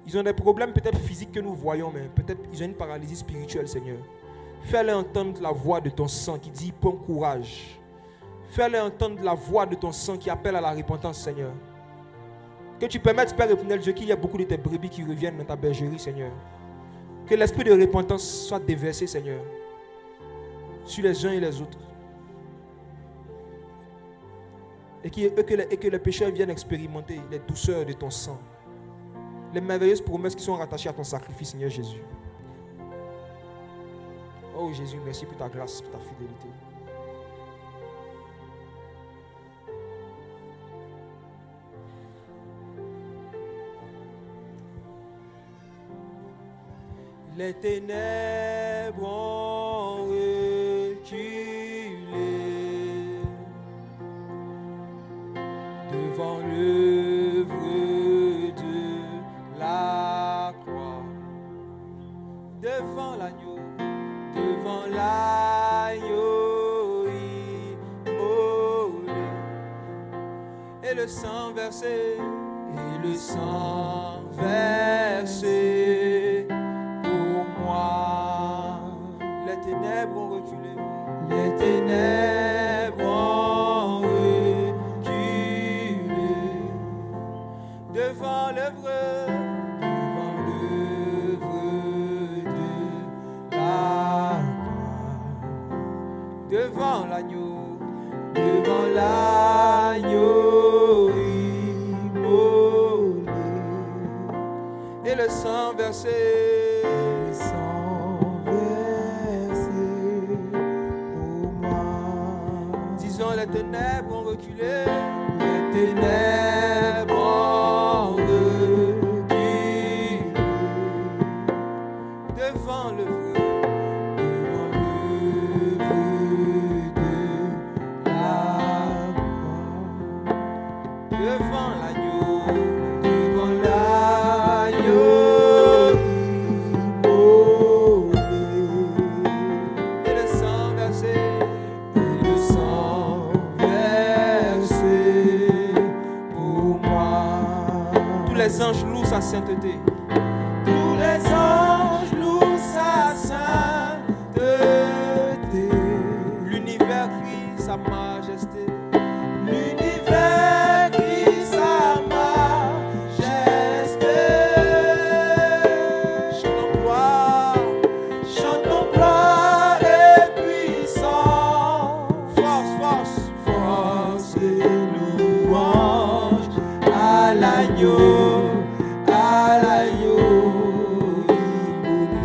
[SPEAKER 1] Ils ont des problèmes peut-être physiques que nous voyons, mais peut-être ils ont une paralysie spirituelle, Seigneur. Fais-leur entendre la voix de ton sang qui dit, prends courage. Fais-leur entendre la voix de ton sang qui appelle à la repentance, Seigneur. Que tu permettes, Père éternel Dieu, qu'il y a beaucoup de tes brebis qui reviennent dans ta bergerie, Seigneur. Que l'esprit de repentance soit déversé, Seigneur, sur les uns et les autres. Et que les pécheurs viennent expérimenter les douceurs de ton sang. Les merveilleuses promesses qui sont rattachées à ton sacrifice, Seigneur Jésus. Oh Jésus, merci pour ta grâce, pour ta fidélité. Les ténèbres ont reculé devant l'œuvre de la croix, devant l'agneau immolé, et le sang versé, pour moi. Les ténèbres ont reculé, les ténèbres ont reculé devant l'œuvre de la croix, devant l'agneau immolé, et le sang versé, pour moi. Disons, les ténèbres ont reculé, les ténèbres ont reculé devant l'œuvre de la croix, devant l'agneau immolé, et le sang versé, pour moi. Tous les anges louent sa sainteté. Tous les anges louent sa sainteté. L'univers crie sa majesté. L'univers crie sa majesté. Chantons gloire et puissance. Force et louange à l'agneau immolé.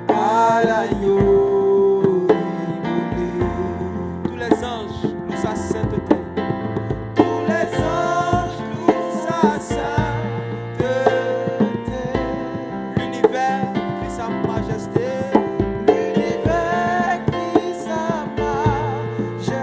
[SPEAKER 1] À l'agneau immolé. Tous les anges louent sa sainteté. Tous les anges louent sa sainteté. L'univers crie sa majesté. L'univers crie sa majesté.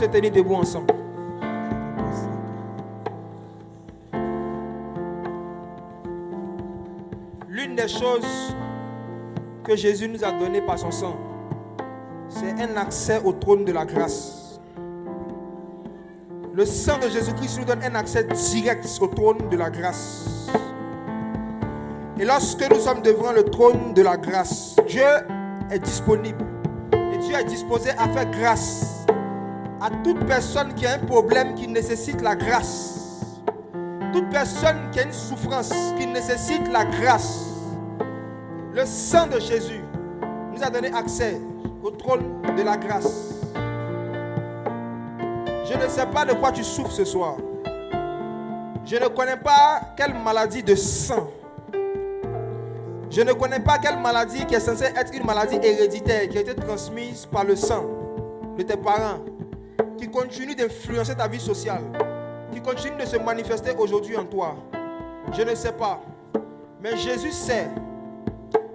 [SPEAKER 1] se tenir debout ensemble. L'une des choses que Jésus nous a données par son sang, c'est un accès au trône de la grâce. Le sang de Jésus-Christ nous donne un accès direct au trône de la grâce. Et lorsque nous sommes devant le trône de la grâce, Dieu est disponible. Et Dieu est disposé à faire grâce à toute personne qui a un problème qui nécessite la grâce. Toute personne qui a une souffrance qui nécessite la grâce. Le sang de Jésus nous a donné accès au trône de la grâce. Je ne sais pas de quoi tu souffres ce soir. Je ne connais pas quelle maladie de sang. Je ne connais pas quelle maladie qui est censée être une maladie héréditaire qui a été transmise par le sang de tes parents, qui continue d'influencer ta vie sociale, qui continue de se manifester aujourd'hui en toi. Je ne sais pas. Mais Jésus sait.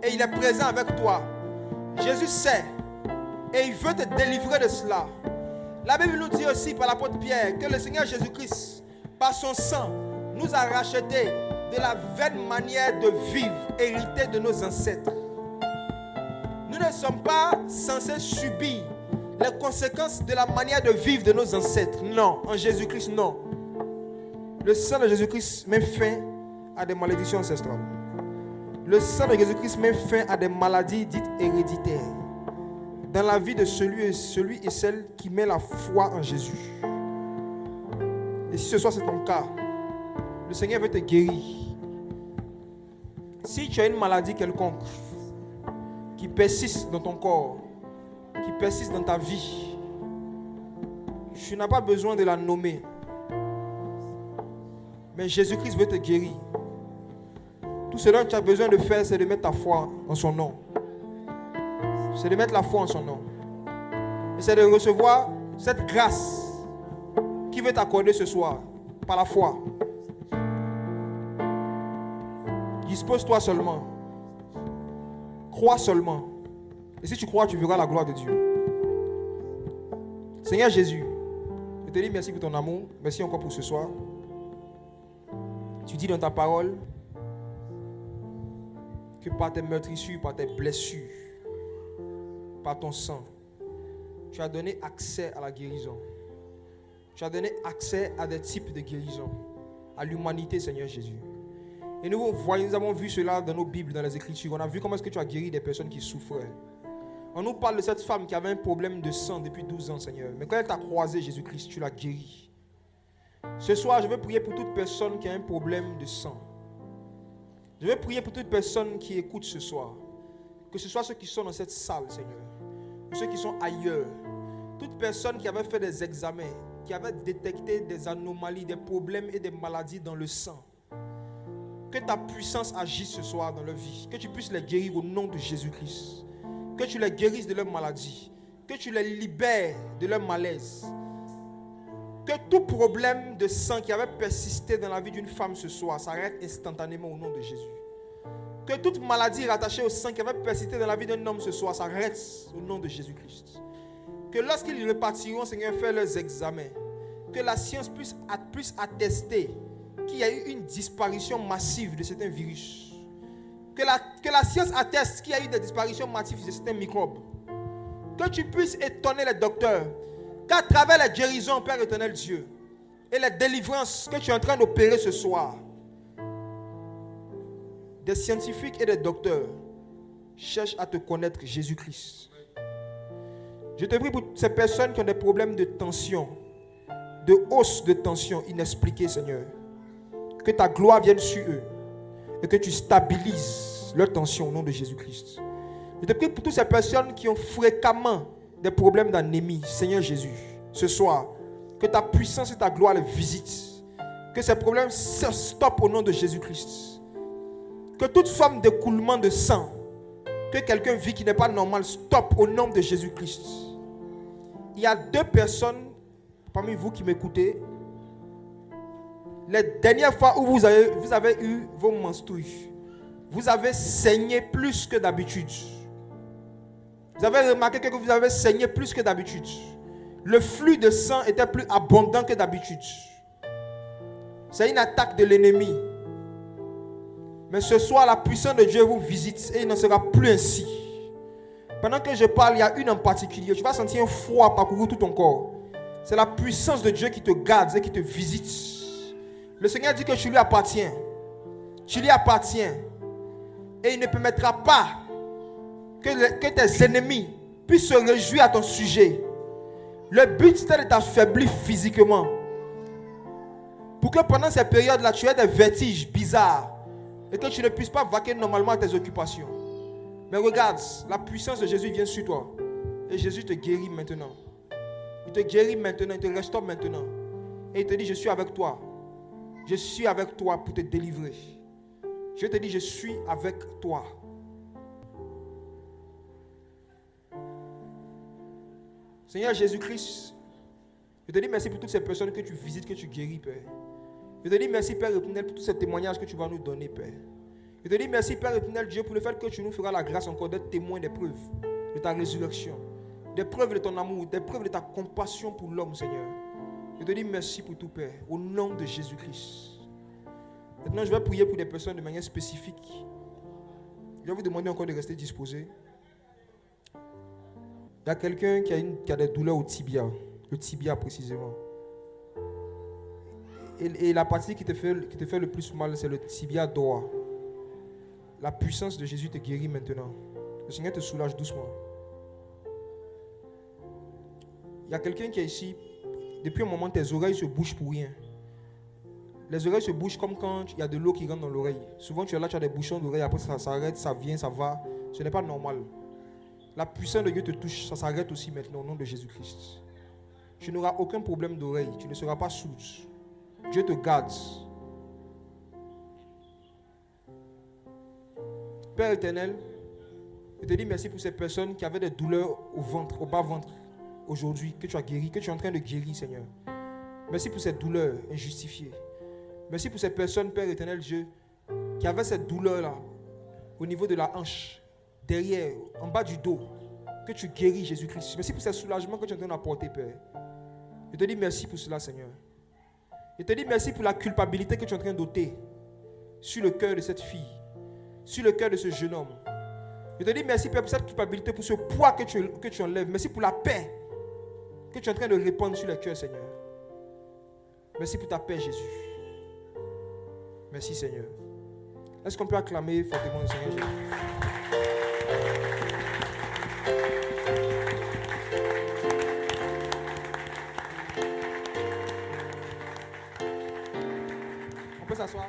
[SPEAKER 1] Et il est présent avec toi. Jésus sait. Et il veut te délivrer de cela. La Bible nous dit aussi par l'apôtre Pierre que le Seigneur Jésus-Christ, par son sang, nous a rachetés de la vaine manière de vivre héritée de nos ancêtres. Nous ne sommes pas censés subir les conséquences de la manière de vivre de nos ancêtres. Non, en Jésus-Christ, non. Le sang de Jésus-Christ met fin à des malédictions ancestrales. Le sang de Jésus-Christ met fin à des maladies dites héréditaires dans la vie de celui et celle qui met la foi en Jésus. Et si ce soir c'est ton cas, le Seigneur veut te guérir. Si tu as une maladie quelconque qui persiste dans ton corps, qui persiste dans ta vie, tu n'as pas besoin de la nommer. Mais Jésus-Christ veut te guérir. Tout ce dont tu as besoin de faire, c'est de mettre ta foi en son nom. C'est de mettre la foi en son nom. Et c'est de recevoir cette grâce qui veut t'accorder ce soir par la foi. Dispose-toi seulement. Crois seulement. Et si tu crois, tu verras la gloire de Dieu. Seigneur Jésus, je te dis merci pour ton amour. Merci encore pour ce soir. Tu dis dans ta parole que par tes meurtrissures, par tes blessures, par ton sang, tu as donné accès à la guérison. Tu as donné accès à des types de guérison, à l'humanité, Seigneur Jésus. Et nous avons vu cela dans nos Bibles, dans les Écritures. On a vu comment est-ce que tu as guéri des personnes qui souffraient. On nous parle de cette femme qui avait un problème de sang depuis 12 ans, Seigneur. Mais quand elle t'a croisé, Jésus-Christ, tu l'as guéri. Ce soir, je veux prier pour toute personne qui a un problème de sang. Je veux prier pour toute personne qui écoute ce soir. Que ce soit ceux qui sont dans cette salle, Seigneur, ou ceux qui sont ailleurs. Toute personne qui avait fait des examens, qui avait détecté des anomalies, des problèmes et des maladies dans le sang. Que ta puissance agisse ce soir dans leur vie. Que tu puisses les guérir au nom de Jésus-Christ. Que tu les guérisses de leurs maladies. Que tu les libères de leur malaise. Que tout problème de sang qui avait persisté dans la vie d'une femme ce soir s'arrête instantanément au nom de Jésus. Que toute maladie rattachée au sang qui avait persisté dans la vie d'un homme ce soir s'arrête au nom de Jésus-Christ. Que lorsqu'ils repartiront, Seigneur, faire leurs examens, que la science puisse attester qu'il y a eu une disparition massive de certains virus. Que la science atteste qu'il y a eu des disparitions massives de certains microbes. Que tu puisses étonner les docteurs qu'à travers la guérison, Père éternel Dieu, et la délivrance que tu es en train d'opérer ce soir, des scientifiques et des docteurs cherchent à te connaître, Jésus-Christ. Je te prie pour ces personnes qui ont des problèmes de tension, de hausse de tension inexpliquée, Seigneur. Que ta gloire vienne sur eux et que tu stabilises leur tension au nom de Jésus-Christ. Je te prie pour toutes ces personnes qui ont fréquemment des problèmes d'anémie, Seigneur Jésus, ce soir, que ta puissance et ta gloire les visitent. Que ces problèmes se stoppent au nom de Jésus-Christ. Que toute forme d'écoulement de sang que quelqu'un vit qui n'est pas normal stoppe au nom de Jésus-Christ. Il y a 2 personnes parmi vous qui m'écoutez. Les dernières fois où vous avez eu vos menstrues, vous avez saigné plus que d'habitude. Vous avez remarqué que vous avez saigné plus que d'habitude. Le flux de sang était plus abondant que d'habitude. C'est une attaque de l'ennemi. Mais ce soir, la puissance de Dieu vous visite et il n'en sera plus ainsi. Pendant que je parle, il y a une en particulier. Tu vas sentir un froid parcourir tout ton corps. C'est la puissance de Dieu qui te garde et qui te visite. Le Seigneur dit que tu lui appartiens. Tu lui appartiens. Et il ne permettra pas que tes ennemis puissent se réjouir à ton sujet. Le but, c'est de t'affaiblir physiquement. Pour que pendant ces périodes-là, tu aies des vertiges bizarres. Et que tu ne puisses pas vaquer normalement à tes occupations. Mais regarde, la puissance de Jésus vient sur toi. Et Jésus te guérit maintenant. Il te guérit maintenant, il te restaure maintenant. Et il te dit, je suis avec toi. Je suis avec toi pour te délivrer. Je te dis, je suis avec toi. Seigneur Jésus-Christ, je te dis merci pour toutes ces personnes que tu visites, que tu guéris, Père. Je te dis merci, Père éternel, pour tous ces témoignages que tu vas nous donner, Père. Je te dis merci, Père éternel, Dieu, pour le fait que tu nous feras la grâce encore d'être témoins des preuves de ta résurrection, des preuves de ton amour, des preuves de ta compassion pour l'homme, Seigneur. Je te dis merci pour tout, Père, au nom de Jésus-Christ. Maintenant, je vais prier pour des personnes de manière spécifique. Je vais vous demander encore de rester disposés. Il y a quelqu'un qui a des douleurs au tibia, le tibia précisément. Et la partie qui te fait le plus mal, c'est le tibia droit. La puissance de Jésus te guérit maintenant. Le Seigneur te soulage doucement. Il y a quelqu'un qui est ici. Depuis un moment, tes oreilles se bougent pour rien. Les oreilles se bougent comme quand il y a de l'eau qui rentre dans l'oreille. Souvent, tu es là, tu as des bouchons d'oreille, après ça s'arrête, ça vient, ça va. Ce n'est pas normal. La puissance de Dieu te touche, ça s'arrête aussi maintenant au nom de Jésus-Christ. Tu n'auras aucun problème d'oreille, tu ne seras pas sourd. Dieu te garde. Père éternel, je te dis merci pour ces personnes qui avaient des douleurs au ventre, au bas-ventre, aujourd'hui, que tu as guéri, que tu es en train de guérir, Seigneur. Merci pour ces douleurs injustifiées. Merci pour ces personnes, Père éternel, Dieu, qui avaient cette douleur-là, au niveau de la hanche, derrière, en bas du dos, que tu guéris, Jésus-Christ. Merci pour ce soulagement que tu es en train d'apporter, Père. Je te dis merci pour cela, Seigneur. Je te dis merci pour la culpabilité que tu es en train d'ôter sur le cœur de cette fille, sur le cœur de ce jeune homme. Je te dis merci, Père, pour cette culpabilité, pour ce poids que tu enlèves. Merci pour la paix que tu es en train de répandre sur le cœur, Seigneur. Merci pour ta paix, Jésus. Merci, Seigneur. Est-ce qu'on peut acclamer fortement le Seigneur Jésus? On peut s'asseoir.